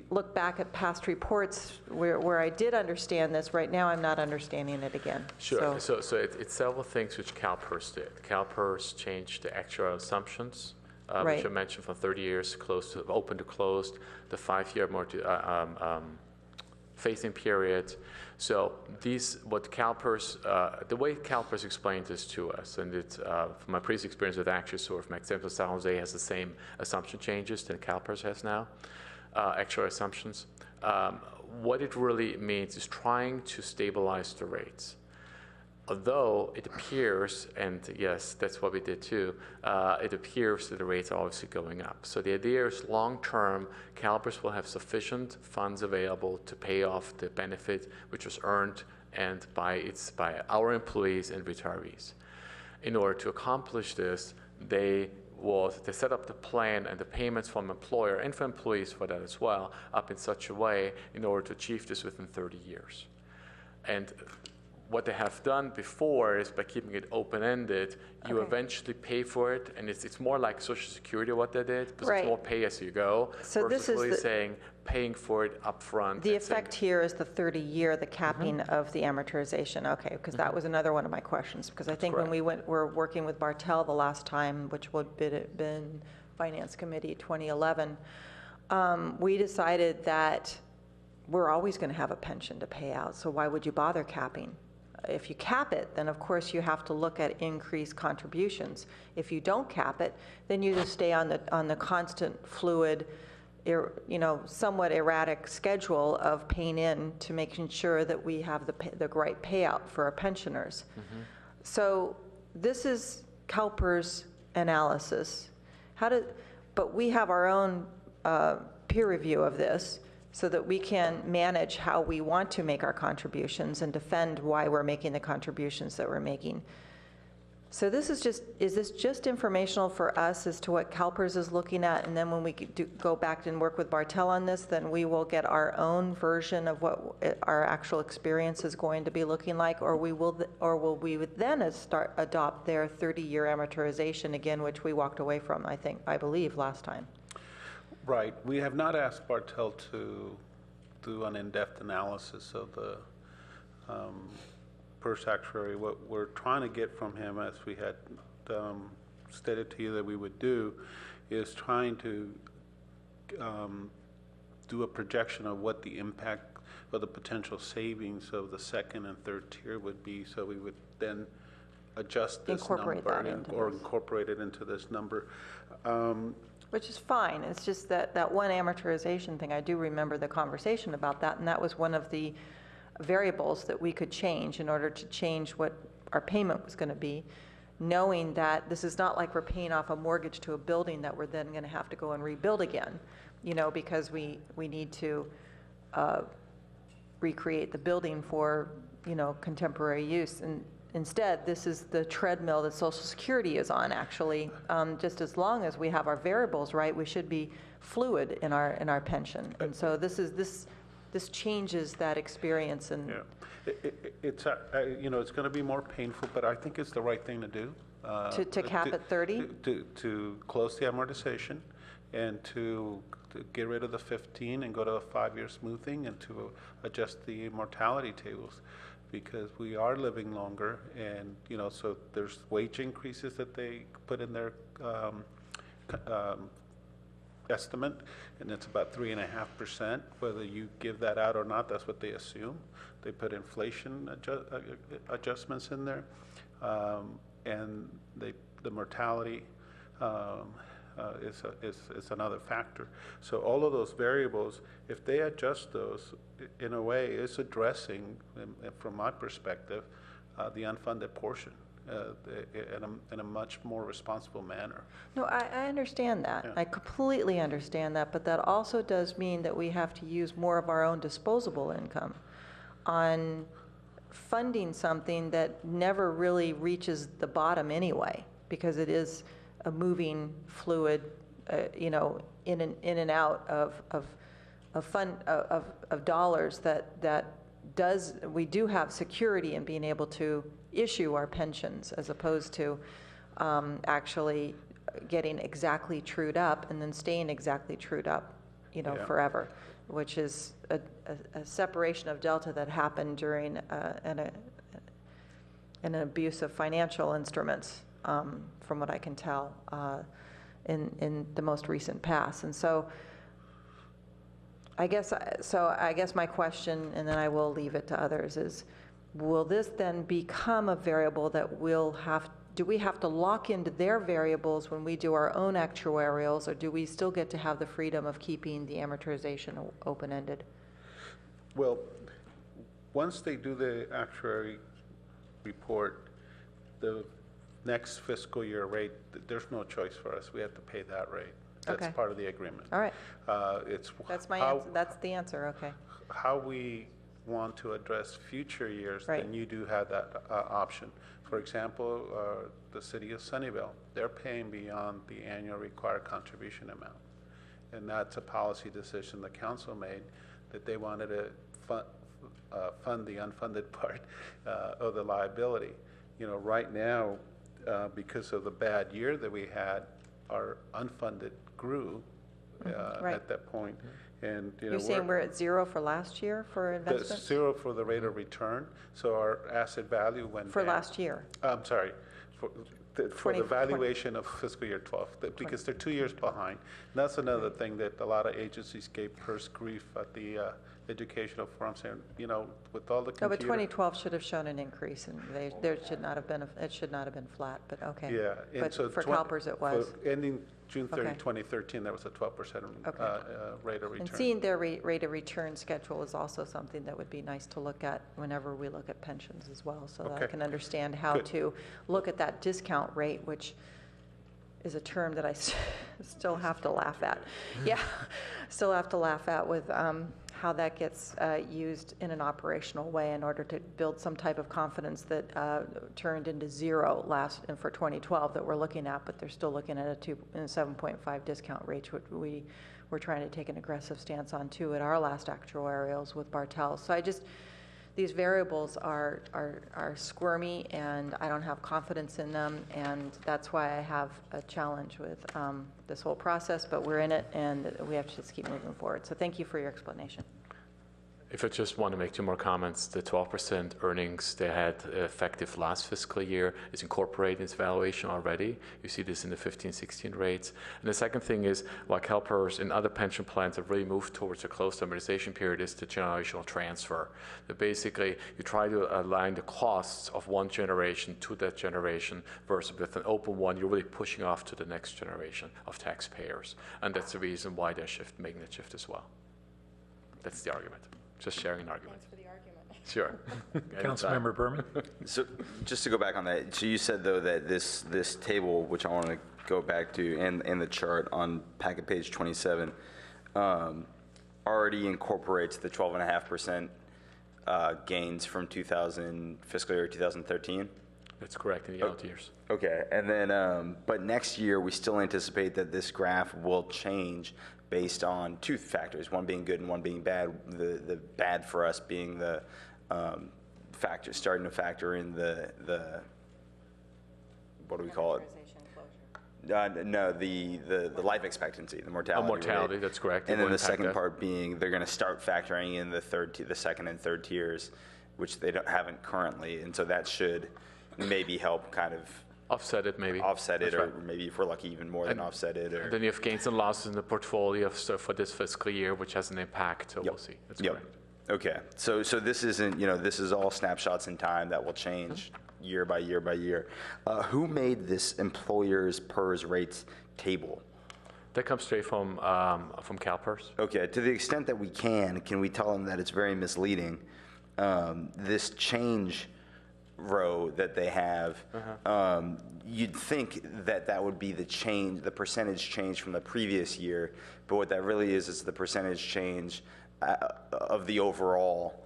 look back at past reports where I did understand this. Right now, I'm not understanding it again. Sure. So it's several things which CalPERS did. CalPERS changed the actuarial assumptions, which I mentioned, from 30 years open to closed, the 5-year phasing period. So what CalPERS, the way CalPERS explained this to us, and it's from my previous experience with ActuSource, my example, San Jose has the same assumption changes that CalPERS has now, actual assumptions. What it really means is trying to stabilize the rates. Although it appears, and yes, that's what we did too, it appears that the rates are obviously going up. So the idea is long-term, CalPERS will have sufficient funds available to pay off the benefit which was earned and by our employees and retirees. In order to accomplish this, they set up the plan and the payments from employer and for employees for that as well up in such a way in order to achieve this within 30 years. And what they have done before is by keeping it open-ended, you eventually pay for it, and it's more like Social Security what they did, because it's more pay as you go, so versus really saying paying for it up front. The effect here is the 30-year, the capping of the amortization. Okay, because that was another one of my questions, because I think when we were working with Bartel the last time, which would have been Finance Committee 2011, we decided that we're always going to have a pension to pay out, so why would you bother capping? If you cap it, then of course you have to look at increased contributions. If you don't cap it, then you just stay on the constant fluid, somewhat erratic schedule of paying in to making sure that we have the right payout for our pensioners. So this is CalPERS analysis. But we have our own peer review of this, so that we can manage how we want to make our contributions and defend why we're making the contributions that we're making. So this is this just informational for us as to what CalPERS is looking at? And then when we go back and work with Bartel on this, then we will get our own version of what our actual experience is going to be looking like? Or will we then adopt their 30-year amortization again, which we walked away from, I believe, last time? Right. We have not asked Bartel to do an in-depth analysis of the first actuary. What we're trying to get from him, as we had stated to you that we would do, is trying to do a projection of what the impact or the potential savings of the second and third tier would be. So we would then adjust this number or incorporate it into this number. Which is fine. It's just that one amortization thing, I do remember the conversation about that, and that was one of the variables that we could change in order to change what our payment was going to be, knowing that this is not like we're paying off a mortgage to a building that we're then going to have to go and rebuild again, because we need to recreate the building for, contemporary use. And instead, this is the treadmill that Social Security is on, actually. Just as long as we have our variables right, we should be fluid in our pension. And so this changes that experience. And it's it's going to be more painful, but I think it's the right thing to do. To cap at 30? To close the amortization and to get rid of the 15 and go to a 5-year smoothing and to adjust the mortality tables, because we are living longer, and so there's wage increases that they put in their estimate, and it's about 3.5%. Whether you give that out or not, that's what they assume. They put inflation adjustments in there, and the mortality is another factor. So all of those variables, if they adjust those, in a way, it's addressing, from my perspective, the unfunded portion in a much more responsible manner. No, I understand that. Yeah. I completely understand that, but that also does mean that we have to use more of our own disposable income on funding something that never really reaches the bottom anyway, because it is a moving fluid, in and out of dollars we do have security in being able to issue our pensions, as opposed to actually getting exactly trued up and then staying exactly trued up, forever, which is a separation of delta that happened during an abuse of financial instruments, from what I can tell, in the most recent past. And so I guess my question, and then I will leave it to others, is will this then become a variable that do we have to lock into their variables when we do our own actuarials, or do we still get to have the freedom of keeping the amortization open-ended? Well, once they do the actuary report, the next fiscal year rate, there's no choice for us. We have to pay that rate. That's Okay. part of the agreement. All right. That's my answer. That's the answer. Okay. How we want to address future years, Right. then you do have that option. For example, the city of Sunnyvale, they're paying beyond the annual required contribution amount. And that's a policy decision the council made, that they wanted to fund the unfunded part of the liability. Right now, because of the bad year that we had, our unfunded grew Right. at that point. And You're saying we're at 0 for last year for investments? That's 0 for the rate of return, so our asset value went For down. last year? I'm sorry, for the 20 valuation of fiscal year 12, because they're 2 years behind. And that's another thing that a lot of agencies gave PERS grief at the educational forum, saying, with all the No, but computer. 2012 should have shown an increase, and it should not have been flat, but okay. Yeah. And But so for CalPERS it was. for ending June 30, Okay. 2013, there was a 12% rate of return. And seeing their rate of return schedule is also something that would be nice to look at whenever we look at pensions as well, so that I Okay. can understand how Good. to look at that discount rate, which is a term that I still have to laugh at. Yeah, still have to laugh at with how that gets used in an operational way in order to build some type of confidence that turned into zero and for 2012 that we're looking at, but they're still looking at a 7.5 discount rate, which we're trying to take an aggressive stance on too at our last actuarials with Bartell. So these variables are squirmy, and I don't have confidence in them, and that's why I have a challenge with this whole process, but we're in it, and we have to just keep moving forward. So thank you for your explanation. If I just want to make two more comments, the 12% earnings they had effective last fiscal year is incorporated in its valuation already. You see this in the 15-16 rates. And the second thing is, while CalPERS and other pension plans have really moved towards a closed amortization period, is the generational transfer. That basically, you try to align the costs of one generation to that generation, versus with an open one, you're really pushing off to the next generation of taxpayers. And that's the reason why they're making that shift as well. That's the argument. Just sharing an argument. Thanks for the argument. Sure. Councilmember Berman? So just to go back on that, so you said though that this table, which I want to go back to, and the chart on packet page 27, already incorporates the 12.5% gains from fiscal year 2013? That's correct, in the out years. Okay, and then, but next year, we still anticipate that this graph will change based on two factors, one being good and one being bad. The bad for us being the starting to factor in the what do we call it? No, the life expectancy, the mortality. Mortality, rate. that's correct. And then the second part being they're going to start factoring in the second and third tiers, which they haven't currently, and so that should maybe help kind of offset it, maybe. Offset it, That's or right. maybe if we're lucky, even more than offset it. And then you have gains and losses in the portfolio for this fiscal year, which has an impact, so we'll see. That's correct. Okay, so this isn't, this is all snapshots in time that will change year by year by year. Who made this employers' PERS rates table? That comes straight from CalPERS. Okay, to the extent that we can we tell them that it's very misleading? This change row that they have, you'd think that would be the percentage change from the previous year, but what that really is the percentage change of the overall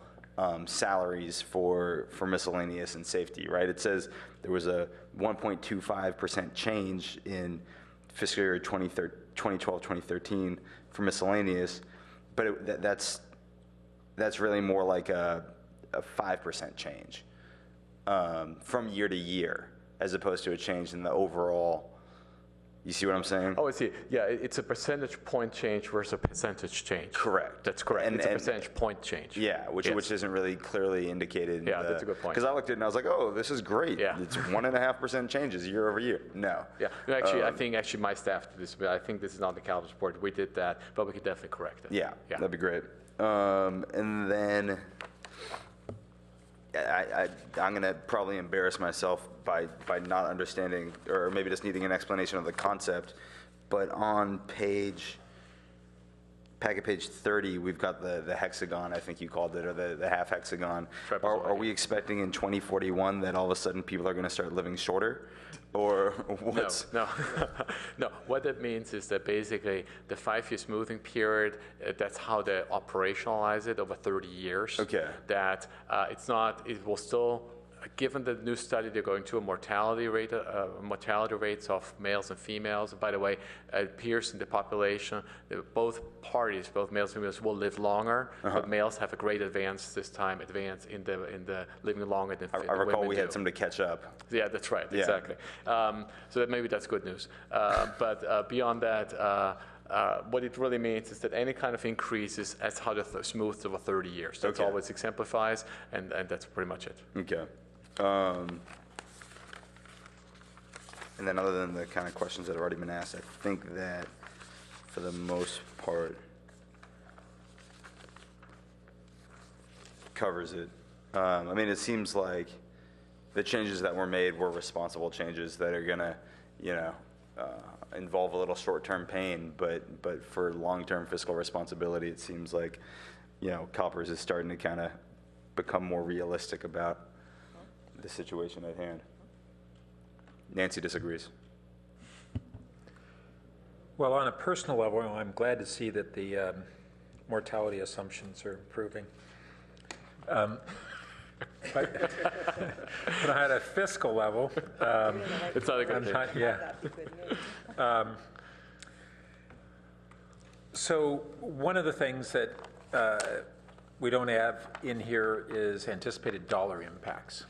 salaries for miscellaneous and safety, right? It says there was a 1.25% change in fiscal year 2012-2013 for miscellaneous, but that's really more like a 5% change from year to year, as opposed to a change in the overall. You see what I'm saying? Oh, I see. Yeah, it's a percentage point change versus a percentage change. Correct. That's correct. It's a percentage point change. Yeah, which isn't really clearly indicated. Yeah, that's a good point. Because I looked at it and I was like, oh, this is great. Yeah. It's 1.5% changes year over year. No. Yeah. No, actually, I think my staff did this, but I think this is not the CalPERS report. We did that, but we could definitely correct it. Yeah, that'd be great. And then I'm going to probably embarrass myself by not understanding, or maybe just needing an explanation of the concept, but on packet page 30, we've got the hexagon, I think you called it, or the half hexagon. Are we expecting in 2041 that all of a sudden people are going to start living shorter? Or what's... No. No. What that means is that basically the 5-year smoothing period, that's how they operationalize it over 30 years. Okay. That it will still, given the new study, they're going to a mortality rates of males and females. And by the way, it appears in the population that both parties, both males and females, will live longer, but males have a great advance in the living longer than women. I recall we had some to catch up. Yeah, that's right, exactly. So maybe that's good news. But beyond that, what it really means is that any kind of increases, that's how the smooth over 30 years. That's always exemplifies, and that's pretty much it. Okay. And then other than the kind of questions that have already been asked, I think that for the most part covers it. I mean, it seems like the changes that were made were responsible changes that are gonna, involve a little short-term pain, but for long-term fiscal responsibility, it seems like, CalPERS is starting to kind of become more realistic about the situation at hand. Nancy disagrees. Well, on a personal level, I'm glad to see that the mortality assumptions are improving. But at a fiscal level, It's not a good thing. So one of the things that we don't have in here is anticipated dollar impacts.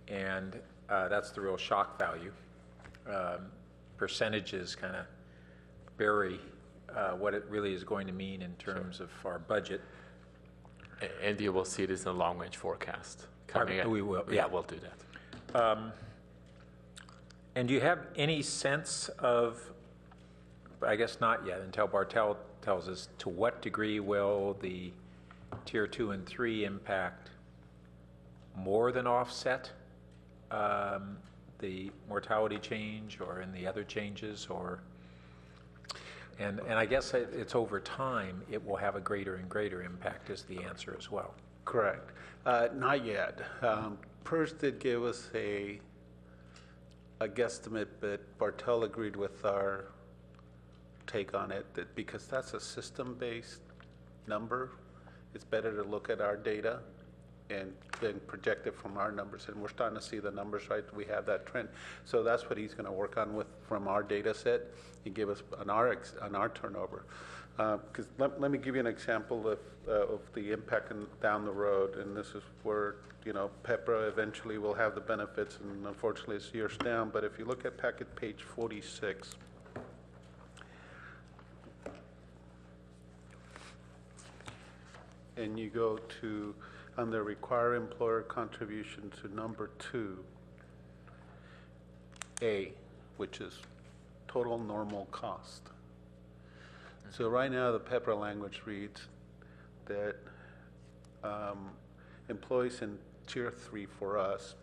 And that's the real shock value. Percentages kind of bury what it really is going to mean in terms of our budget. And you will see this in the long-range forecast coming in. We will, Yeah, we'll do that. And do you have any sense of, I guess not yet, until Bartel tells us, to what degree will the Tier 2 and 3 impact more than offset the mortality change or in the other changes, or? And I guess it's over time, it will have a greater and greater impact is the answer as well. Correct. Not yet. PERS did give us a guesstimate, but Bartel agreed with our take on it, that because that's a system-based number, it's better to look at our data and then project it from our numbers. And we're starting to see the numbers, right? We have that trend. So that's what he's going to work on with from our data set. He gave us on our turnover. Because let me give you an example of the impact down the road. And this is where, PEPRA eventually will have the benefits, and unfortunately it's years down. But if you look at packet page 46, and you go to under require employer contribution to number 2A, which is total normal cost. So right now the PEPRA language reads that employees in Tier 3 for us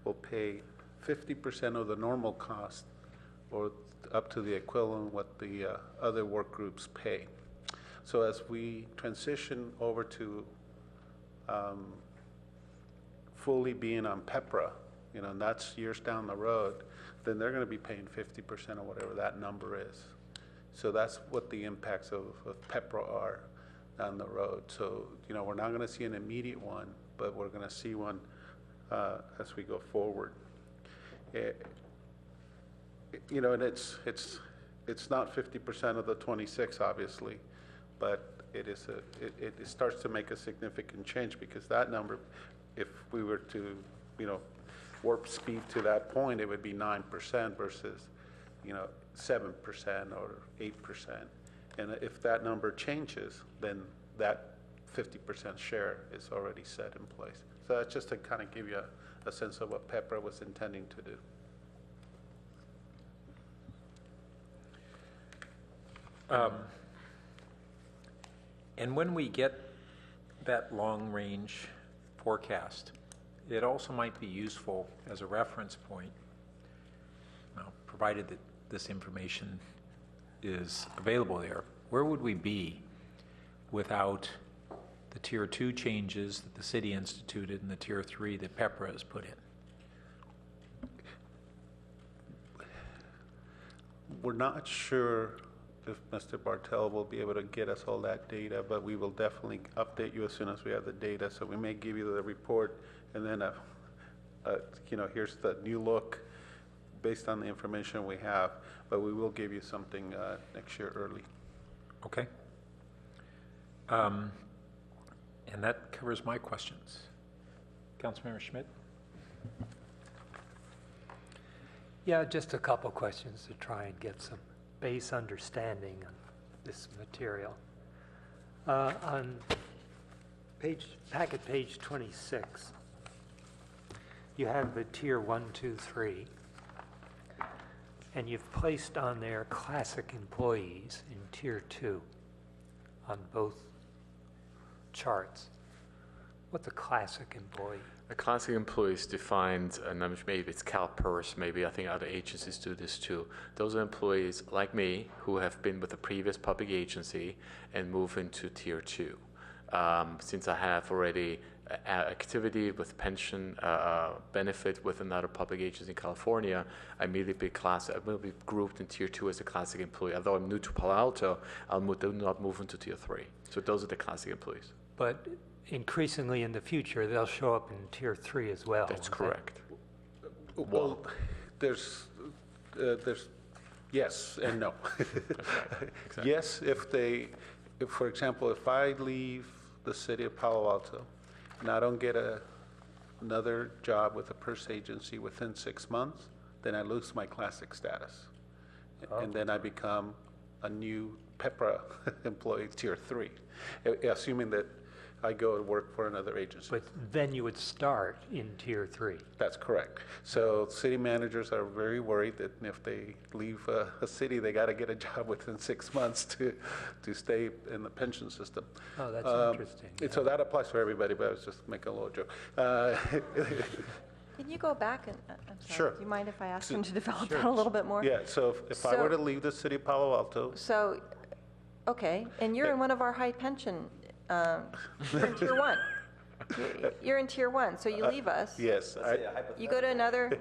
will pay 50% of the normal cost, or up to the equivalent what the other work groups pay. So as we transition over to fully being on PEPRA, and that's years down the road, then they're going to be paying 50% of whatever that number is. So that's what the impacts of PEPRA are down the road. So, we're not going to see an immediate one, but we're going to see one as we go forward. And it's not 50% of the 26, obviously, but it starts to make a significant change, because that number, if we were to, warp speed to that point, it would be 9% versus, 7% or 8%. And if that number changes, then that 50% share is already set in place. So that's just to kind of give you a sense of what PEPRA was intending to do. And when we get that long-range forecast, it also might be useful as a reference point, provided that this information is available there. Where would we be without the Tier 2 changes that the city instituted and the Tier 3 that PEPRA has put in? We're not sure if Mr. Bartel will be able to get us all that data, but we will definitely update you as soon as we have the data. So we may give you the report, and then here's the new look based on the information we have, but we will give you something next year early. Okay. And that covers my questions. Councilmember Schmidt? Yeah, just a couple questions to try and get some base understanding of this material. On packet page 26, you have the Tier 1, 2, 3, and you've placed on there classic employees in Tier 2 on both charts. What's a classic employee? A classic employee is defined, and maybe it's CalPERS, maybe I think other agencies do this too. Those are employees like me who have been with a previous public agency and move into Tier 2. Since I have already activity with pension benefit with another public agency in California, I immediately be grouped in Tier 2 as a classic employee. Although I'm new to Palo Alto, do not move into Tier 3. So those are the classic employees. But increasingly in the future, they'll show up in Tier 3 as well. That's correct. Well, there's yes and no. Exactly. Yes, if, for example, if I leave the city of Palo Alto and I don't get another job with a purse agency within 6 months, then I lose my classic status. And then I become a new PEPRA employee, Tier 3, assuming that I go and work for another agency. But then you would start in Tier 3. That's correct. So city managers are very worried that if they leave a city, they got to get a job within 6 months to stay in the pension system. Oh, that's interesting. So that applies for everybody, but I was just making a little joke. Can you go back and, I'm sorry, Sure. do you mind if I ask him to develop that a little bit more? Yeah, so if I were to leave the city of Palo Alto, So, okay, and you're in one of our high pension, you're in Tier 1. You're in Tier 1, so you leave us. yes, You go to another,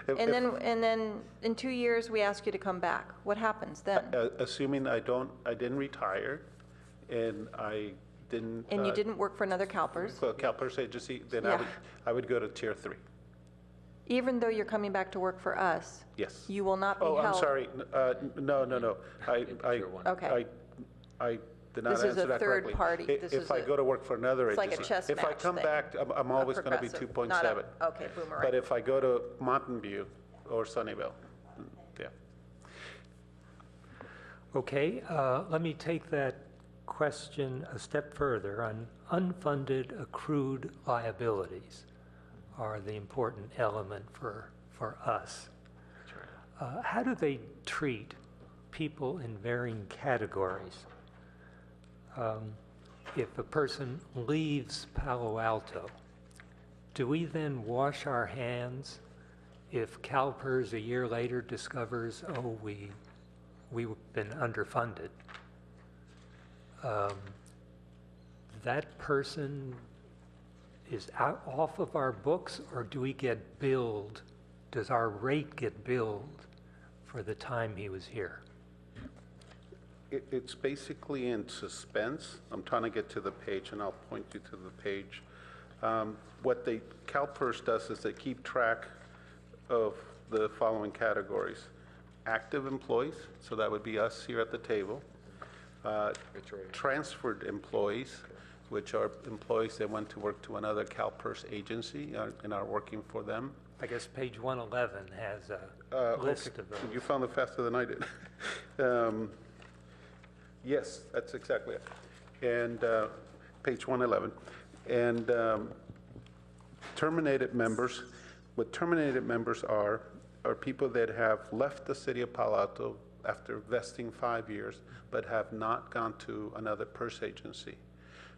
and then in 2 years, we ask you to come back. What happens then? assuming I didn't retire and I didn't. And you didn't work for another CalPERS, For a CalPERS agency, then Yeah. I would go to Tier 3. even though you're coming back to work for us, Yes. you will not be held. Oh, I'm sorry. No. Okay. I did not This is answer a that third correctly. party. This If is I a- go to work for another It's like agency. a chess If I match come thing. back, I'm always going to be Progressive, 2.7. not a- Okay, boomerang. But if I go to Mountain View or Sunnyvale, yeah. Okay, let me take that question a step further. On unfunded accrued liabilities are the important element for us. How do they treat people in varying categories? If a person leaves Palo Alto, do we then wash our hands if CalPERS a year later discovers, oh, we've been underfunded? That person is off of our books, or do we get billed? Does our rate get billed for the time he was here? It's basically in suspense. I'm trying to get to the page, and I'll point you to the page. What CalPERS does is they keep track of the following categories. Active employees, so that would be us here at the table. Transferred employees, which are employees that went to work to another CalPERS agency and are working for them. I guess page 111 has a list of those. You found it faster than I did. Yes, that's exactly it. And page 111. And terminated members, what terminated members are people that have left the city of Palo Alto after vesting 5 years, but have not gone to another purse agency.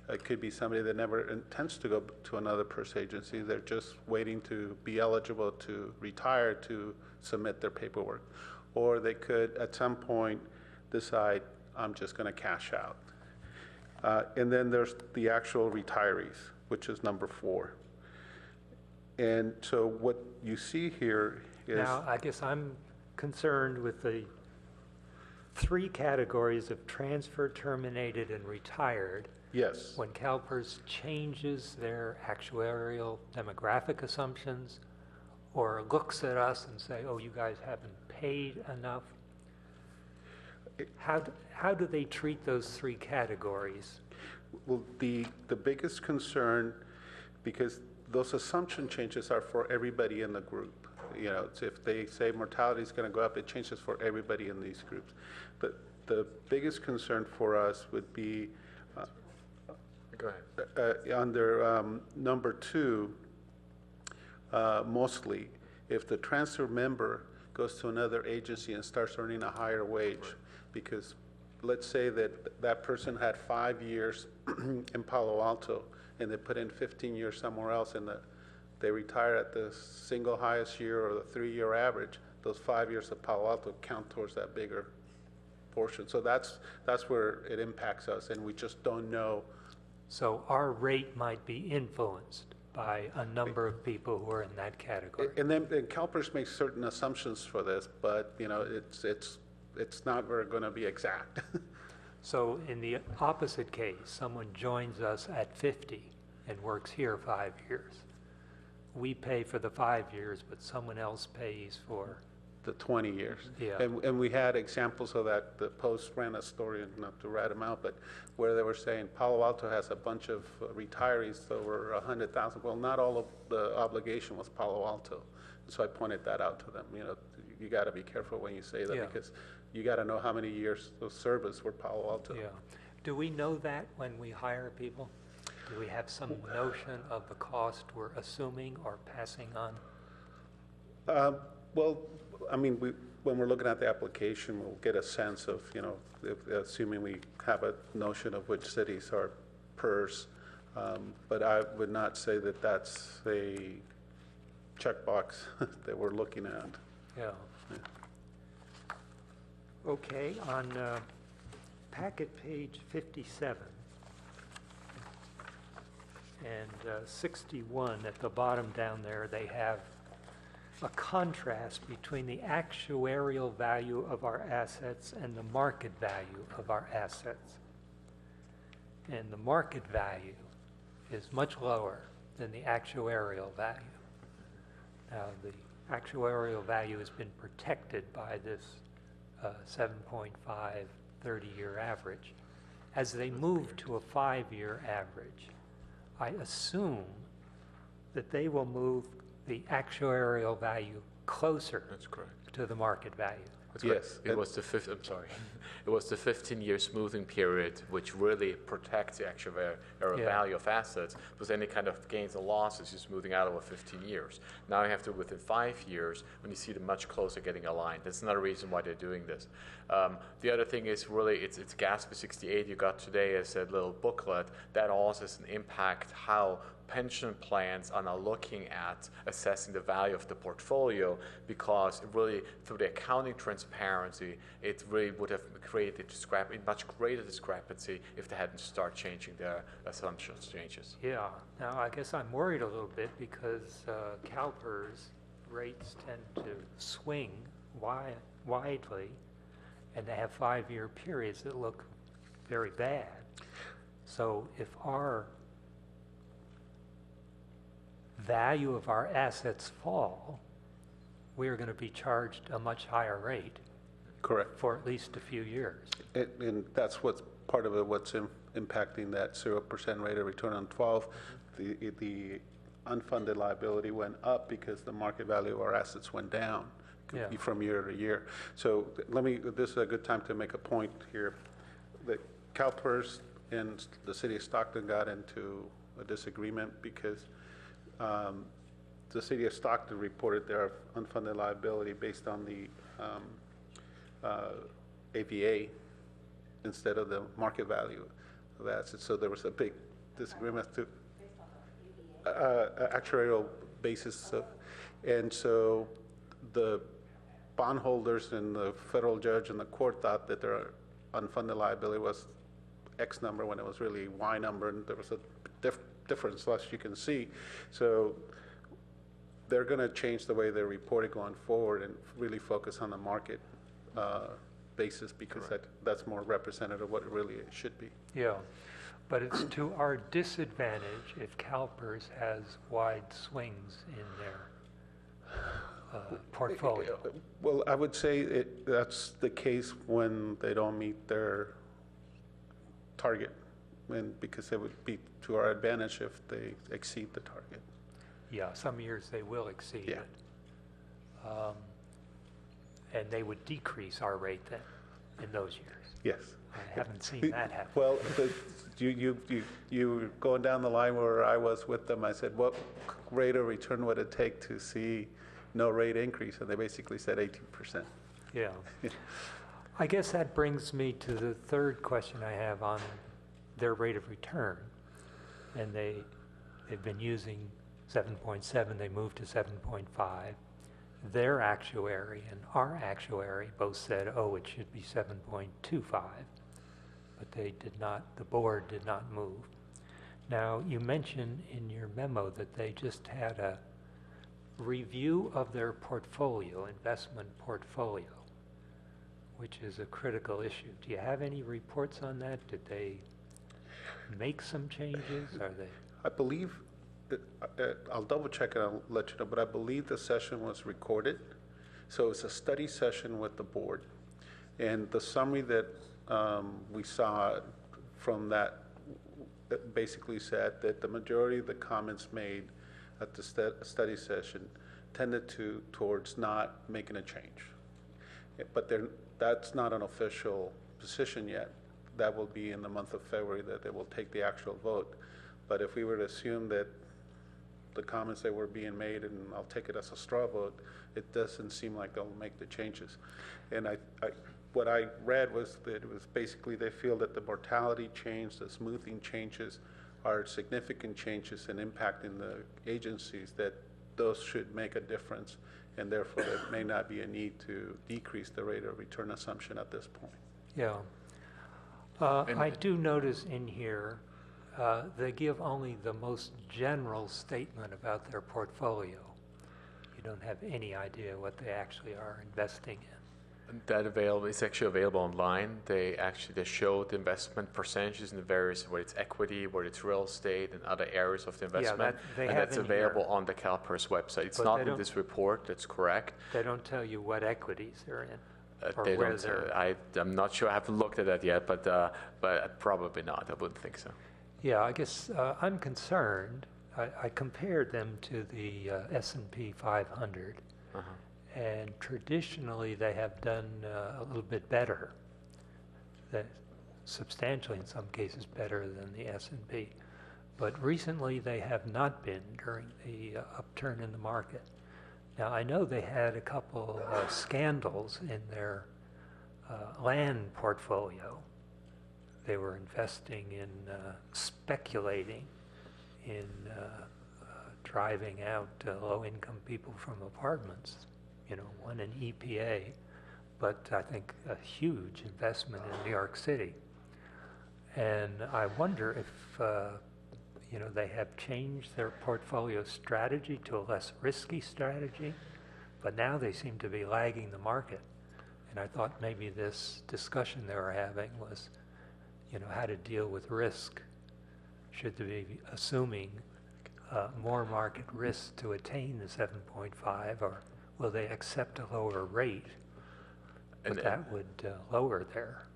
It could be somebody that never intends to go to another purse agency. They're just waiting to be eligible to retire to submit their paperwork. Or they could, at some point, decide, I'm just going to cash out. And then there's the actual retirees, which is number 4. And so what you see here is... Now, I guess I'm concerned with the 3 categories of transfer, terminated, and retired. Yes. When CalPERS changes their actuarial demographic assumptions or looks at us and say, oh, you guys haven't paid enough, how do they treat those 3 categories? Well, the biggest concern, because those assumption changes are for everybody in the group. You know, it's if they say mortality is going to go up, it changes for everybody in these groups. But the biggest concern for us would be Go ahead. under number 2, mostly, if the transfer member goes to another agency and starts earning a higher wage, because let's say that that person had 5 years in Palo Alto and they put in 15 years somewhere else and they retire at the single highest year or the 3-year average, those 5 years of Palo Alto count towards that bigger portion. So that's where it impacts us, and we just don't know So our rate might be influenced by a number of people who are in that category. And then and CalPERS makes certain assumptions for this, but, you know, it's not going to be exact. So in the opposite case, someone joins us at 50 and works here 5 years. We pay for the 5 years, but someone else pays for The 20 years. Yeah. And we had examples of that. The Post ran a story, and not to rat them out, but where they were saying Palo Alto has a bunch of retirees over 100,000. Well, not all of the obligation was Palo Alto. So I pointed that out to them. You know, you got to be careful when you say that, Yeah. because you got to know how many years of service were Palo Alto. Yeah. Do we know that when we hire people? Do we have some notion of the cost we're assuming or passing on? Well, I mean, when we're looking at the application, we'll get a sense of, you know, assuming we have a notion of which cities are PERS. But I would not say that that's a checkbox that we're looking at. Yeah. Okay, on packet page 57 and 61 at the bottom down there, they have a contrast between the actuarial value of our assets and the market value of our assets. And the market value is much lower than the actuarial value. Now, the actuarial value has been protected by this 7.5 30-year average. As they move to a 5-year average, I assume that they will move the actuarial value closer to the market value. That's correct. It was the I'm sorry. It was the 15-year smoothing period, which really protects the actual value of assets, because any kind of gains and losses is smoothing out over 15 years. Now you have to, within 5 years, when you see them much closer getting aligned. That's another reason why they're doing this. The other thing is really, it's GASP 68 you got today as a little booklet. That also has an impact how pension plans are now looking at assessing the value of the portfolio, because it really, through the accounting transparency, it really would have created a much greater discrepancy if they hadn't started changing their assumptions changes. Yeah. Now, I guess I'm worried a little bit because CalPERS rates tend to swing widely, and they have 5-year periods that look very bad. So if our value of our assets fall, we are going to be charged a much higher rate. Correct. For at least a few years. And that's what's part of it, what's impacting that 0% rate of return on 12. The unfunded liability went up because the market value of our assets went down from year to year. So this is a good time to make a point here. The CalPERS and the city of Stockton got into a disagreement because the city of Stockton reported their unfunded liability based on the AVA instead of the market value of assets. So there was a big disagreement to actuarial basis and so the bondholders and the federal judge and the court thought that their unfunded liability was X number when it was really Y number, and there was a difference, as you can see. So they're going to change the way they're reporting going forward and really focus on the market basis, because that's more representative of what it really should be. Yeah, but it's to our disadvantage if CalPERS has wide swings in their portfolio. Well, I would say that's the case when they don't meet their target, and because it would be to our advantage if they exceed the target. Yeah, some years they will exceed it. And they would decrease our rate then in those years. Yes. I haven't seen that happen. Well, you were going down the line where I was with them. I said, what rate of return would it take to see no rate increase? And they basically said 18%. Yeah. I guess that brings me to the third question I have on their rate of return. And they've been using 7.7, they moved to 7.5. Their actuary and our actuary both said, oh, it should be 7.25. But they did not, the board did not move. Now, you mentioned in your memo that they just had a review of their portfolio, investment portfolio, which is a critical issue. Do you have any reports on that? Did they make some changes? Are they? I believe, I'll double check and I'll let you know, but I believe the session was recorded. So it's a study session with the board. And the summary that we saw from that basically said that the majority of the comments made at the study session tended towards not making a change. But that's not an official position yet. That will be in the month of February that they will take the actual vote. But if we were to assume that the comments that were being made, and I'll take it as a straw vote, it doesn't seem like they'll make the changes. And what I read was that it was basically they feel that the mortality change, the smoothing changes are significant changes in impacting the agencies, that those should make a difference, and therefore there may not be a need to decrease the rate of return assumption at this point. Yeah. I do notice in here they give only the most general statement about their portfolio. You don't have any idea what they actually are investing in. It's actually available online. They show the investment percentages in the various, whether it's equity, whether it's real estate, and other areas of the investment. Yeah, and that's available on the CalPERS website. It's not in this report. That's correct. They don't tell you what equities they're in. They don't. I'm not sure. I haven't looked at that yet, but probably not. I wouldn't think so. Yeah, I guess I'm concerned. I compared them to the S&P 500. And traditionally, they have done a little bit better, substantially in some cases better than the S&P. But recently, they have not been during the upturn in the market. Now, I know they had a couple scandals in their land portfolio. They were investing in speculating in driving out low-income people from apartments. One in EPA, but I think a huge investment in New York City. And I wonder if, they have changed their portfolio strategy to a less risky strategy, but now they seem to be lagging the market. And I thought maybe this discussion they were having was, how to deal with risk. Should they be assuming more market risk to attain the 7.5, or will they accept a lower rate? But that would lower their...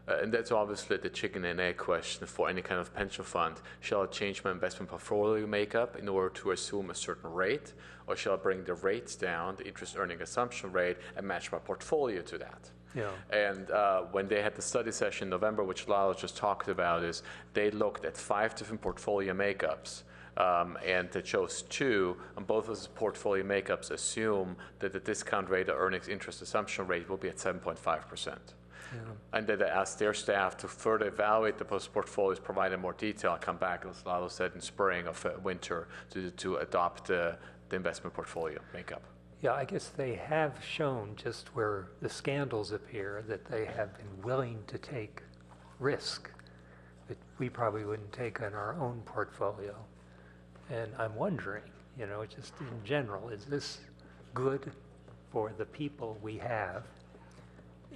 and that's obviously the chicken and egg question for any kind of pension fund. Shall I change my investment portfolio makeup in order to assume a certain rate? Or shall I bring the rates down, the interest earning assumption rate, and match my portfolio to that? Yeah. And when they had the study session in November, which Lalo just talked about, is they looked at 5 different portfolio makeups. And they chose 2, and both of those portfolio makeups assume that the discount rate or earnings interest assumption rate will be at 7.5%. Yeah. And then they asked their staff to further evaluate the portfolios, provide in more detail, and come back, as Lalo said, in spring or winter to adopt the investment portfolio makeup. Yeah, I guess they have shown, just where the scandals appear, that they have been willing to take risk that we probably wouldn't take on our own portfolio. And I'm wondering, just in general, is this good for the people we have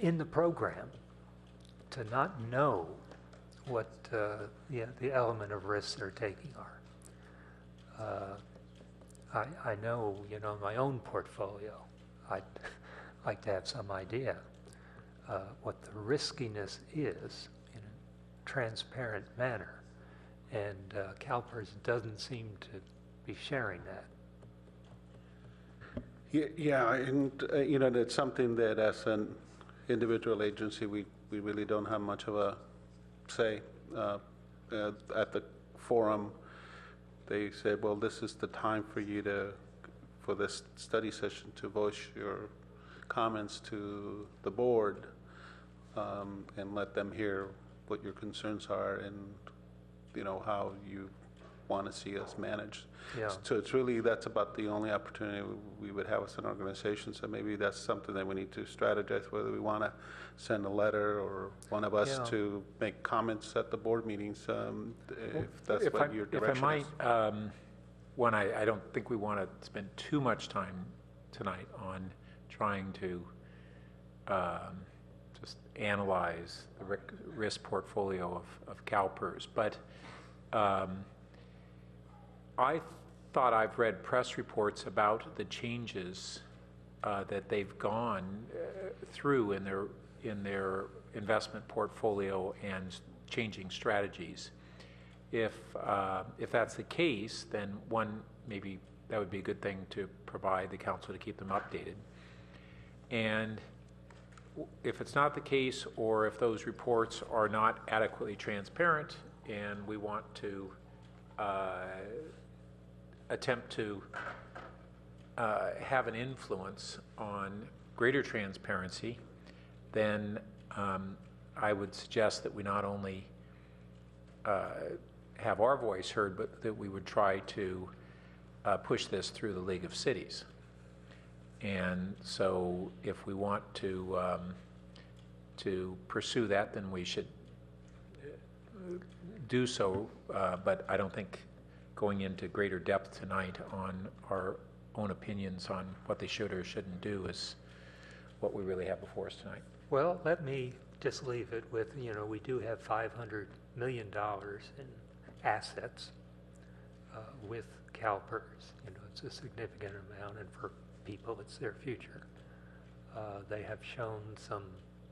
in the program to not know what the element of risks they're taking are? I know, my own portfolio, I'd like to have some idea what the riskiness is in a transparent manner. And CalPERS doesn't seem to be sharing that. Yeah, and it's something that as an individual agency, we really don't have much of a say. At the forum, they said, well, this is the time for you for this study session to voice your comments to the board and let them hear what your concerns are and how you want to see us manage. Yeah. So it's really, that's about the only opportunity we would have as an organization. So maybe that's something that we need to strategize, whether we want to send a letter or one of us Yeah. to make comments at the board meetings, if that's what your direction is. If I might, one, I don't think we want to spend too much time tonight on trying to just analyze the risk portfolio of CalPERS, but I thought I've read press reports about the changes that they've gone through in their investment portfolio and changing strategies. If that's the case, then one, maybe that would be a good thing to provide the council to keep them updated. And if it's not the case, or if those reports are not adequately transparent and we want to attempt to have an influence on greater transparency, then I would suggest that we not only have our voice heard, but that we would try to push this through the League of Cities. And so if we want to pursue that, then we should do so, but I don't think going into greater depth tonight on our own opinions on what they should or shouldn't do is what we really have before us tonight. Well, let me just leave it with, we do have $500 million in assets with CalPERS. It's a significant amount, and for people, it's their future. They have shown some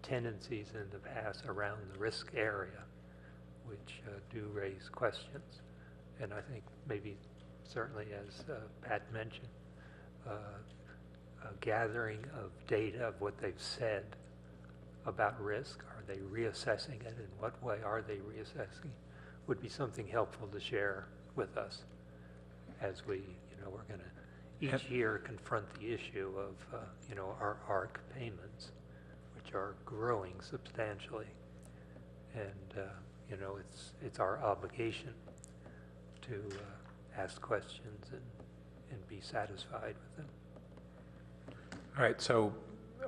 tendencies in the past around the risk area, which do raise questions. And I think maybe, certainly as Pat mentioned, a gathering of data of what they've said about risk. Are they reassessing it? In what way are they reassessing? Would be something helpful to share with us as we, we're going to each year confront the issue of, our ARC payments, which are growing substantially. And, it's our obligation to ask questions and be satisfied with them. All right, so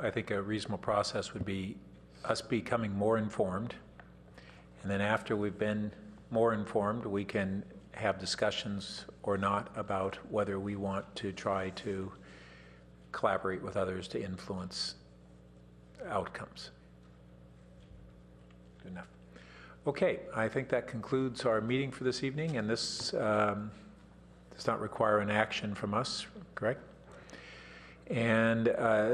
I think a reasonable process would be us becoming more informed, and then after we've been more informed, we can have discussions or not about whether we want to try to collaborate with others to influence outcomes. Good enough. Okay, I think that concludes our meeting for this evening, and this does not require an action from us, correct? And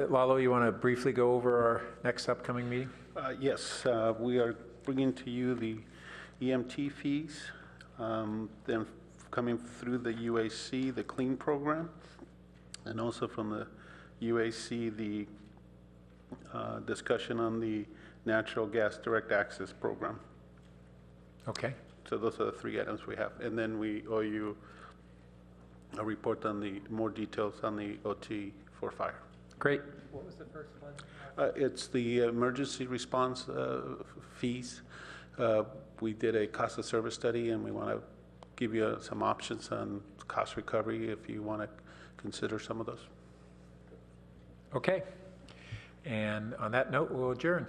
Lalo, you want to briefly go over our next upcoming meeting? Yes, we are bringing to you the EMT fees, then coming through the UAC, the CLEAN program, and also from the UAC, the discussion on the natural gas direct access program. Okay. So those are the three items we have. And then we owe you a report on the more details on the OT for fire. Great. What was the first one? It's the emergency response fees. We did a cost of service study, and we want to give you some options on cost recovery if you want to consider some of those. Okay. And on that note, we'll adjourn.